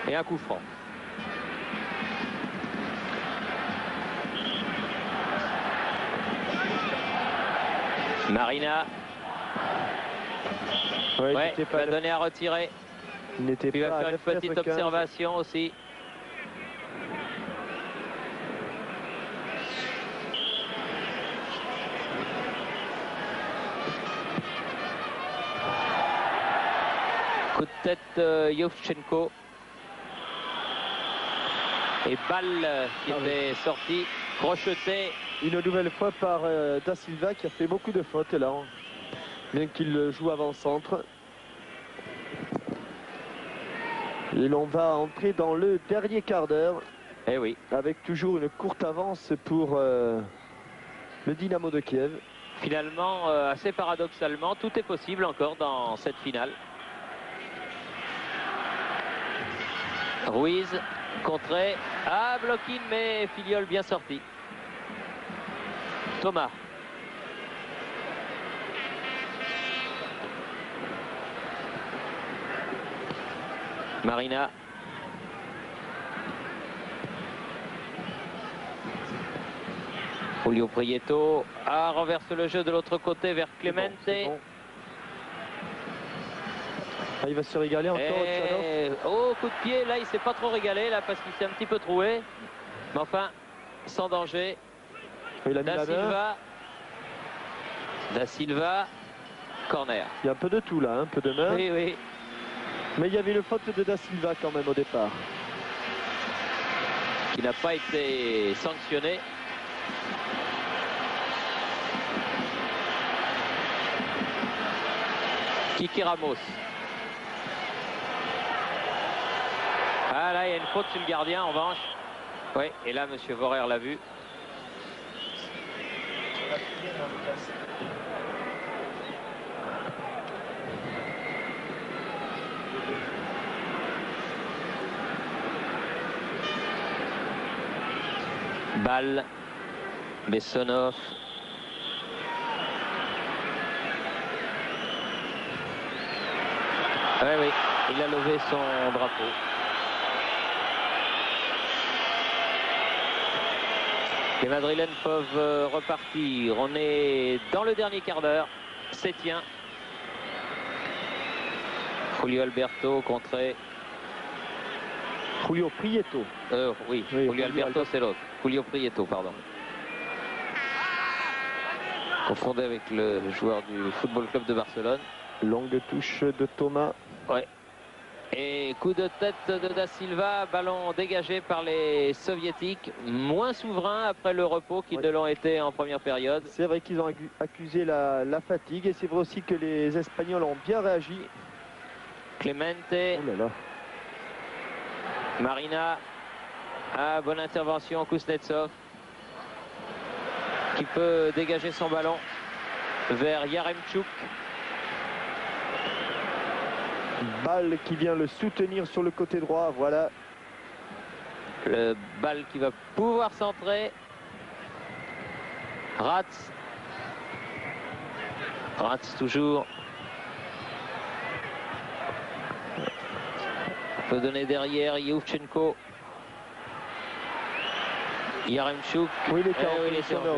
Speaker 2: Et un coup franc. Marina.
Speaker 1: Ouais,
Speaker 2: il va donner à retirer.
Speaker 1: Il n'était pas.
Speaker 2: Il va faire une petite observation aussi. Coup de tête Yovchenko. Et balle qui était sortie, crochetée. Une
Speaker 1: nouvelle fois par Da Silva qui a fait beaucoup de fautes là. Bien qu'il joue avant-centre. Et l'on va entrer dans le dernier quart d'heure.
Speaker 2: Eh oui.
Speaker 1: Avec toujours une courte avance pour le Dynamo de Kiev.
Speaker 2: Finalement, assez paradoxalement, tout est possible encore dans cette finale. Ruiz, contré. Ah, Blokin, mais Filiol bien sorti. Thomas. Marina. Julio Prieto renverse le jeu de l'autre côté vers Clemente.
Speaker 1: Bon. Ah, il va se régaler encore.
Speaker 2: Oh, coup de pied, là il s'est pas trop régalé là parce qu'il s'est un petit peu troué. Mais enfin, sans danger. Da Silva, corner.
Speaker 1: Il y a un peu de tout là, un peu de main.
Speaker 2: Oui, oui.
Speaker 1: Mais il y avait une faute de Da Silva quand même au départ.
Speaker 2: Qui n'a pas été sanctionné. Kiki Ramos. Ah là, il y a une faute sur le gardien en revanche. Oui, et là, monsieur Vorer l'a vu. Balle. Bessonov. Oui, il a levé son drapeau. Les Madrilènes peuvent repartir. On est dans le dernier quart d'heure. Sétien. Julio Alberto contré.
Speaker 1: Julio Prieto.
Speaker 2: Oui, Julio Alberto c'est l'autre. Julio Prieto, pardon. Confondé avec le joueur du Football Club de Barcelone.
Speaker 1: Longue touche de Thomas.
Speaker 2: Ouais. Et coup de tête de Da Silva, ballon dégagé par les soviétiques, moins souverains après le repos qu'ils ne l'ont été en première période.
Speaker 1: C'est vrai qu'ils ont accusé la fatigue et c'est vrai aussi que les Espagnols ont bien réagi.
Speaker 2: Clemente.
Speaker 1: Oh là là.
Speaker 2: Marina. Ah, bonne intervention, Kuznetsov. Qui peut dégager son ballon vers Yaremchuk.
Speaker 1: Balle qui vient le soutenir sur le côté droit, voilà.
Speaker 2: Le balle qui va pouvoir centrer. Ratz toujours. On peut donner derrière Yovchenko. Yaremchuk.
Speaker 1: Oui, il était en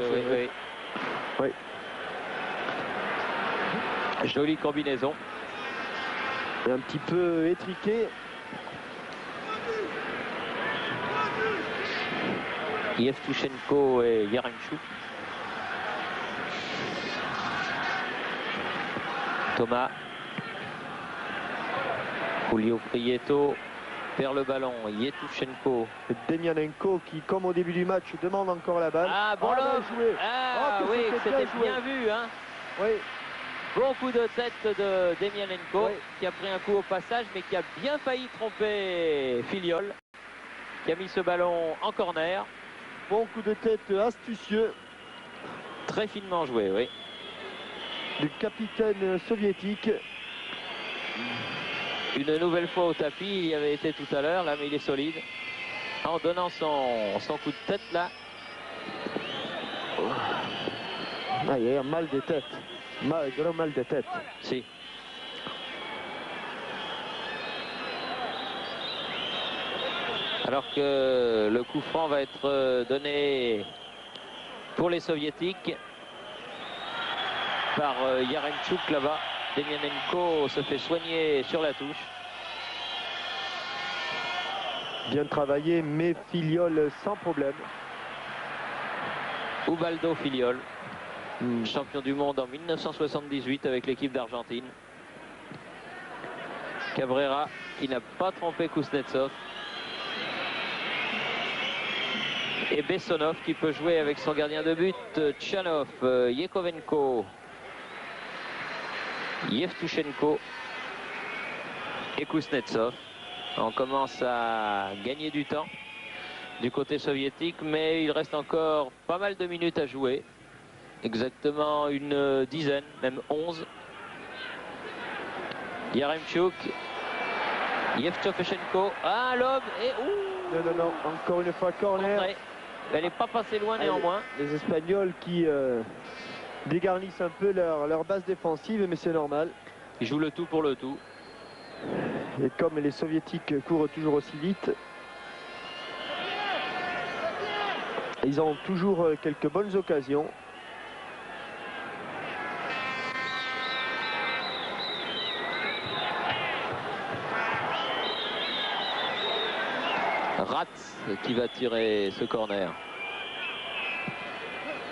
Speaker 2: jeu. Oui. Jolie combinaison.
Speaker 1: Et un petit peu étriqué.
Speaker 2: Yevtushenko et Yaremchuk. Thomas. Julio Prieto perd le ballon. Yevtushenko.
Speaker 1: Demianenko qui, comme au début du match, demande encore la balle.
Speaker 2: Ah, bon
Speaker 1: joué.
Speaker 2: Oui, c'était bien vu. Hein.
Speaker 1: Oui.
Speaker 2: Bon coup de tête de Demianenko,
Speaker 1: Oui.
Speaker 2: qui a pris un coup au passage, mais qui a bien failli tromper Filiol, qui a mis ce ballon en corner.
Speaker 1: Bon coup de tête astucieux
Speaker 2: Très finement joué, oui.
Speaker 1: du capitaine soviétique.
Speaker 2: Une nouvelle fois au tapis, il y avait été tout à l'heure, là, mais il est solide. En donnant son coup de tête, là.
Speaker 1: Ah, il y a un mal de tête. Gros mal de tête.
Speaker 2: Si. Alors que le coup franc va être donné pour les soviétiques par Yaremchuk là-bas. Demianenko se fait soigner sur la touche.
Speaker 1: Bien travaillé, mais Filiol sans problème.
Speaker 2: Ubaldo Filiol, champion du monde en 1978 avec l'équipe d'Argentine. Cabrera qui n'a pas trompé Kuznetsov. Et Bessonov qui peut jouer avec son gardien de but, Tchanov, Yekovenko, Yevtushenko et Kuznetsov. On commence à gagner du temps du côté soviétique, mais il reste encore pas mal de minutes à jouer. Exactement une dizaine, même 11. Yaremchuk, Yevtushenko, ah l'homme et ouh,
Speaker 1: Non, non, non, encore une fois corner.
Speaker 2: André. Elle n'est pas passée loin néanmoins.
Speaker 1: Les Espagnols qui dégarnissent un peu leur base défensive, mais c'est normal.
Speaker 2: Ils jouent le tout pour le tout.
Speaker 1: Et comme les Soviétiques courent toujours aussi vite, ils ont toujours quelques bonnes occasions.
Speaker 2: Ratz qui va tirer ce corner.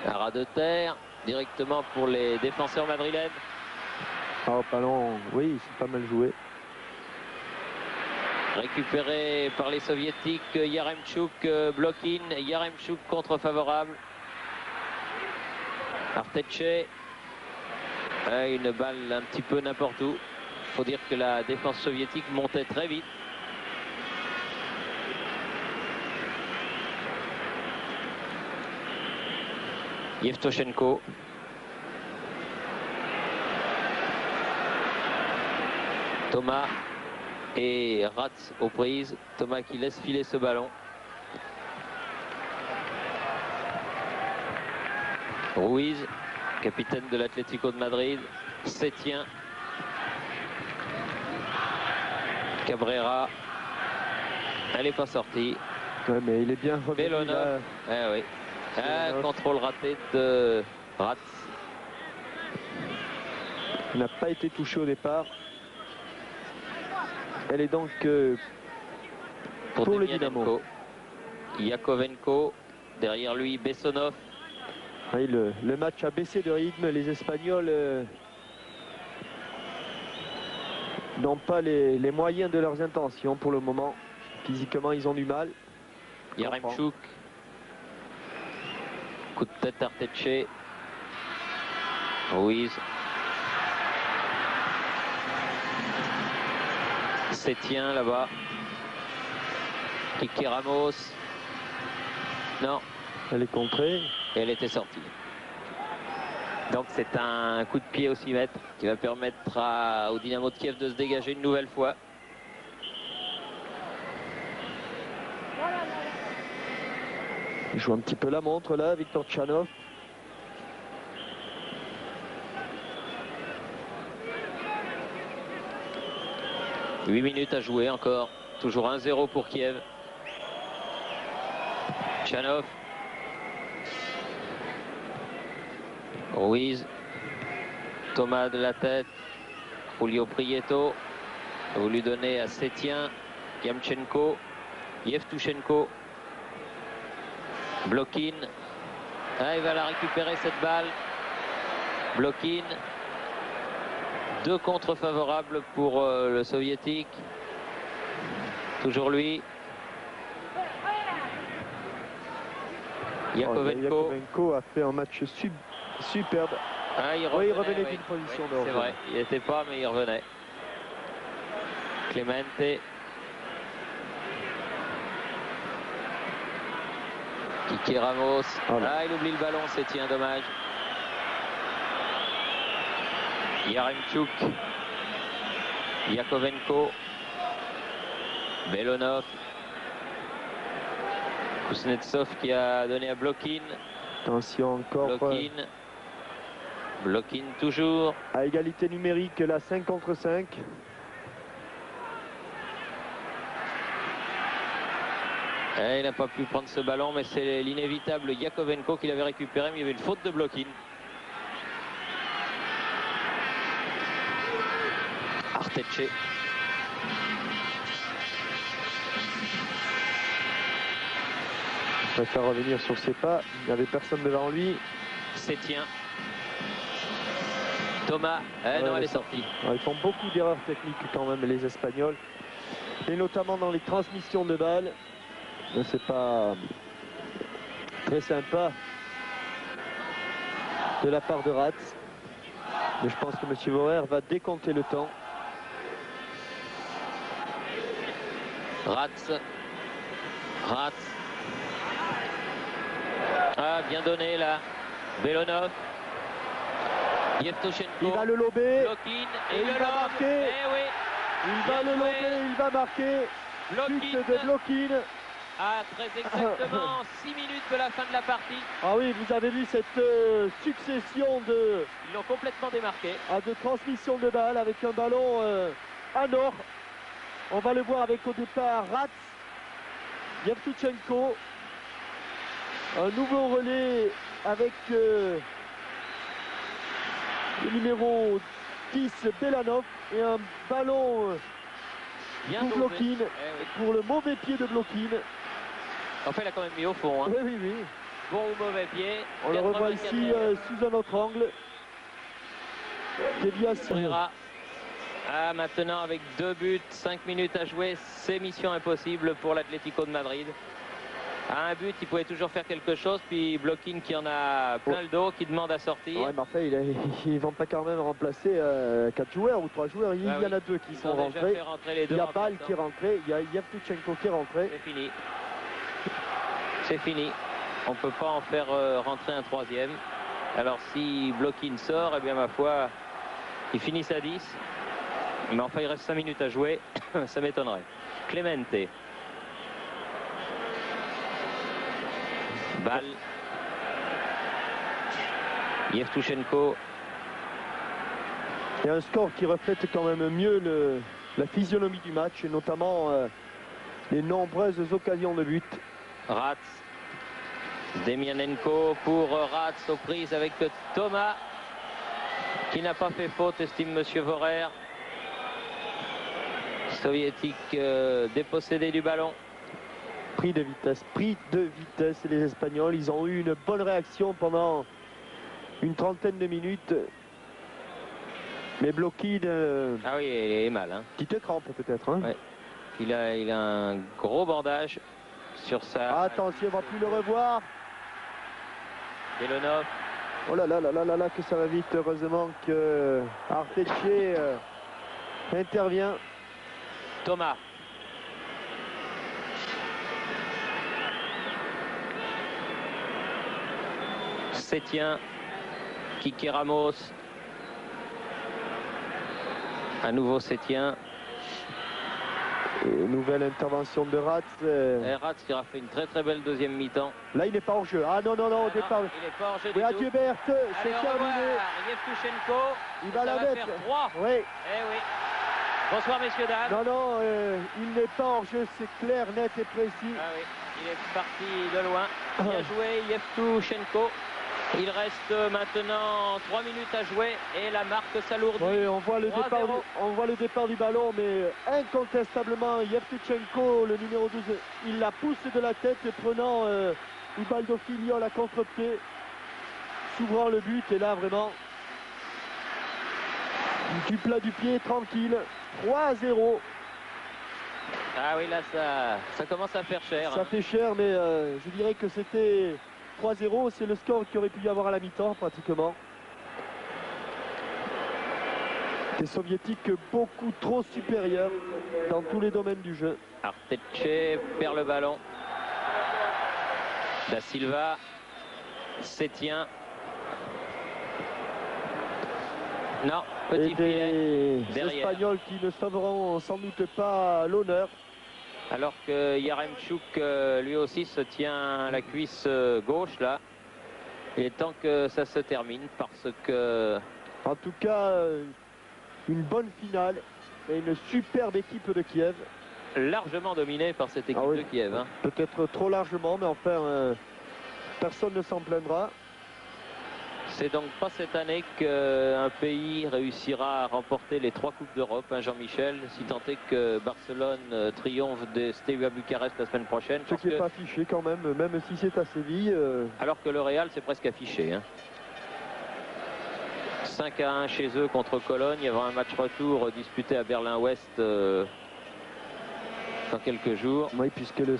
Speaker 2: Un ras de terre directement pour les défenseurs madrilènes.
Speaker 1: Oh, ballon, oui, c'est pas mal joué.
Speaker 2: Récupéré par les soviétiques, Yaremchuk block-in, Yaremchuk contre favorable. Arteche, une balle un petit peu n'importe où. Il faut dire que la défense soviétique montait très vite. Yevtushenko. Thomas et Ratz aux prises. Thomas qui laisse filer ce ballon. Ruiz, capitaine de l'Atlético de Madrid, Sétien. Cabrera. Elle n'est pas sortie.
Speaker 1: Ouais, mais il est bien revenu.
Speaker 2: Bellonov. Oui. Un contrôle raté de Ratz.
Speaker 1: Il n'a pas été touché au départ. Elle est donc pour le Dynamo.
Speaker 2: Yakovenko, derrière lui Bessonov.
Speaker 1: Oui, le match a baissé de rythme. Les Espagnols n'ont pas les moyens de leurs intentions pour le moment. Physiquement, ils ont du mal.
Speaker 2: Yaremchuk. Coup de tête Arteche. Ruiz. Sétien là-bas. Kiki Ramos. Non.
Speaker 1: Elle est contrée.
Speaker 2: Et elle était sortie. Donc c'est un coup de pied au 6 mètres qui va permettre au Dynamo de Kiev de se dégager une nouvelle fois.
Speaker 1: Il joue un petit peu la montre là, Victor Tchanov. «
Speaker 2: 8 minutes à jouer encore. Toujours 1-0 pour Kiev. Tchanov. Ruiz. Thomas de la tête. Julio Prieto. A voulu donner à Sétien. Yamchenko. Yevtushenko. Block-in. Ah, il va la récupérer cette balle. Block-in. 2 contre favorables pour le soviétique. Toujours lui. Yakovenko.
Speaker 1: Yakovenko a fait un match superbe.
Speaker 2: Ah, il
Speaker 1: revenait
Speaker 2: revenait
Speaker 1: d'une position de
Speaker 2: c'est
Speaker 1: hors-jeu.
Speaker 2: vrai, il n'était pas, mais il revenait. Clemente. Kiki Ramos. Ah, il oublie le ballon, Sétien, dommage. Yaremchuk. Yakovenko. Belonov. Kuznetsov qui a donné à Blokin.
Speaker 1: Attention encore.
Speaker 2: Blokin. Blokin toujours.
Speaker 1: À égalité numérique, là 5 contre 5.
Speaker 2: Et il n'a pas pu prendre ce ballon, mais c'est l'inévitable Yakovenko qui l'avait récupéré, mais il y avait une faute de Blokin. Arteche.
Speaker 1: Il va faire revenir sur ses pas. Il n'y avait personne devant lui.
Speaker 2: Sétien. Thomas. Non, elle est sortie.
Speaker 1: Ils font beaucoup d'erreurs techniques quand même, les Espagnols. Et notamment dans les transmissions de balles. C'est pas très sympa de la part de Rats. Mais je pense que M. Vorer va décompter le temps.
Speaker 2: Rats. Ah, bien donné là. Belonov. Yevtushenko.
Speaker 1: Il va le lober.
Speaker 2: Blokin.
Speaker 1: Et il va marquer.
Speaker 2: Oui.
Speaker 1: Il va le lober, il va marquer. But de Blokin.
Speaker 2: Ah, très exactement 6 minutes de la fin de la partie.
Speaker 1: Ah oui, vous avez vu cette succession de...
Speaker 2: Ils l'ont complètement démarqué.
Speaker 1: De transmission de balle avec un ballon à nord. On va le voir avec au départ Rats, Yevtushenko. Un nouveau relais avec le numéro 10 Belanov et un ballon
Speaker 2: bien
Speaker 1: pour Blokin, pour le mauvais pied de Blokin.
Speaker 2: Enfin, il a quand même mis au fond. Hein.
Speaker 1: Oui.
Speaker 2: Bon ou mauvais pied.
Speaker 1: On le revoit ici sous un autre angle.
Speaker 2: Ah, maintenant avec 2 buts, 5 minutes à jouer, c'est mission impossible pour l'Atlético de Madrid. À un but, il pouvait toujours faire quelque chose, puis Blokin qui en a plein le dos, qui demande à sortir.
Speaker 1: Ouais, mais enfin, ils ne vont pas quand même remplacer 4 joueurs ou 3 joueurs. Il y en a 2 qui sont rentrés. Il y a Ball qui est rentré, il y a Yevtushenko qui est rentré.
Speaker 2: C'est fini. C'est fini. On ne peut pas en faire rentrer un 3e. Alors si Blokin sort, eh bien ma foi, ils finissent à 10. Mais enfin, il reste 5 minutes à jouer. Ça m'étonnerait. Clemente. Balle. Yevtushenko.
Speaker 1: Il y a un score qui reflète quand même mieux la physionomie du match, et notamment les nombreuses occasions de but.
Speaker 2: Rats. Demianenko pour Rats aux prises avec Thomas qui n'a pas fait faute, estime Monsieur Vorer. Soviétique dépossédé du ballon.
Speaker 1: Pris de vitesse, les Espagnols. Ils ont eu une bonne réaction pendant une trentaine de minutes. Mais Blokin...
Speaker 2: Ah oui, il est mal. Hein.
Speaker 1: Petite crampe peut-être. Hein.
Speaker 2: Ouais. Il a un gros bandage sur sa...
Speaker 1: Attention, on va plus le revoir.
Speaker 2: Belonov.
Speaker 1: Oh là là, que ça va vite. Heureusement que Arteche intervient.
Speaker 2: Thomas. Sétien. Kiki Ramos. À nouveau Sétien.
Speaker 1: Nouvelle intervention de Rats.
Speaker 2: Rats qui aura fait une très belle deuxième mi-temps.
Speaker 1: Là, il n'est pas hors jeu. Ah non, au départ.
Speaker 2: Il n'est pas hors jeu
Speaker 1: oui,
Speaker 2: du
Speaker 1: adieu
Speaker 2: tout.
Speaker 1: Berthe, c'est terminé.
Speaker 2: Yevtushenko.
Speaker 1: Il va la mettre.
Speaker 2: Faire 3.
Speaker 1: Oui.
Speaker 2: Eh oui. Bonsoir messieurs, dames.
Speaker 1: Non, il n'est pas hors jeu, c'est clair, net et précis.
Speaker 2: Ah oui, il est parti de loin. Bien joué Yevtushenko. Il reste maintenant 3 minutes à jouer et la marque s'alourdit.
Speaker 1: Oui, on voit le départ du ballon, mais incontestablement, Yevtushenko, le numéro 12, il la pousse de la tête, prenant Ubaldo Filiol à contre-pied, s'ouvrant le but, et là vraiment, du plat du pied, tranquille, 3-0.
Speaker 2: Ah oui, là ça commence à faire cher.
Speaker 1: Ça fait cher, mais je dirais que c'était 3-0, c'est le score qu'il aurait pu y avoir à la mi-temps pratiquement. Des soviétiques beaucoup trop supérieurs dans tous les domaines du jeu.
Speaker 2: Arteche perd le ballon. Da Silva, Sétien. Non, petit filet derrière.
Speaker 1: Espagnols qui ne sauveront sans doute pas l'honneur.
Speaker 2: Alors que Yaremchuk, lui aussi, se tient la cuisse gauche, là. Il est temps que ça se termine parce que...
Speaker 1: En tout cas, une bonne finale et une superbe équipe de Kiev.
Speaker 2: Largement dominée par cette équipe de Kiev. Hein.
Speaker 1: Peut-être trop largement, mais enfin, personne ne s'en plaindra.
Speaker 2: C'est donc pas cette année qu'un pays réussira à remporter les 3 Coupes d'Europe, hein, Jean-Michel, si tant est que Barcelone triomphe de Steaua Bucarest la semaine prochaine.
Speaker 1: Ce qui n'est pas affiché quand même si c'est à Séville.
Speaker 2: Alors que le Real, c'est presque affiché. Hein. 5-1 chez eux contre Cologne. Il y aura un match retour disputé à Berlin-Ouest dans quelques jours.
Speaker 1: Oui, puisque le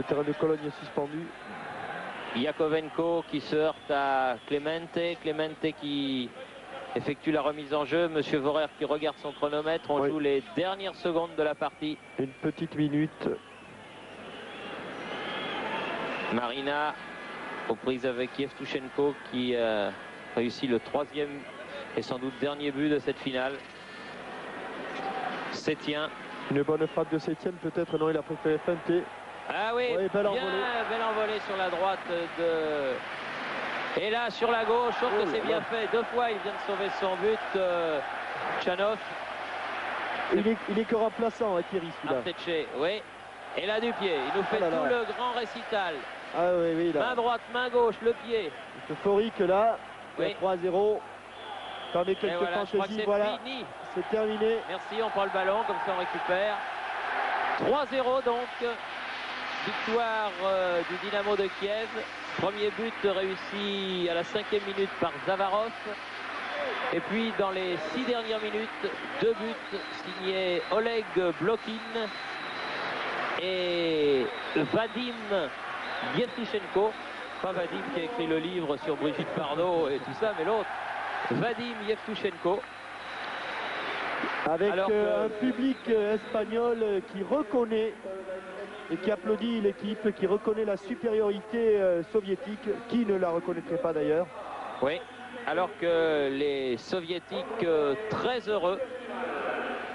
Speaker 1: terrain de Cologne est suspendu.
Speaker 2: Yakovenko qui se heurte à Clemente. Clemente qui effectue la remise en jeu. Monsieur Vorer qui regarde son chronomètre. On joue les dernières secondes de la partie.
Speaker 1: Une petite minute.
Speaker 2: Marina aux prises avec Yevtushenko qui réussit le 3e et sans doute dernier but de cette finale. Sétien.
Speaker 1: Une bonne frappe de Sétien, peut-être. Non, il a préféré feinter.
Speaker 2: Ah oui, belle envolée sur la droite de... Et là, sur la gauche, je trouve que c'est bien fait. 2 fois, il vient de sauver son but, Tchanov.
Speaker 1: Il est que remplaçant, Thierry, celui-là.
Speaker 2: Arteche, oui. Et là, du pied. Il nous fait tout le grand récital.
Speaker 1: Ah oui, là.
Speaker 2: Main droite, main gauche, le pied.
Speaker 1: Euphorique, là.
Speaker 2: Oui.
Speaker 1: 3-0. Attendez quelques fantaisies, voilà. C'est terminé.
Speaker 2: Merci, on prend le ballon, comme ça on récupère. 3-0 donc. Victoire du Dynamo de Kiev. Premier but réussi à la 5e minute par Zavarov. Et puis dans les 6 dernières minutes, 2 buts signés Oleg Blokin et Vadim Yevtushenko. Pas Vadim qui a écrit le livre sur Brigitte Bardot et tout ça, mais l'autre, Vadim Yevtushenko.
Speaker 1: Avec un public espagnol qui reconnaît et qui applaudit l'équipe, qui reconnaît la supériorité soviétique, qui ne la reconnaîtrait pas d'ailleurs.
Speaker 2: Oui, alors que les soviétiques, très heureux,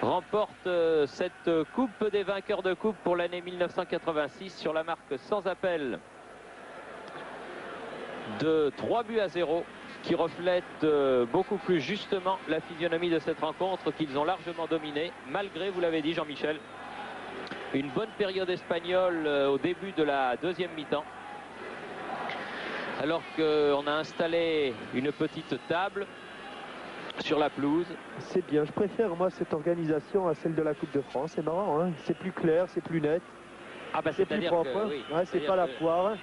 Speaker 2: remportent cette coupe des vainqueurs de coupe pour l'année 1986 sur la marque sans appel de 3-0, qui reflète beaucoup plus justement la physionomie de cette rencontre qu'ils ont largement dominée, malgré, vous l'avez dit Jean-Michel, une bonne période espagnole au début de la 2e mi-temps. Alors qu'on a installé une petite table sur la pelouse.
Speaker 1: C'est bien, je préfère moi cette organisation à celle de la Coupe de France, c'est marrant, hein, c'est plus clair, c'est plus net.
Speaker 2: Ah bah
Speaker 1: c'est plus propre,
Speaker 2: oui,
Speaker 1: c'est pas la foire.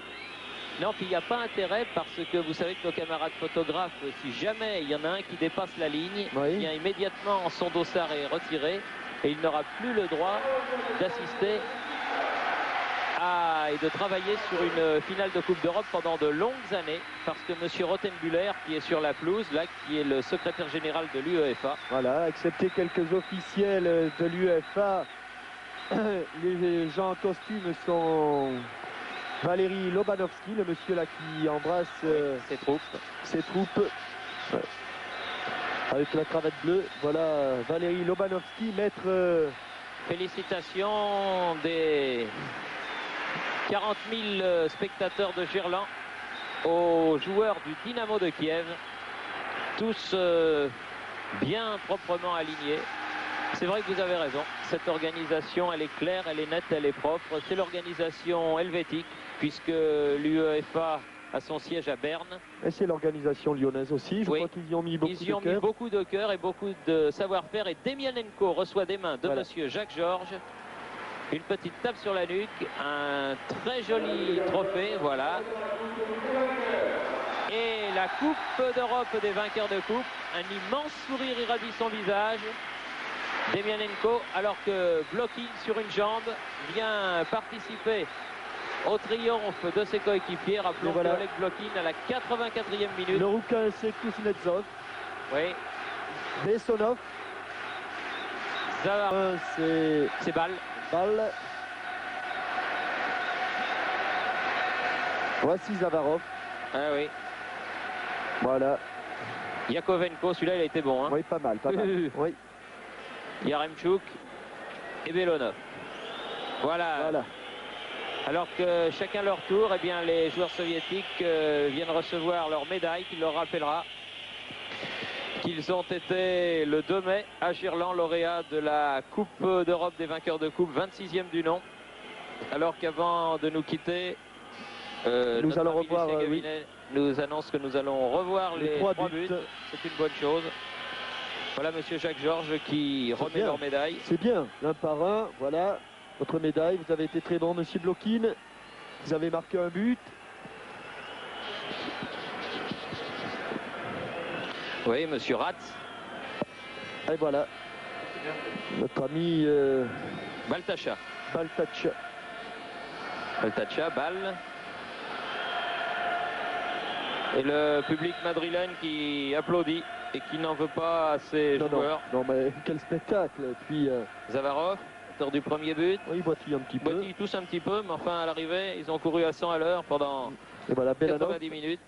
Speaker 2: Non, puis il n'y a pas intérêt parce que vous savez que nos camarades photographes, si jamais il y en a un qui dépasse la ligne, il vient immédiatement son dossard est retiré et il n'aura plus le droit d'assister et de travailler sur une finale de Coupe d'Europe pendant de longues années parce que M. Rothenbuller, qui est sur la pelouse, là, qui est le secrétaire général de l'UEFA.
Speaker 1: Voilà, excepté quelques officiels de l'UEFA, les gens en costume sont... Valérie Lobanovski, le monsieur là qui embrasse ses troupes. Ouais. Avec la cravate bleue, voilà Valérie Lobanovski, maître.
Speaker 2: Félicitations des 40 000 spectateurs de Gerland aux joueurs du Dynamo de Kiev, tous bien proprement alignés. C'est vrai que vous avez raison, cette organisation elle est claire, elle est nette, elle est propre. C'est l'organisation helvétique puisque l'UEFA a son siège à Berne.
Speaker 1: Et c'est l'organisation lyonnaise aussi, je crois qu'ils y ont mis beaucoup de cœur.
Speaker 2: Ils y ont mis beaucoup de cœur et beaucoup de savoir-faire. Et Demianenko reçoit des mains de monsieur Jacques Georges une petite tape sur la nuque, un très joli trophée, voilà. Et la Coupe d'Europe des vainqueurs de coupe, un immense sourire irradie son visage. Demianenko, alors que Blokin sur une jambe vient participer au triomphe de ses coéquipiers. Rappelons que Oleg Blokin à la 84e minute.
Speaker 1: Le rouquin c'est Kuznetsov.
Speaker 2: Oui.
Speaker 1: Bessonov.
Speaker 2: Zavarov, c'est balle.
Speaker 1: Balle. Voici Zavarov.
Speaker 2: Ah oui.
Speaker 1: Voilà.
Speaker 2: Yakovenko, celui-là il a été bon. Hein.
Speaker 1: Oui, pas mal, pas mal. Oui.
Speaker 2: Yaremchuk et Belonov. Voilà. Alors que chacun leur tour, eh bien, les joueurs soviétiques viennent recevoir leur médaille qui leur rappellera qu'ils ont été le 2 mai à Girland, lauréat de la Coupe d'Europe des vainqueurs de coupe, 26e du nom. Alors qu'avant de nous quitter,
Speaker 1: nous allons revoir,
Speaker 2: Gavinet nous annonce que nous allons revoir les 3 buts. C'est une bonne chose. Voilà monsieur Jacques Georges qui remet leur médaille.
Speaker 1: C'est bien, l'un par un, voilà, votre médaille. Vous avez été très bon, monsieur Blokin. Vous avez marqué un but.
Speaker 2: Oui, monsieur Ratz.
Speaker 1: Et voilà, notre ami
Speaker 2: Baltacha. Baltacha, balle. Et le public madrilène qui applaudit et qui n'en veut pas à ses joueurs.
Speaker 1: Non, mais quel spectacle. Et puis
Speaker 2: Zavarov, auteur du premier but.
Speaker 1: Oui, il boitille un petit peu.
Speaker 2: Boitille tous un petit peu, mais enfin à l'arrivée, ils ont couru à 100 à l'heure pendant 90 minutes.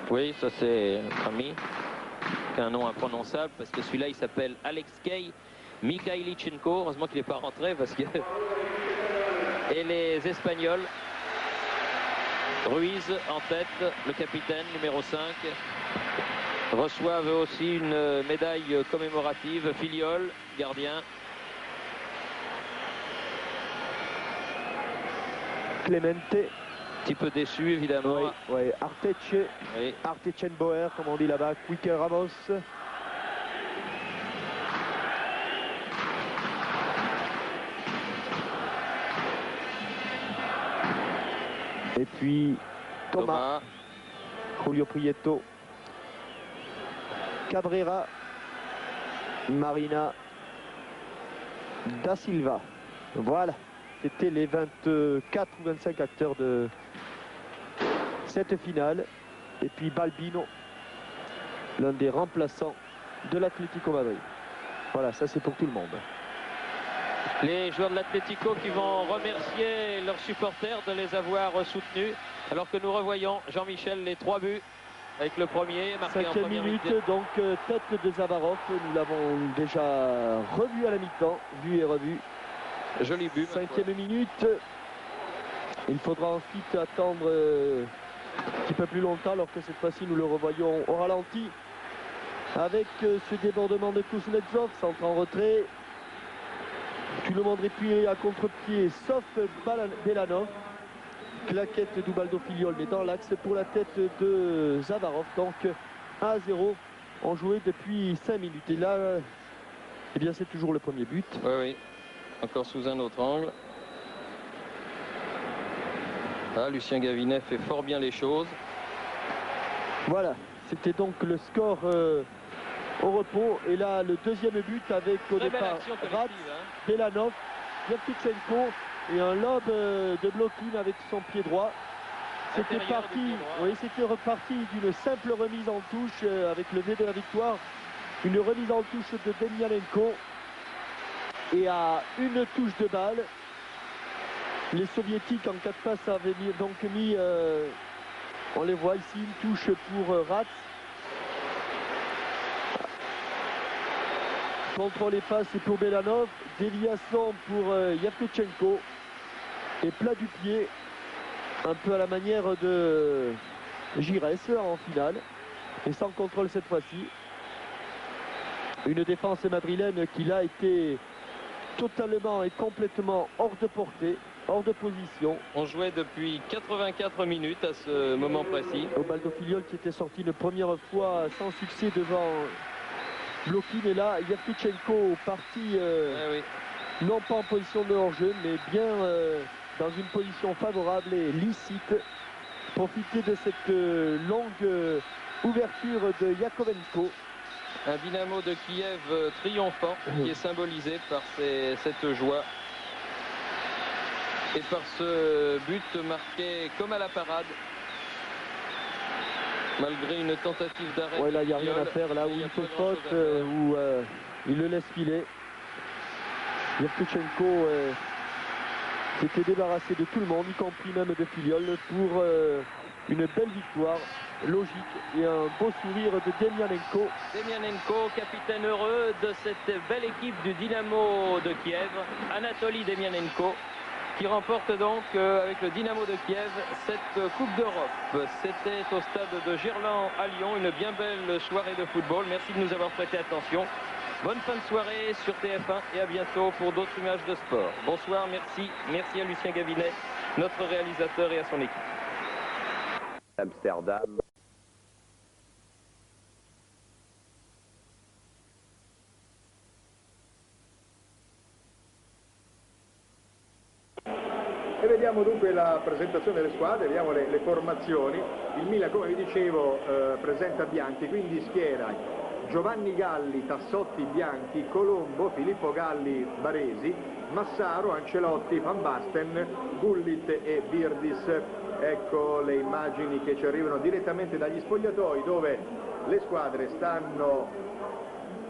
Speaker 2: Oui, ça c'est notre ami, qui a un nom imprononçable, parce que celui-là il s'appelle Alexei Mikhailichenko. Heureusement qu'il n'est pas rentré, parce que... Et les Espagnols, Ruiz en tête, le capitaine numéro 5, reçoivent aussi une médaille commémorative. Filiol, gardien.
Speaker 1: Clemente.
Speaker 2: Un petit peu déçu évidemment.
Speaker 1: Oui. Arteche.
Speaker 2: Oui.
Speaker 1: Artechenbauer, comme on dit là-bas. Quique Ramos. Et puis Thomas. Julio Prieto. Cabrera. Marina. Da Silva. Voilà. C'était les 24 ou 25 acteurs de cette finale. Et puis Balbino, l'un des remplaçants de l'Atlético Madrid. Voilà, ça c'est pour tout le monde.
Speaker 2: Les joueurs de l'Atlético qui vont remercier leurs supporters de les avoir soutenus. Alors que nous revoyons, Jean-Michel, les 3 buts avec le premier marqué en première
Speaker 1: minute. Donc tête de Zavarov, nous l'avons déjà revu à la mi-temps, vu et revu.
Speaker 2: Joli but.
Speaker 1: 5e minute. Il faudra ensuite attendre un petit peu plus longtemps, alors que cette fois-ci nous le revoyons au ralenti. Avec ce débordement de Kuznetsov, centre en retrait. Tout le monde répugné à contre-pied, sauf Belanov. Claquette d'Ubaldo Filiol, mais dans l'axe pour la tête de Zavarov. Donc 1-0, on jouait depuis 5 minutes. Et là, eh bien, c'est toujours le premier but.
Speaker 2: Oui. Encore sous un autre angle. Ah, Lucien Gavinet fait fort bien les choses.
Speaker 1: Voilà, c'était donc le score au repos. Et là, le deuxième but avec au départ Ratz, Belanov, Yevtuchenko et un lob de Blokin avec son pied droit. C'était parti, c'était reparti d'une simple remise en touche avec le V de la victoire. Une remise en touche de Demianenko. Et à une touche de balle, les soviétiques en 4 passes avaient mis, on les voit ici, une touche pour Ratz. Contrôle et passe pour Belanov, déviation pour Yevtuchenko. Et plat du pied, un peu à la manière de Gires en finale. Et sans contrôle cette fois-ci. Une défense madrilène qui l'a été totalement et complètement hors de portée, hors de position.
Speaker 2: On jouait depuis 84 minutes à ce moment précis.
Speaker 1: Ubaldo Filiol qui était sorti une première fois sans succès devant Blokin. Et là, Yevtuchenko parti non pas en position de hors-jeu, mais bien dans une position favorable et licite. Profiter de cette longue ouverture de Yakovenko.
Speaker 2: Un Dynamo de Kiev triomphant qui est symbolisé par cette joie et par ce but marqué comme à la parade Malgré une tentative d'arrêt.
Speaker 1: Ouais, là, il n'y a rien à faire. Là où il fait faute, où il le laisse filer. Yevtuchenko s'était débarrassé de tout le monde, y compris même de Filiol, pour une belle victoire logique et un beau sourire de Demianenko.
Speaker 2: Demianenko, capitaine heureux de cette belle équipe du Dynamo de Kiev, Anatoly Demianenko, qui remporte donc avec le Dynamo de Kiev cette Coupe d'Europe. C'était au stade de Gerland à Lyon, une bien belle soirée de football. Merci de nous avoir prêté attention. Bonne fin de soirée sur TF1 et à bientôt pour d'autres images de sport. Bonsoir, merci. Merci à Lucien Gavinet, notre réalisateur, et à son équipe.
Speaker 3: Amsterdam.
Speaker 4: E vediamo dunque la presentazione delle squadre, vediamo le formazioni. Il Milan, come vi dicevo, presenta Bianchi, quindi schiera Giovanni Galli, Tassotti, Bianchi, Colombo, Filippo Galli, Baresi, Massaro, Ancelotti, Van Basten, Gullit e Virdis. Ecco le immagini che ci arrivano direttamente dagli spogliatoi, dove le squadre stanno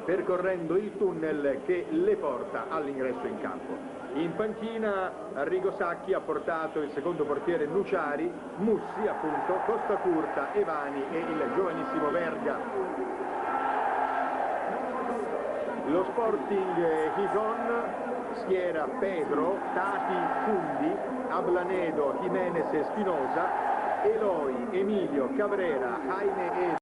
Speaker 4: percorrendo il tunnel che le porta all'ingresso in campo. In panchina Arrigo Sacchi ha portato il secondo portiere Nuciari, Mussi appunto, Costa Curta, Evani e il giovanissimo Verga. Lo Sporting Gijón schiera Pedro, Tati, Fundi, Ablanedo, Jimenez e Spinosa, Eloi, Emilio, Cabrera, Jaime e